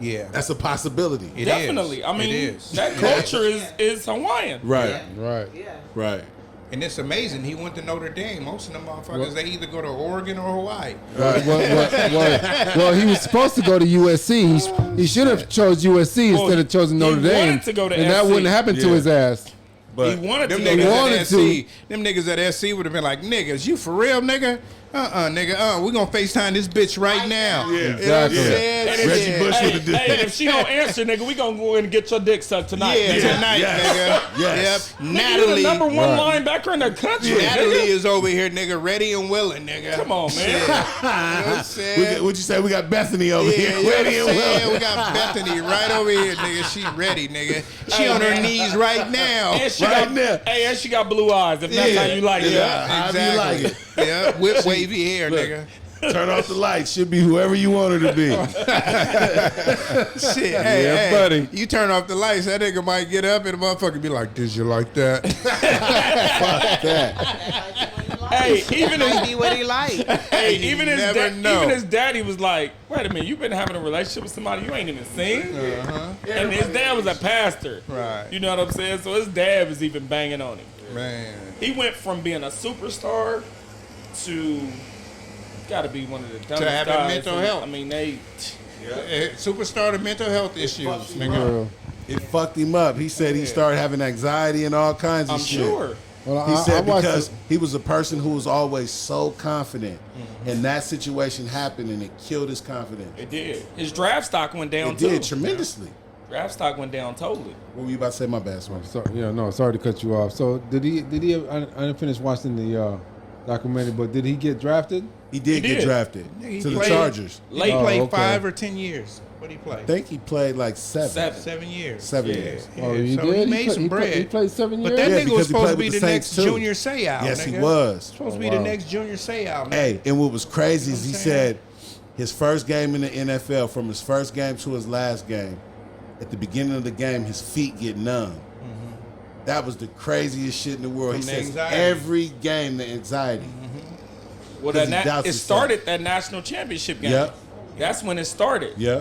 Yeah, That's a possibility. It Definitely. is. I mean, It is. that culture is Hawaiian. Right. Right. Yeah. Right. And it's amazing. He went to Notre Dame. Most of them motherfuckers, they either go to Oregon or Hawaii. Well, he was supposed to go to USC. He should have chose USC Well, instead of chosen Notre he wanted Dame. to go to and that SC. wouldn't happen to Yeah. his ass. But He wanted to Them go niggas to wanted at to. SC, them niggas at SC would have been like, niggas, you for real, nigga? Nigga, we gonna FaceTime this bitch right now. Yeah. You know what I'm Exactly. saying? And if Reggie she- Bush hey, would've did hey, that. if she don't answer, nigga, we gonna go in and get your dick sucked tonight. Yeah, nigga. tonight, Yes. nigga. Yes. Yep. Nigga, Natalie. you the number one Right. linebacker in the country. Natalie nigga. is over here, nigga, ready and willing, nigga. Come on, man. You know what I'm saying? what'd you say? We got Bethany over Yeah, here. you know what I'm Ready and saying? willing. We got Bethany right over here, nigga. She ready, nigga. She Hey, on her man. knees right now. And she Right got, now. Hey, and she got blue eyes. If that's how you like it. Yeah, However you like exactly. Yeah, whip wavy hair, nigga. Turn off the lights. Should be whoever you want her to be. Shit, hey, Yeah, hey, buddy. you turn off the lights, that nigga might get up and the motherfucker be like, did you like that? Fuck that. Hey, even Might his be what he like. hey, even his never know. even his daddy was like, wait a minute, you've been having a relationship with somebody you ain't even seen. And his dad was a pastor. Right. You know what I'm saying? So his dad was even banging on him. Man. He went from being a superstar to gotta be one of the dumbest having guys. mental health. I mean, they. Superstar to mental health issues, nigga. Girl. It fucked him up. He said he started having anxiety and all kinds of I'm shit. sure. Well, He said watched because it. he was a person who was always so confident, and that situation happened, and it killed his confidence. It did. His draft stock went down It too. did tremendously. Draft stock went down totally. What were you about to say? My bad, Smoke. Sorry to cut you off. So did he? I didn't finish watching the documentary, but did he get drafted? He did get drafted He to the played- Chargers. He played okay. 5 or 10 years. What did he play? I think he played like 7. 7 years. 7 years. Oh, you so did? he made some bread. He played 7 years. But that Yeah, nigga because was he supposed played to be with the the next Saints, too. Junior Seau. Yes, nigga. he was. Supposed to be the next Junior Seau. Hey, and what was crazy is he said his first game in the NFL, from his first game to his last game, at the beginning of the game, his feet get numb. That was the craziest shit in the world. From He the says anxiety. every game, the anxiety. Well, 'Cause he it doubts himself. started that national championship game. Yep. That's when it started. Yeah.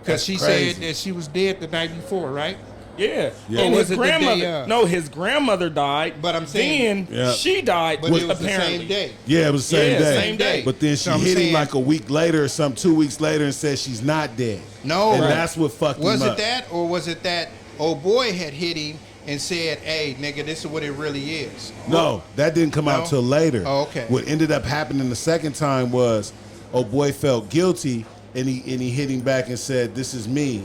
Because she crazy. said that she was dead the night before, right? Yeah. Yeah. And Or his was it the day grandmother. of? No, his grandmother died. But I'm saying- then Yeah. she died. But it was apparently. the same day. Yeah, it was the same Yeah, day. same day. But then she So I'm hit him saying- like a week later or some 2 weeks later and said she's not dead. No. And Right. that's what fucked Was him it up. that, or was it that old boy had hit him and said, "Hey, nigga, this is what it really is"? No, that didn't come out No? till later. Oh, okay. What ended up happening the second time was, oh boy felt guilty and he hit him back and said, "This is me.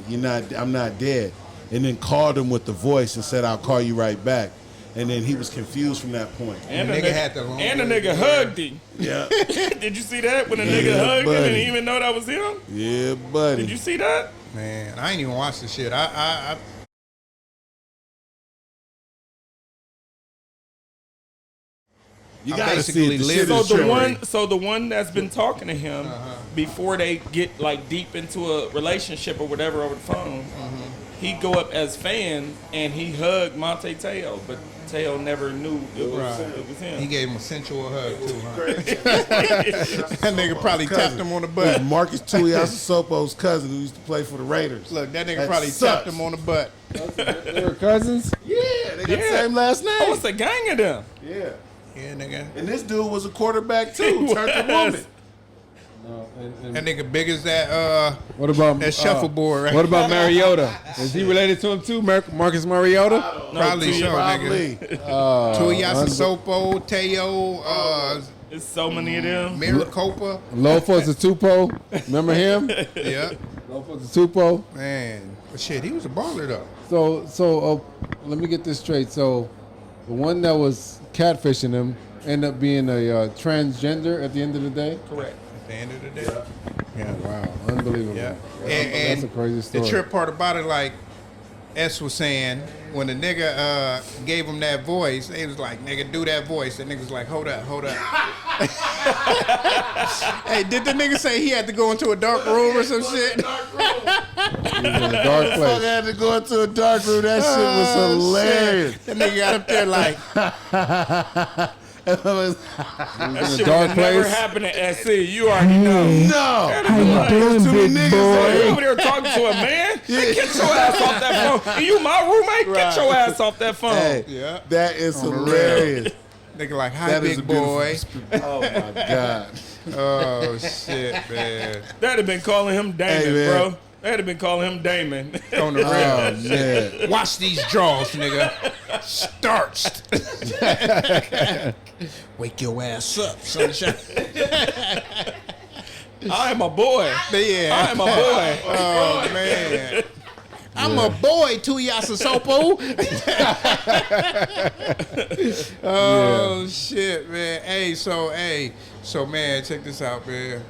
I'm not dead." And then called him with the voice and said, "I'll call you right back." And then he was confused from that point. And The the nigga nigga, had the long and the way nigga to hugged him. Yeah, Did you see that when the Yeah, nigga hugged him and buddy. he even know that was him? yeah, buddy. Did you see that? Man, I ain't even watched the shit. I You I gotta basically see it. The lived shit So is the trippy. one that's been talking to him before they get like deep into a relationship or whatever over the phone, he go up as fan and he hugged Monte Teo, but Teo never knew it was him. he gave him a sensual hug too, huh? That nigga probably tapped him on the butt. Marcus Tuiasosopo's cousin who used to play for the Raiders. Look, that nigga That probably sucks. tapped him on the butt. They were cousins. Yeah, they got the Yeah. same last name. Oh, it's a gang of them. Yeah. Yeah, nigga. And this dude was a quarterback too, He turned a was. woman. That nigga big as that What about that shuffleboard, right? What about Mariota? Is he related to him too, Marcus Mariota? Probably so, Probably. nigga. Tuiasosopo, Teo, It's so many of them. Maricopa. Lofo Tupo. Remember him? Yeah. Lofo Tupo. Man. But shit, he was a baller though. So let me get this straight. So the one that was catfishing him ended up being a transgender at the end of the day. Correct. At the end of the day. Yeah. Wow, unbelievable. Yeah. That's a crazy story. The trip part about it, like S was saying, when the nigga gave him that voice, they was like, "Nigga, do that voice." And nigga was like, "Hold up." Hey, did the nigga say he had to go into a dark room or some shit? He was in a dark Fuck, I place. had to go into a dark room. That shit was hilarious. Shit. That nigga got up there like, That In shit a dark would never place. happen at SC. You already know. No. There's too many niggas You there. over there talking to a man? Hey, get your ass off that phone. And you my roommate? Get your ass off that phone. Hey, Yeah. that is On the hilarious. nigga like, "Hi, That is big a beautiful boy." description. Oh my god. Oh shit, man. That'd have been calling him Damon, Hey, man. bro. That'd have been calling him Damon. On the real. Oh man. Wash these jaws, nigga. Starched. Wake your ass up, sunshine. I am a boy. Yeah. I am a boy. Oh man. I'm a boy, Tuiasosopo. Oh shit, man. Hey, so man, check this out, man.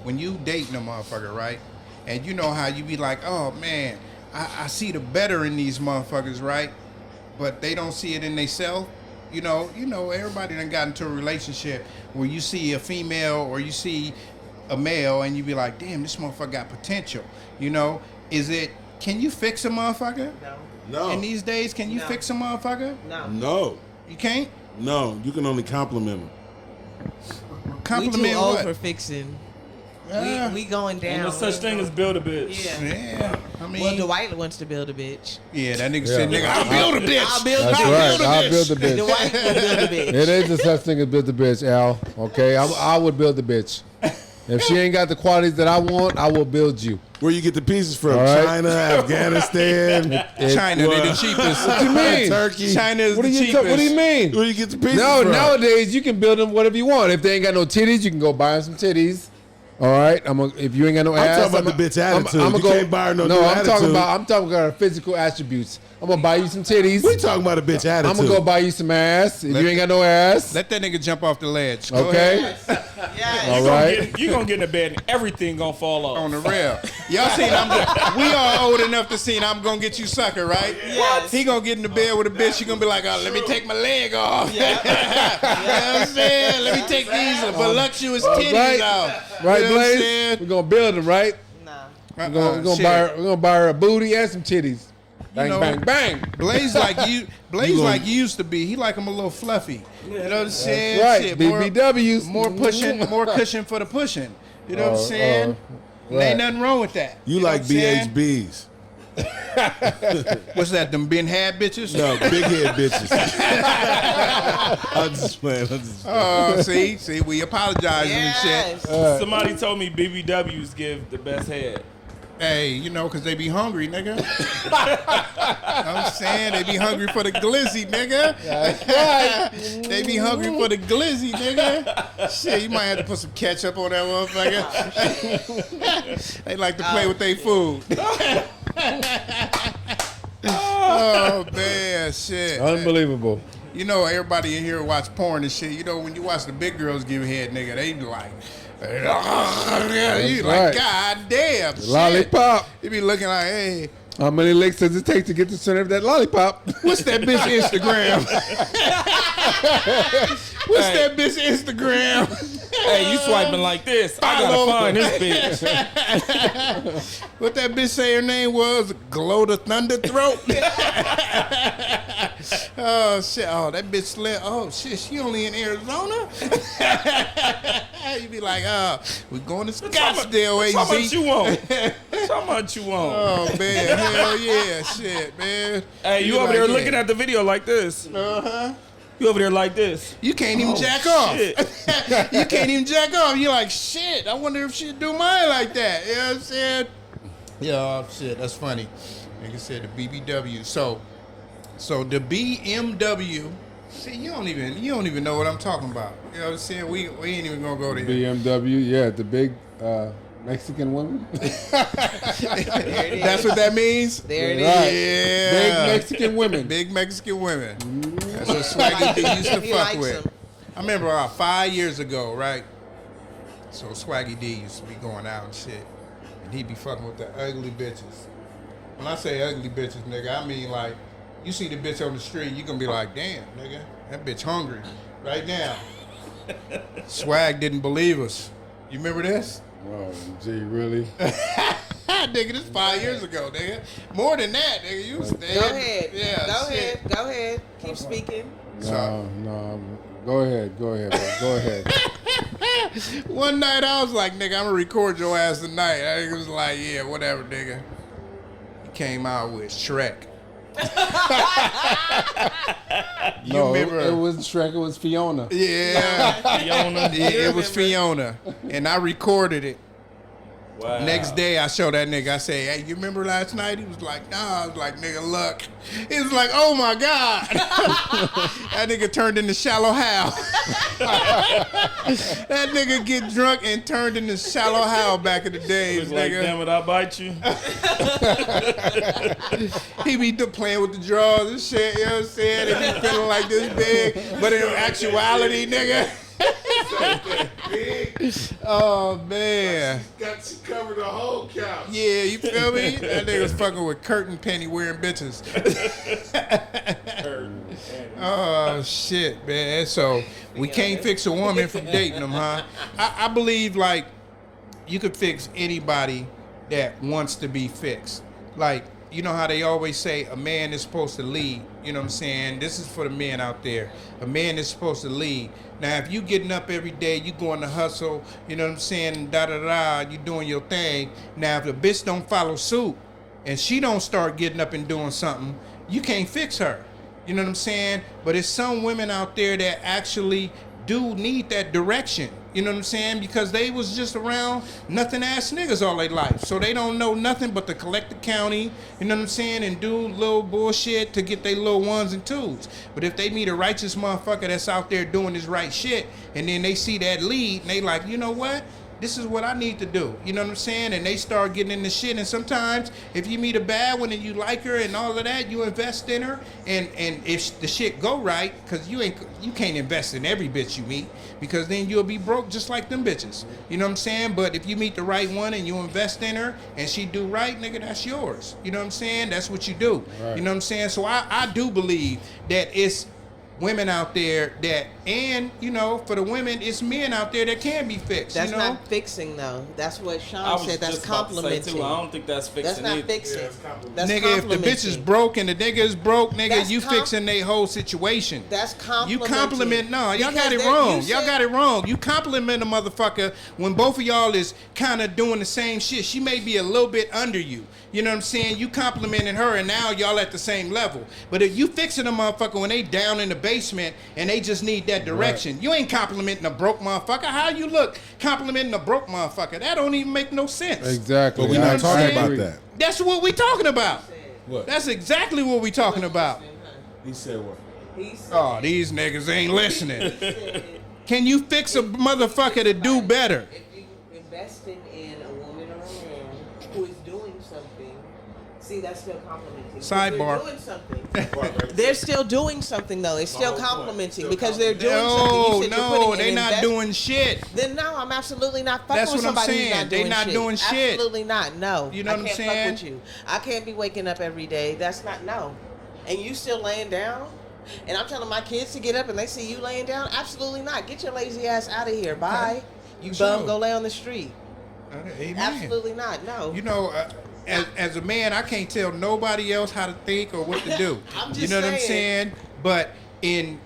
When you dating a motherfucker, right? And you know how you be like, oh man, I see the better in these motherfuckers, right? But they don't see it in themselves. You know, everybody done got into a relationship where you see a female or you see a male and you be like, damn, this motherfucker got potential. You know, can you fix a motherfucker? No. No. In these days, can you No. fix a motherfucker? No. No. You can't? No. You can only compliment him. We Compliment too old what? for fixing. Yeah. We going down. Ain't no such thing as build a bitch. Yeah. Yeah. I mean, Well, Dwight wants to build a bitch. yeah, that nigga said, nigga, I'll build a bitch. I'll build That's a right. bitch. I'll build the bitch. Dwight will build a bitch. It is a such thing as build the bitch, Al. Okay, I would build the bitch. If she ain't got the qualities that I want, I will build you. Where you get the pieces from? Right. China, Afghanistan, China, they the cheapest. What you mean? Turkey. China is What the do you cheapest. what do you mean? Where you get the pieces No, from? nowadays you can build them whatever you want. If they ain't got no titties, you can go buy them some titties. All right, if you ain't got no ass, talking about the bitch attitude. You can't buy her no new I'm talking attitude. I'm talking about her physical attributes. I'm gonna buy you some titties. We talking about a bitch attitude. I'm gonna go buy you some ass. If you ain't got no ass, Let that nigga jump off the ledge. Go okay. ahead. All right. You gonna get in the bed and everything gonna fall off. On the rail. Y'all seen we all old enough to see I'm gonna get you sucker, right? Yes. He gonna get in the bed with a bitch, she gonna be like, oh, let me take my leg off. You know what I'm saying? Let me take these voluptuous titties off. Right, You know what I'm Blaze? saying? We're gonna build them, right? Nah. We're gonna buy her a booty and some titties. Bang, know, bang, bang. Blaze like you used to be. He like him a little fluffy. You know what I'm saying? Right, Shit, BBWs. more pushing, more cushion for the pushing. You know what I'm saying? right. Ain't nothing wrong with that. You know like what I'm saying? BHBs. What's that? Them Ben Had bitches? No, big head bitches. I'm just playing. Oh, see, we apologizing and shit. Somebody told me BBWs give the best head. Hey, you know, because they be hungry, nigga. I'm saying they be hungry for the glizzy, nigga. That's right. They be hungry for the glizzy, nigga. Shit, you might have to put some ketchup on that motherfucker. They like to play with their food. Oh, man, shit. Unbelievable. You know, everybody in here watch porn and shit. You know, when you watch the big girls give head, nigga, they be like... you like, right. God damn, shit. Lollipop. You be looking like, hey, How many licks does it take to get the center of that lollipop? what's that bitch Instagram? What's that bitch Instagram? Hey, you swiping like this. I gotta find this bitch. What that bitch say her name was? Glow the Thunder Throat? Oh, shit. Oh, that bitch slim. Oh, shit. She only in Arizona? You be like, oh, we going to Scottsdale, AZ. How much you want? How much you want? Oh, man. Hell yeah. Shit, man. Hey, you over there looking at the video like this. Uh-huh. You over there like this. You can't even jack off. Shit. You can't even jack off. You're like, shit, I wonder if she'd do mine like that. You know what I'm saying? Yeah, shit, that's funny. Like I said, the BBW. So the BMW. See, you don't even know what I'm talking about. You know what I'm saying? We ain't even gonna go there. BMW, yeah, the big Mexican woman. That's what that means? There it is. Right. Yeah. Big Mexican women. Big Mexican women. That's what Swaggy D used to He fuck likes with. them. I remember about 5 years ago, right? So Swaggy D used to be going out and shit. And he'd be fucking with the ugly bitches. When I say ugly bitches, nigga, I mean like, you see the bitch on the street, you gonna be like, damn, nigga, that bitch hungry right now. Swag didn't believe us. You remember this? Oh, gee, really? Nigga, this 5 years ago, nigga. More than that, nigga. You was dead. Go ahead. Yeah, Go shit. ahead. Go ahead. Keep speaking. No. Go ahead, bro. Go ahead. One night I was like, nigga, I'm gonna record your ass tonight. I was like, yeah, whatever, nigga. He came out with Shrek. No, remember- it wasn't Shrek, it was Fiona. Yeah. Fiona. Yeah, it was Fiona. And I recorded it. Wow. Next day I showed that nigga, I say, hey, you remember last night? He was like, nah. I was like, nigga, look. He was like, oh my God. That nigga turned into Shallow Hal. That nigga get drunk and turned into Shallow Hal back in the It days, was like, nigga. damn it, I'll bite you. He be playing with the drawers and shit, you know what I'm saying? They be feeling like this big, but in actuality, nigga. Oh, man. She covered the whole couch. Yeah, you feel me? That nigga was fucking with curtain penny wearing bitches. Oh, shit, man. So, we can't fix a woman from dating them, huh? I believe, like, you could fix anybody that wants to be fixed. Like, you know how they always say a man is supposed to lead. You know what I'm saying? This is for the men out there. A man is supposed to lead. Now, if you getting up every day, you going to hustle, you know what I'm saying, da-da-da, you doing your thing. Now, if the bitch don't follow suit and she don't start getting up and doing something, you can't fix her. You know what I'm saying? But it's some women out there that actually do need that direction. You know what I'm saying? Because they was just around nothing ass niggas all their life. So they don't know nothing but to collect the county, you know what I'm saying, and do little bullshit to get their little ones and twos. But if they meet a righteous motherfucker that's out there doing this right shit, and then they see that lead, and they like, you know what? This is what I need to do. You know what I'm saying? And they start getting in the shit. And sometimes if you meet a bad one and you like her and all of that, you invest in her. And if the shit go right, because you can't invest in every bitch you meet, because then you'll be broke just like them bitches. You know what I'm saying? But if you meet the right one and you invest in her and she do right, nigga, that's yours. You know what I'm saying? That's what you do. Right. You know what I'm saying? So I do believe that it's women out there that, and you know, for the women, it's men out there that can be fixed. That's you know? not fixing though. That's what Sean said. That's complimenting. I don't think that's fixing. That's not fixing. That's nigga, if the bitch is broke and the nigga is broke, nigga, that's you fixing their whole situation. That's complimenting. You compliment, no, y'all Because got it wrong. Y'all got it wrong. You compliment a motherfucker when both of y'all is kind of doing the same shit. She may be a little bit under you. You know what I'm saying? You complimenting her and now y'all at the same level. But if you fixing a motherfucker when they down in the basement and they just need that direction, you ain't complimenting a broke motherfucker. How you look complimenting a broke motherfucker? That don't even make no sense. Exactly. But we're not talking about that. That's what we talking about. What? That's exactly what we talking about. He said what? Oh, these niggas ain't listening. Can you fix a motherfucker to do better? If you investing in a woman or a man who is doing something, see, that's still complimenting. Sidebar. They're doing something. They're still doing something though. It's still complimenting because they're doing something. You said you're putting they not doing shit. Then no, I'm absolutely not fucking That's with what I'm somebody saying. who's not They doing not shit. doing shit. Absolutely not. No. You know what I'm saying? I can't fuck with you. I can't be waking up every day. That's not no. And you still laying down? And I'm telling my kids to get up and they see you laying down? Absolutely not. Get your lazy ass out of here. Bye. You bum, go lay on the street. Amen. Absolutely not. No. You know, as a man, I can't tell nobody else how to think or what to do. I'm just you know what I'm saying. saying? But in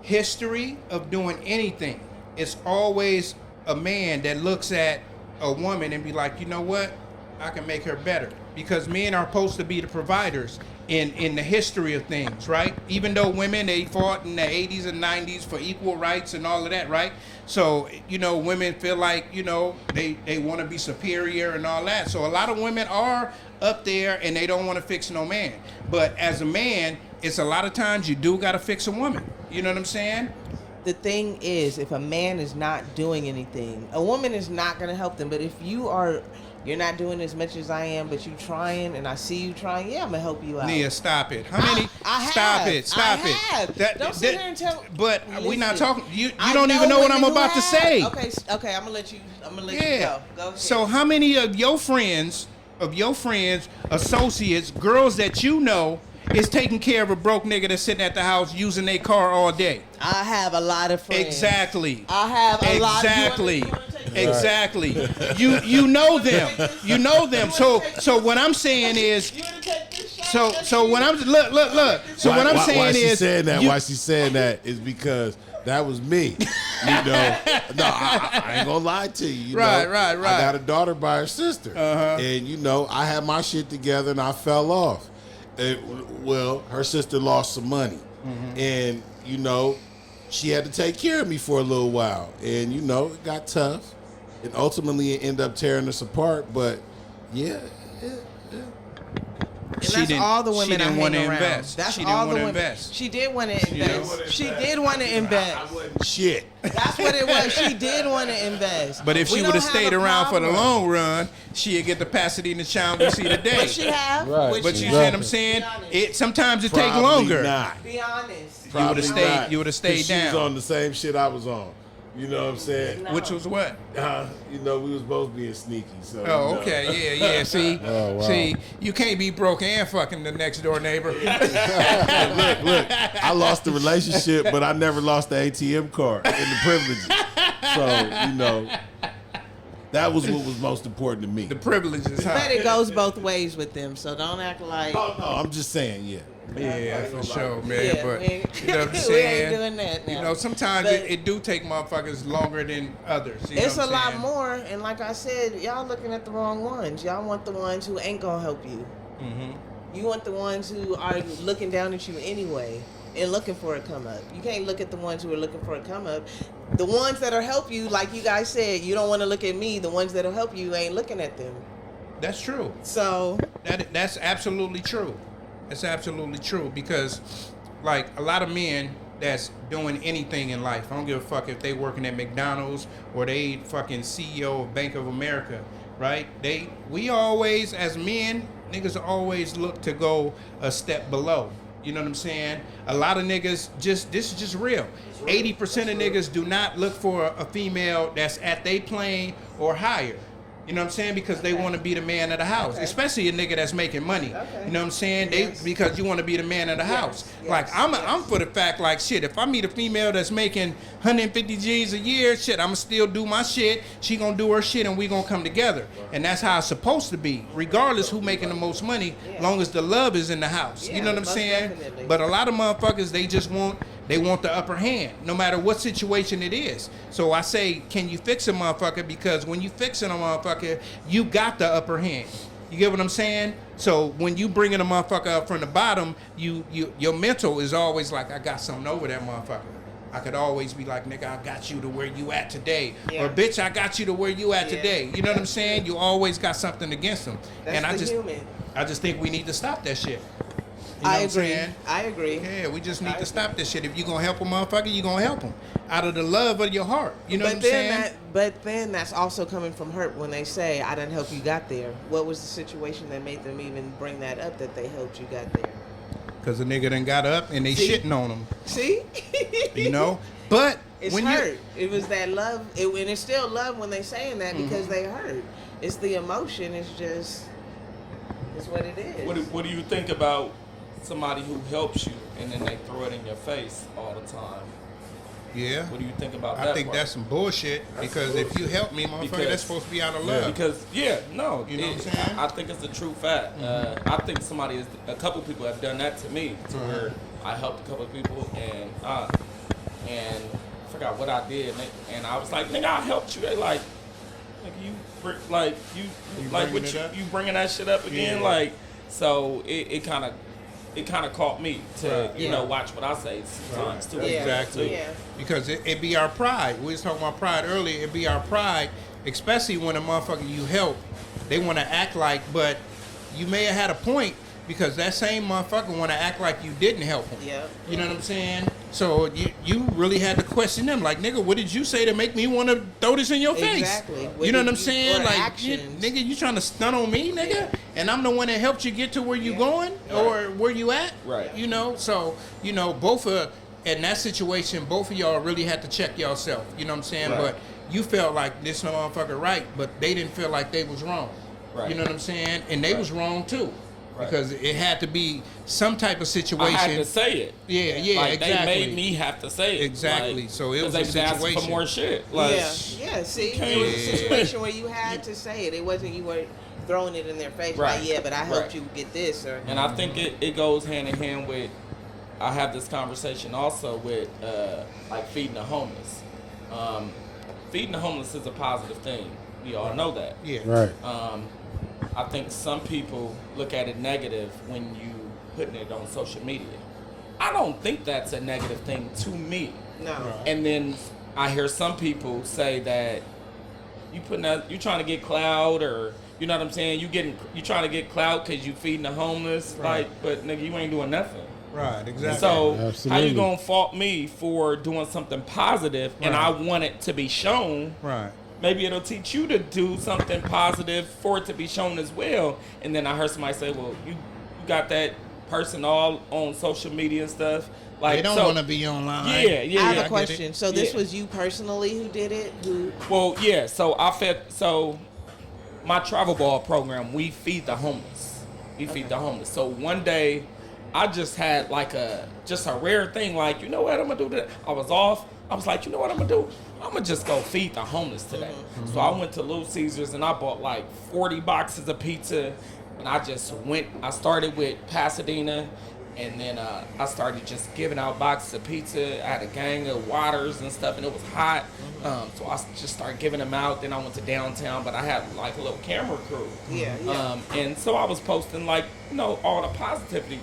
history of doing anything, it's always a man that looks at a woman and be like, you know what? I can make her better. Because men are supposed to be the providers in the history of things, right? Even though women, they fought in the 80s and 90s for equal rights and all of that, right? So, you know, women feel like, you know, they want to be superior and all that. So a lot of women are up there and they don't want to fix no man. But as a man, it's a lot of times you do got to fix a woman. You know what I'm saying? The thing is, if a man is not doing anything, a woman is not going to help them. But if you're not doing as much as I am, but you trying, and I see you trying, yeah, I'm gonna help you out. Nia, stop it. How many? Stop it. Don't sit here and tell. But we're not talking. You I don't even know what I'm about to say. Okay, I'm gonna let you. I'm gonna let you go. Go ahead. So how many of your friends, associates, girls that you know, is taking care of a broke nigga that's sitting at the house using their car all day? I have a lot of friends. Exactly. I have a lot. Exactly. Exactly. You know them. You know them. So what I'm saying is, so when I'm look. So what I'm saying is, why she's saying that is because that was me. You know, no, I ain't gonna lie to you. Right. I got a daughter by her sister, and you know, I had my shit together and I fell off. Well, her sister lost some money, and you know, she had to take care of me for a little while, and you know, it got tough, and ultimately it ended up tearing us apart. But yeah. And that's all the women I hang around. Invest. That's she all didn't the want to women. invest. She did want to invest. She did want to invest. Shit. That's what it was. She did want to invest. But if she would have stayed around for the long run, she'd get the Pasadena shine we see today. But she have. Right. But you see what I'm saying? Sometimes it take longer. Not. Be honest. You would have stayed. You would have stayed down. She was on the same shit I was on. You know what I'm saying? No. Which was what? You know, we was both being sneaky. So. Oh, you know. okay, yeah. See, Oh, wow. see, you can't be broke and fucking the next door neighbor. Look, I lost the relationship, but I never lost the ATM card and the privileges. So, you know, that was what was most important to me. The privileges, huh? But it goes both ways with them, so don't act like. Oh, no, I'm just saying, yeah. Yeah, for sure, man. Yeah, but we ain't- you know what I'm we saying? ain't doing that now. You know, sometimes But- it do take motherfuckers longer than others. You know It's a what I'm lot saying? more, and like I said, y'all looking at the wrong ones. Y'all want the ones who ain't gonna help you. Mm-hmm. You want the ones who are looking down at you anyway. and looking for a come up. You can't look at the ones who are looking for a come up. The ones that'll help you, like you guys said, you don't want to look at me. The ones that'll help you ain't looking at them. That's true. So that's absolutely true. That's absolutely true because, like, a lot of men that's doing anything in life, I don't give a fuck if they working at McDonald's or they fucking CEO of Bank of America, right? We always, as men, niggas always look to go a step below. You know what I'm saying? A lot of niggas this is just real. 80% of niggas do not look for a female that's at their plane or higher. You know what I'm saying? Because they want to be the man of the house, especially a nigga that's making money. You know what I'm saying? Because you want to be the man of the house. Like I'm for the fact, like, shit, if I meet a female that's making 150 G's a year, shit, I'ma still do my shit. She gonna do her shit, and we gonna come together. And that's how it's supposed to be, regardless who making the most money, long as the love is in the house. You know what I'm saying? Definitely. But a lot of motherfuckers, they want the upper hand, no matter what situation it is. So I say, can you fix a motherfucker? Because when you fixing a motherfucker, you got the upper hand. You get what I'm saying? So when you bringing a motherfucker up from the bottom, your mental is always like, I got something over that motherfucker. I could always be like, nigga, I got you to where you at today. Or bitch, I got you to where you at today. You know what I'm saying? You always got something against them. That's I just think we need to stop that shit. You know I what I'm agree. saying? I agree. Yeah, we just need to stop this shit. If you gonna help a motherfucker, you gonna help him out of the love of your heart. You know what I'm saying? But then that's also coming from hurt when they say, I didn't help you got there. What was the situation that made them even bring that up, that they helped you got there? Because the nigga done got up and they shitting on him. See? You know? But it's when hurt. It was that love. And it's still love when they saying that because they hurt. It's the emotion. It's what it is. What do you think about somebody who helps you and then they throw it in your face all the time? Yeah. What do you think about that? I think part? that's some bullshit because if you help me, motherfucker, that's supposed to be out of love. Because, you know what I'm saying? I think it's a true fact. I think a couple people have done that to me, to where I helped a couple of people and I forgot what I did, and I was like, nigga, I helped you. They like, nigga, you bringing that shit up again, like. So it kind of caught me to watch what I say sometimes too. Exactly. Yeah. Because it be our pride. We was talking about pride earlier. It be our pride, especially when a motherfucker you help, they want to act like, but you may have had a point because that same motherfucker want to act like you didn't help him. Yeah. You know what I'm saying? So you really had to question them. Like, nigga, what did you say to make me want to throw this in your face? Exactly. You know what I'm saying? Like, actions. nigga, you trying to stunt on me, nigga? Yeah. And I'm the one that helped you get to where you going or where you at? Right. You know? So, both in that situation, both of y'all really had to check yourself. You know what I'm saying? Right. But you felt like this motherfucker right, but they didn't feel like they was wrong. Right. You know what I'm saying? And they was wrong too. Right. Because it had to be some type of situation. I had to say it. Yeah, like, exactly. They made me have to say it. Exactly. Like, so it was they a situation. asking for more shit. Like, yeah. See, it was a situation where you had to say it. It wasn't you were throwing it in their face. Right. Like, yeah, but I helped you get this. And I think it goes hand in hand with. I have this conversation also with like feeding the homeless. Feeding the homeless is a positive thing. We all know that. Yeah. Right. I think some people look at it negative when you putting it on social media. I don't think that's a negative thing to me. No. And then I hear some people say that you trying to get clout, or you know what I'm saying? You trying to get clout because you feeding the homeless, like, but nigga, you ain't doing nothing. Right, exactly. So Absolutely. how you gonna fault me for doing something positive and I want it to be shown? Right. Maybe it'll teach you to do something positive for it to be shown as well. And then I heard somebody say, well, you got that person all on social media and stuff. Like, they don't want to be online. Yeah. I have a question. So this was you personally who did it? Well, yeah. So my travel ball program, we feed the homeless. So one day, I just had like a rare thing. Like, you know what, I'm gonna do that. I was off. I was like, you know what I'm gonna do? I'm gonna just go feed the homeless today. Mm-hmm. So I went to Little Caesars and I bought like 40 boxes of pizza, and I started with Pasadena, And then I started just giving out boxes of pizza. I had a gang of waters and stuff, and it was hot. So I just started giving them out. Then I went to downtown, but I had like a little camera crew. And so I was posting like, all the positivity,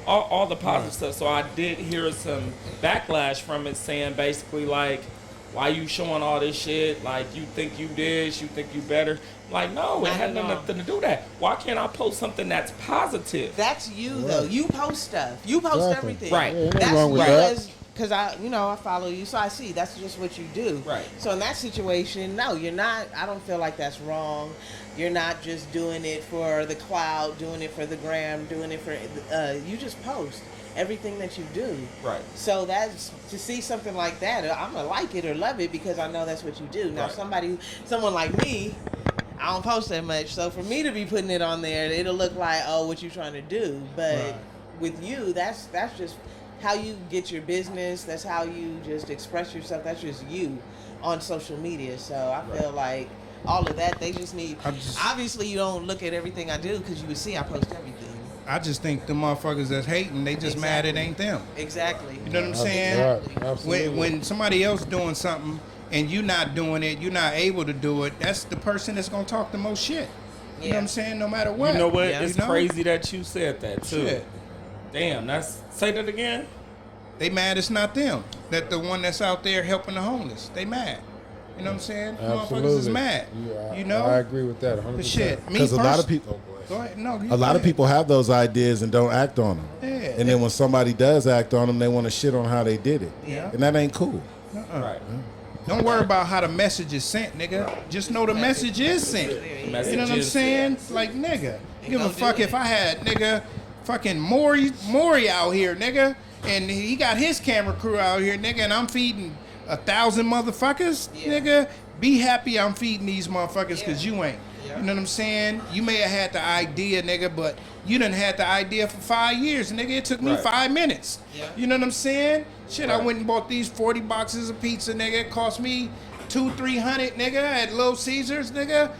all the positive stuff. So I did hear some backlash from it saying basically like, why you showing all this shit? Like, you think you this, you think you better. Like, no, it had nothing to do with that. Why can't I post something that's positive? That's you, though. You post stuff. You post everything. Right. Yeah, That's wrong with that. Because I follow you, so I see that's just what you do. Right. So in that situation, no, you're not. I don't feel like that's wrong. You're not just doing it for the cloud, doing it for the gram, doing it for. You just post everything that you do. Right. So that's to see something like that. I'm gonna like it or love it because I know that's what you do. Now, someone like me. I don't post that much, so for me to be putting it on there, it'll look like, oh, what you trying to do. But with you, that's just how you get your business. That's how you just express yourself. That's just you on social media. So I feel like all of that, they just need. Obviously, you don't look at everything I do because you would see I post everything. I just think the motherfuckers that's hating, they just mad it ain't them. Exactly. You know what I'm saying? Right. Absolutely. When somebody else doing something and you not doing it, you're not able to do it, that's the person that's gonna talk the most shit. You know what I'm saying? No matter what. You know what? Yeah. It's crazy that you said that too. Shit. Damn, say that again. They mad it's not them. That the one that's out there helping the homeless. They mad. You know what I'm saying? Motherfuckers is mad. Yeah, I agree with that 100%. But shit, Because a lot of people. Go ahead. No, A lot of people have those ideas and don't act on them. Yeah. And then when somebody does act on them, they want to shit on how they did it. Yeah. And that ain't cool. Right. Don't worry about how the message is sent, nigga. Just know the message is sent. You know what I'm saying? Like, nigga, give a fuck if I had, nigga, fucking Maury out here, nigga, and he got his camera crew out here, nigga, and I'm feeding 1,000 motherfuckers, nigga. Be happy I'm feeding these motherfuckers because you ain't. You know what I'm saying? You may have had the idea, nigga, but you done had the idea for 5 years, nigga. It took me 5 minutes. You know what I'm saying? Shit, I went and bought these 40 boxes of pizza, nigga. It cost me $200-300, nigga, at Little Caesars, nigga.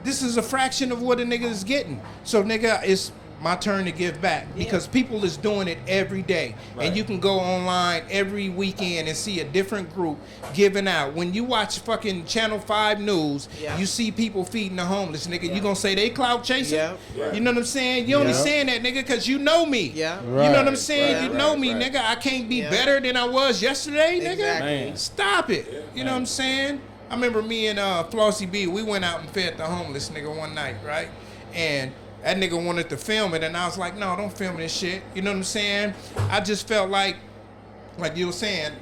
This is a fraction of what a nigga is getting. So, nigga, it's my turn to give back because people is doing it every day. And you can go online every weekend and see a different group giving out. When you watch fucking Channel 5 News, you see people feeding the homeless, nigga. You gonna say they clout chasing? You know what I'm saying? You only saying that, nigga, because you know me. You know what I'm saying? You know me, nigga. I can't be better than I was yesterday, nigga. Stop it. You know what I'm saying? I remember me and Flossie B, we went out and fed the homeless nigga one night, right? And that nigga wanted to film it, and I was like, no, don't film this shit. You know what I'm saying? I just felt like you were saying,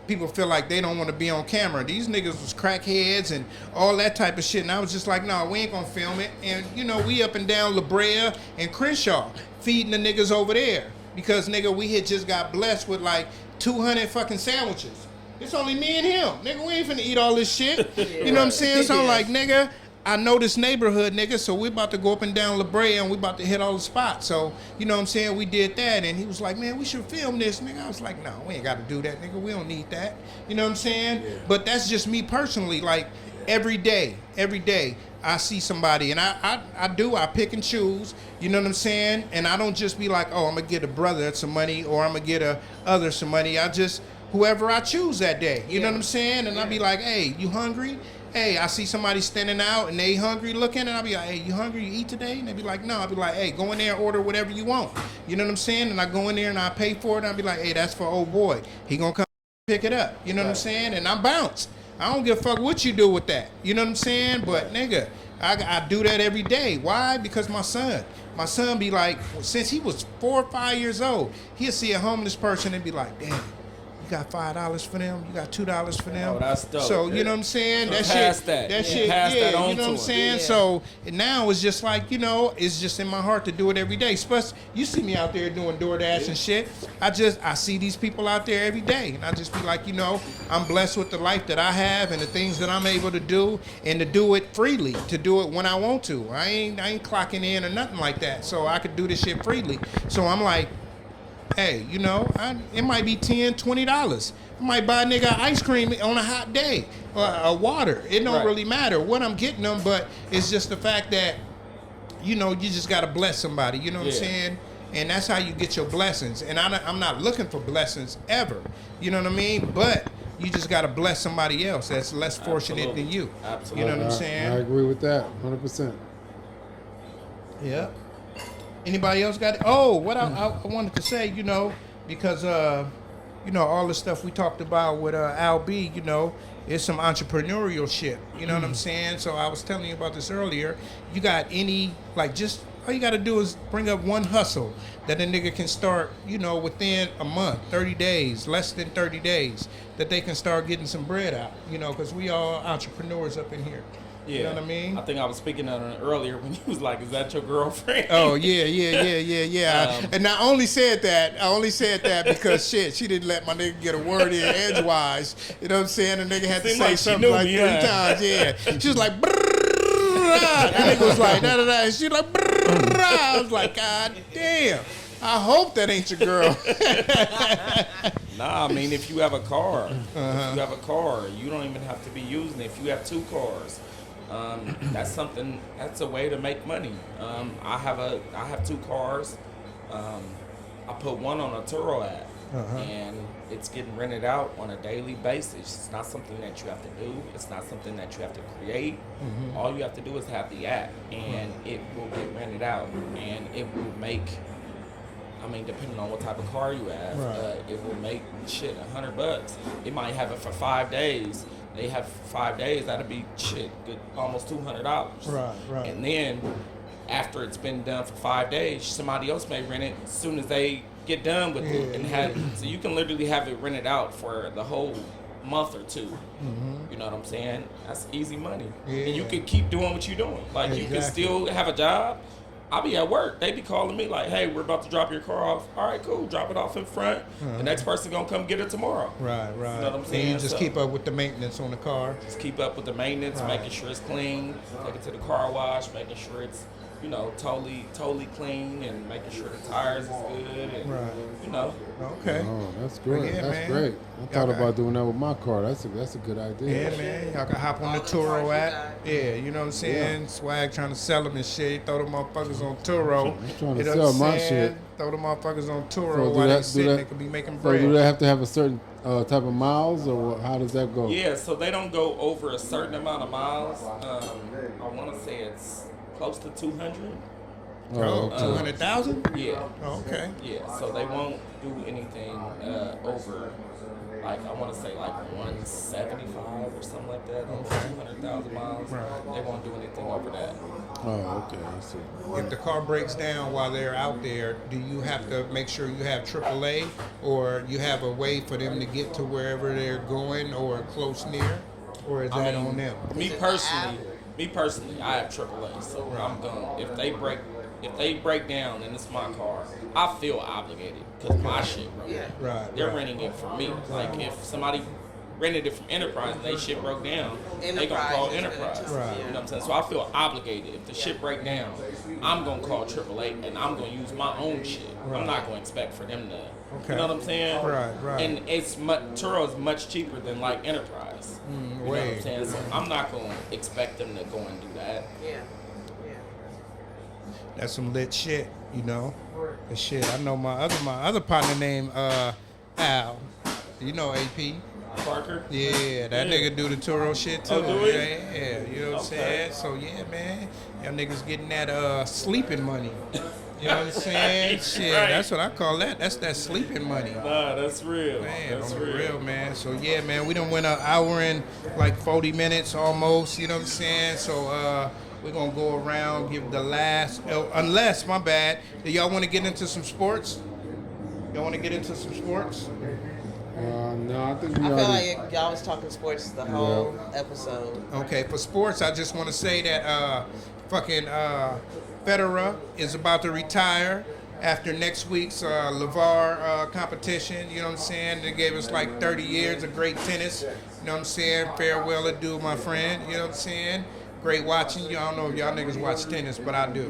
people feel like they don't want to be on camera. These niggas was crackheads and all that type of shit, and I was just like, no, we ain't gonna film it. And, you know, we up and down La Brea and Crenshaw feeding the niggas over there because, nigga, we had just got blessed with like 200 fucking sandwiches. It's only me and him. Nigga, we ain't finna eat all this shit. You know what I'm saying? So I'm like, nigga, I know this neighborhood, nigga, so we about to go up and down La Brea and we about to hit all the spots. So, you know what I'm saying? We did that, and he was like, man, we should film this, nigga. I was like, no, we ain't got to do that, nigga. We don't need that. You know what I'm saying? But that's just me personally. Like, every day, I see somebody, and I pick and choose, you know what I'm saying? And I don't just be like, oh, I'm going to get a brother some money or I'm going to get a other some money. I just, whoever I choose that day, you know what I'm saying? And I be like, hey, you hungry? Hey, I see somebody standing out and they hungry looking, and I'll be like, hey, you hungry? You eat today? And they be like, no. I'll be like, hey, go in there and order whatever you want. You know what I'm saying? And I go in there and I pay for it, and I'll be like, hey, that's for old boy. He gonna come pick it up. You know what I'm saying? And I'm bounced. I don't give a fuck what you do with that. You know what I'm saying? But, nigga, I do that every day. Why? Because my son be like, since he was 4 or 5 years old, he'll see a homeless person and be like, damn. You got $5 for them. You got $2 for them. Oh, that's dope. So you know what I'm saying? That shit. Yeah, you know what I'm saying? So now it's just like, you know, it's just in my heart to do it every day. Especially, you see me out there doing DoorDash and shit. I see these people out there every day, and I just be like, you know, I'm blessed with the life that I have and the things that I'm able to do, and to do it freely, to do it when I want to. I ain't clocking in or nothing like that. So I could do this shit freely. So I'm like, hey, you know, it might be $10, $20. I might buy a nigga ice cream on a hot day or water. It don't really matter what I'm getting them, but it's just the fact that, you know, you just got to bless somebody. You know what I'm saying? And that's how you get your blessings. And I'm not looking for blessings ever. You know what I mean? But you just got to bless somebody else that's less fortunate than you. Absolutely. You know what I'm saying? I agree with that, 100%. Yeah. Anybody else got it? Oh, what I wanted to say, you know, because, you know, all the stuff we talked about with Al B, you know, it's some entrepreneurial shit. You know what I'm saying? So I was telling you about this earlier. You got any, like, just all you got to do is bring up one hustle that a nigga can start, you know, within a month, 30 days, less than 30 days, that they can start getting some bread out, you know, because we all entrepreneurs up in here. Yeah. You know what I mean? I think I was speaking on it earlier when you was like, "Is that your girlfriend?" Oh yeah. And I only said that because shit, she didn't let my nigga get a word in edgewise. You know what I'm saying? The nigga had to Seemed say like she something knew like me, 3 huh? times. Yeah, she was like, that nigga was like, da da da. And she was like, I was like, God damn. I hope that ain't your girl. Nah, I mean, if you have a car, you don't even have to be using it. If you have 2 cars, that's a way to make money. I have 2 cars. I put one on a Turo app, and it's getting rented out on a daily basis. It's not something that you have to do. It's not something that you have to create. All you have to do is have the app, and it will get rented out, and it will make, I mean, depending on what type of car you have, it will make shit $100. It might have it for 5 days. They have 5 days. That'll be shit, good, almost $200. Right. And then after it's been done for 5 days, somebody else may rent it as soon as they get done with it, and have so you can literally have it rented out for the whole month or 2. You know what I'm saying? That's easy money, and you can keep doing what you're doing. Like you can still have a job. I'll be at work. They be calling me like, "Hey, we're about to drop your car off." All right, cool. Drop it off in front. The next person gonna come get it tomorrow. Right. You know what I'm saying? And you just keep up with the maintenance on the car. Just keep up with the maintenance, making sure it's clean, take it to the car wash, making sure it's, you know, totally clean, and making sure the tires is good, and you know. Okay. Oh, that's great. Yeah, that's man. great. I thought about doing that with my car. That's a good idea. Yeah, man. Y'all can hop on the Turo app. Yeah, you know what I'm saying? Swag trying to sell them and shit. Throw them motherfuckers on Turo. I'm trying You to know sell what my I'm saying? shit. Throw the motherfuckers on Turo So while they sitting. They could be making bread. So do they have to have a certain type of miles, or how does that go? Yeah, so they don't go over a certain amount of miles. I want to say it's close to 200. Oh, 200,000? Yeah. Oh, okay. Yeah, so they won't do anything over, like, I want to say like 175 or something like that. Over 200,000 miles. They won't do anything over that. Oh, okay. I see. If the car breaks down while they're out there, do you have to make sure you have AAA, or you have a way for them to get to wherever they're going or close near, or is that on them? Me personally, I have AAA, so I'm gonna, if they break down and it's my car, I feel obligated because my shit broke. Right. They're renting it from me. Like if somebody rented it from Enterprise and they shit broke down, they gonna call Enterprise. Right. You know what I'm saying? So I feel obligated. If the shit break down, I'm gonna call AAA and I'm gonna use my own shit. I'm not gonna expect for them to. You know what I'm saying? Right. And it's Turo is much cheaper than like Enterprise. You know what I'm saying? So I'm not gonna expect them to go and do that. Yeah. That's some lit shit, you know. And shit, I know my other partner named Al. You know AP. Parker? Yeah, that nigga do the Turo shit too. Oh, do he? Yeah, you know what I'm saying? So yeah, man, y'all niggas getting that sleeping money. You know what I'm saying? Shit, that's what I call that. That's that sleeping money. Nah, that's real. Man, that's on the real, man. So yeah, man, we done went an hour and like 40 minutes almost. You know what I'm saying? So we're gonna go around, give the last. Unless, my bad, do y'all want to get into some sports? Y'all want to get into some sports? No, I think I we feel already. like y'all was talking sports the whole episode. Okay, for sports, I just want to say that fucking Federer is about to retire after next week's LeVar competition. You know what I'm saying? They gave us like 30 years of great tennis. You know what I'm saying? Farewell adieu, my friend. You know what I'm saying? Great watching. Y'all know if y'all niggas watch tennis, but I do. You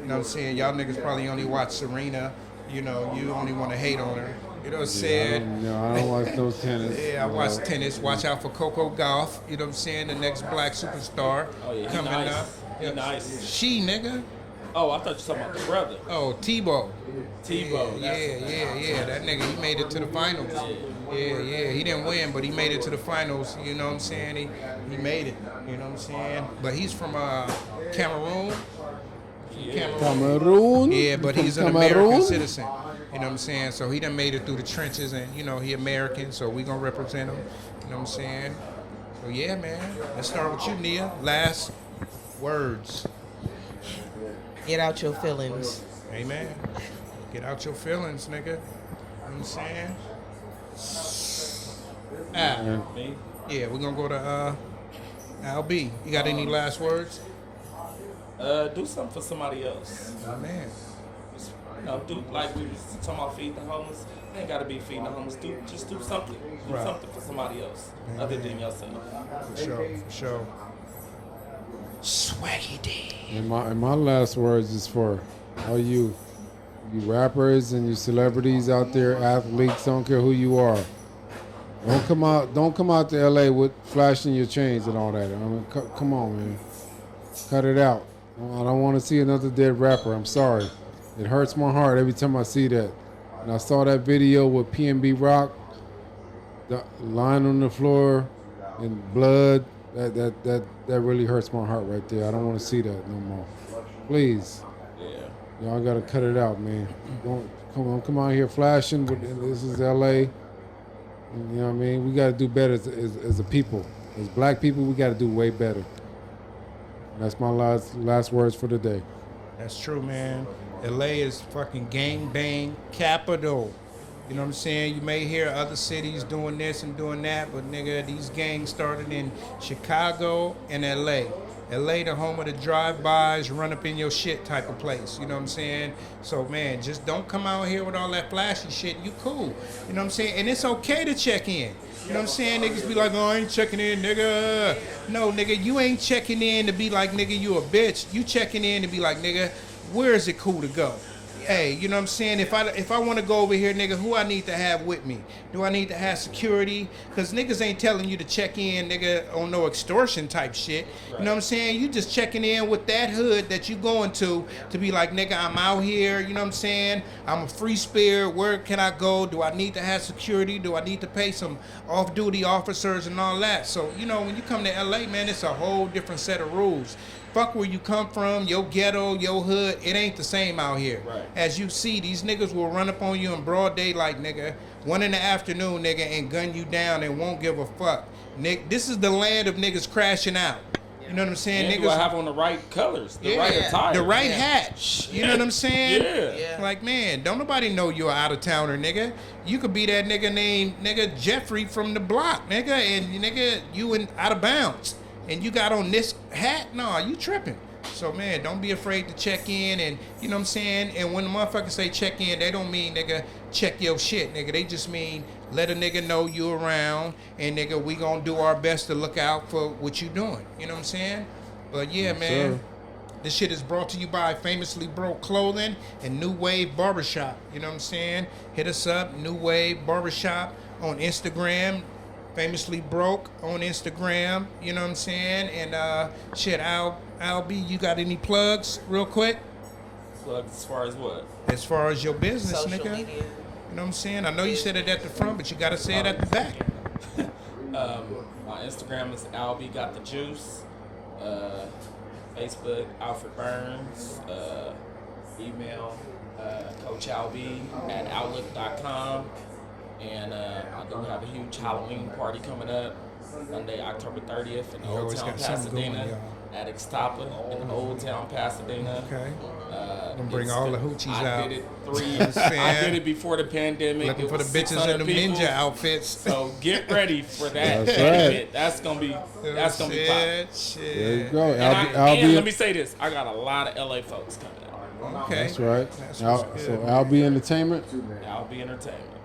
know what I'm saying? Y'all niggas probably only watch Serena. You know, you only want to hate on her. You know what I'm saying? I don't watch no tennis. Yeah, I watch tennis. Watch out for Coco Gauff. You know what I'm saying? The next black superstar Oh, yeah, coming nice. up. He nice. She, nigga. Oh, I thought you were talking about the brother. Oh, Tebow. Tebow. Yeah. That nigga, he made it to the finals. Yeah. He didn't win, but he made it to the finals. You know what I'm saying? He made it. You know what I'm saying? But he's from Cameroon. Cameroon. Yeah, but he's an American citizen. You know what I'm saying? So he done made it through the trenches, and you know he American. So we gonna represent him. You know what I'm saying? So yeah, man. Let's start with you, Nia. Last words. Get out your feelings. Amen. Get out your feelings, nigga. You know what I'm saying? Yeah, we're gonna go to LB. You got any last words? Do something for somebody else. Oh, man. You know, do like we was talking about feeding the homeless. You ain't gotta be feeding the homeless. Just do something. Do something for somebody else other than yourself. For sure. Swaggy D. And my last words is for all you rappers and you celebrities out there, athletes, don't care who you are. Don't come out to LA with flashing your chains and all that. I mean, come on, man. Cut it out. I don't want to see another dead rapper. I'm sorry. It hurts my heart every time I see that. And I saw that video with PnB Rock, the lying on the floor in blood. That really hurts my heart right there. I don't want to see that no more. Please. Yeah. Y'all gotta cut it out, man. Don't come out here flashing. This is LA. You know what I mean? We gotta do better as a people. As black people, we gotta do way better. That's my last words for the day. That's true, man. LA is fucking gang bang capital. You know what I'm saying? You may hear other cities doing this and doing that, but nigga, these gangs started in Chicago and LA. LA, the home of the drive-bys, run up in your shit type of place. You know what I'm saying? So, man, just don't come out here with all that flashy shit. You cool. You know what I'm saying? And it's okay to check in. You know what I'm saying? Niggas be like, oh, I ain't checking in, nigga. No, nigga, you ain't checking in to be like, nigga, you a bitch. You checking in to be like, nigga, where is it cool to go? Hey, you know what I'm saying? If I want to go over here, nigga, who I need to have with me? Do I need to have security? Because niggas ain't telling you to check in, nigga, on no extortion type shit. Right. You know what I'm saying? You just checking in with that hood that you going to be like, nigga, I'm out here. You know what I'm saying? I'm a free spirit. Where can I go? Do I need to have security? Do I need to pay some off-duty officers and all that? So, you know, when you come to LA, man, it's a whole different set of rules. Fuck where you come from, your ghetto, your hood, it ain't the same out here. Right. As you see, these niggas will run up on you in broad daylight, nigga, 1 in the afternoon, nigga, and gun you down and won't give a fuck. Nick, this is the land of niggas crashing out. You know what I'm saying? And niggas have on the right colors, the right attire. The right hat. You know what I'm saying? Yeah. Like, man, don't nobody know you're out of towner, nigga. You could be that nigga named, nigga, Jeffrey from the block, nigga, and nigga, you out of bounds. And you got on this hat? Nah, you tripping. So, man, don't be afraid to check in. And, you know what I'm saying? And when the motherfuckers say check in, they don't mean, nigga, check your shit, nigga. They just mean let a nigga know you around. And, nigga, we gonna do our best to look out for what you doing. You know what I'm saying? But, yeah, yes, man. Sir. This shit is brought to you by Famously Broke Clothing and New Wave Barbershop. You know what I'm saying? Hit us up, New Wave Barbershop on Instagram. Famously Broke on Instagram, you know what I'm saying? And shit, Albie, you got any plugs real quick? Plugs as far as what? As far as your business, Social nigga. Media. You know what I'm saying? I know you said it at the front, but you gotta say it at the back. My Instagram is Albie Got the Juice. Facebook, Alfred Burns. Email, CoachAlbie@outlook.com. And I do have a huge Halloween party coming up Sunday, October 30th in Old Town Pasadena at Extapa in Old Town Pasadena. Okay. I'm gonna bring all the hoochies out. I did it I did it before the pandemic. Looking for the bitches in the ninja outfits. So get ready for that. That's right. That's gonna be popping. There you go. And let me say this: I got a lot of LA folks coming out. Okay. That's right. So Albie Entertainment. Albie Entertainment.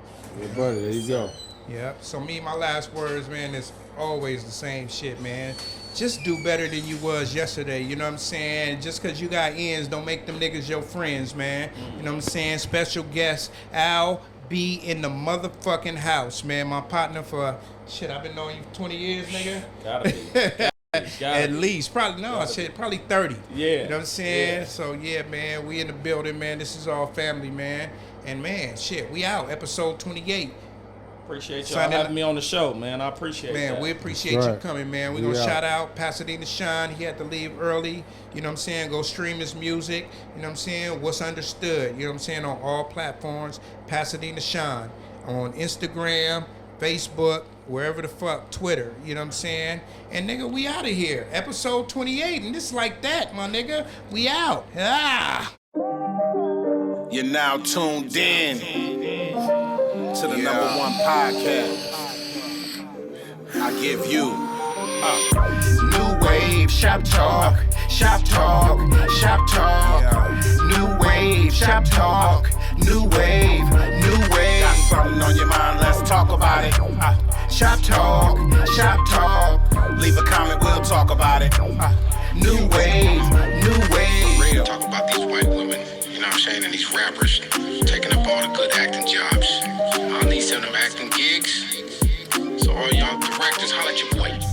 Yeah, buddy, there you go. Yep. So my last words, man, is always the same shit, man. Just do better than you was yesterday. You know what I'm saying? Just because you got ends, don't make them niggas your friends, man. You know what I'm saying? Special guest, Al B in the motherfucking house, man. My partner for, shit, I've been knowing you for 20 years, nigga. Gotta be. At least, probably probably 30. Yeah. You know what I'm saying? Yeah. So yeah, man, we in the building, man. This is all family, man. And man, shit, we out. Episode 28. Appreciate y'all having me on the show, man. I appreciate man, that. we appreciate you coming, man. We're going to shout out Pasadena Sean. He had to leave early. You know what I'm saying? Go stream his music. You know what I'm saying? What's understood. You know what I'm saying? On all platforms. Pasadena Sean. On Instagram, Facebook, wherever the fuck, Twitter. You know what I'm saying? And nigga, we out of here. Episode 28. And this like that, my nigga. We out. Ah. You're now tuned in to the number one podcast. I give you new wave shop talk, shop talk, shop talk. New wave shop talk, new wave, new wave. Got something on your mind? Let's talk about it. Shop talk, shop talk. Leave a comment, we'll talk about it. New wave, new wave. Real talk about these white women. You know what I'm saying? And these rappers taking up all the good acting jobs. I need some of them acting gigs. So all y'all directors, holla at your boy.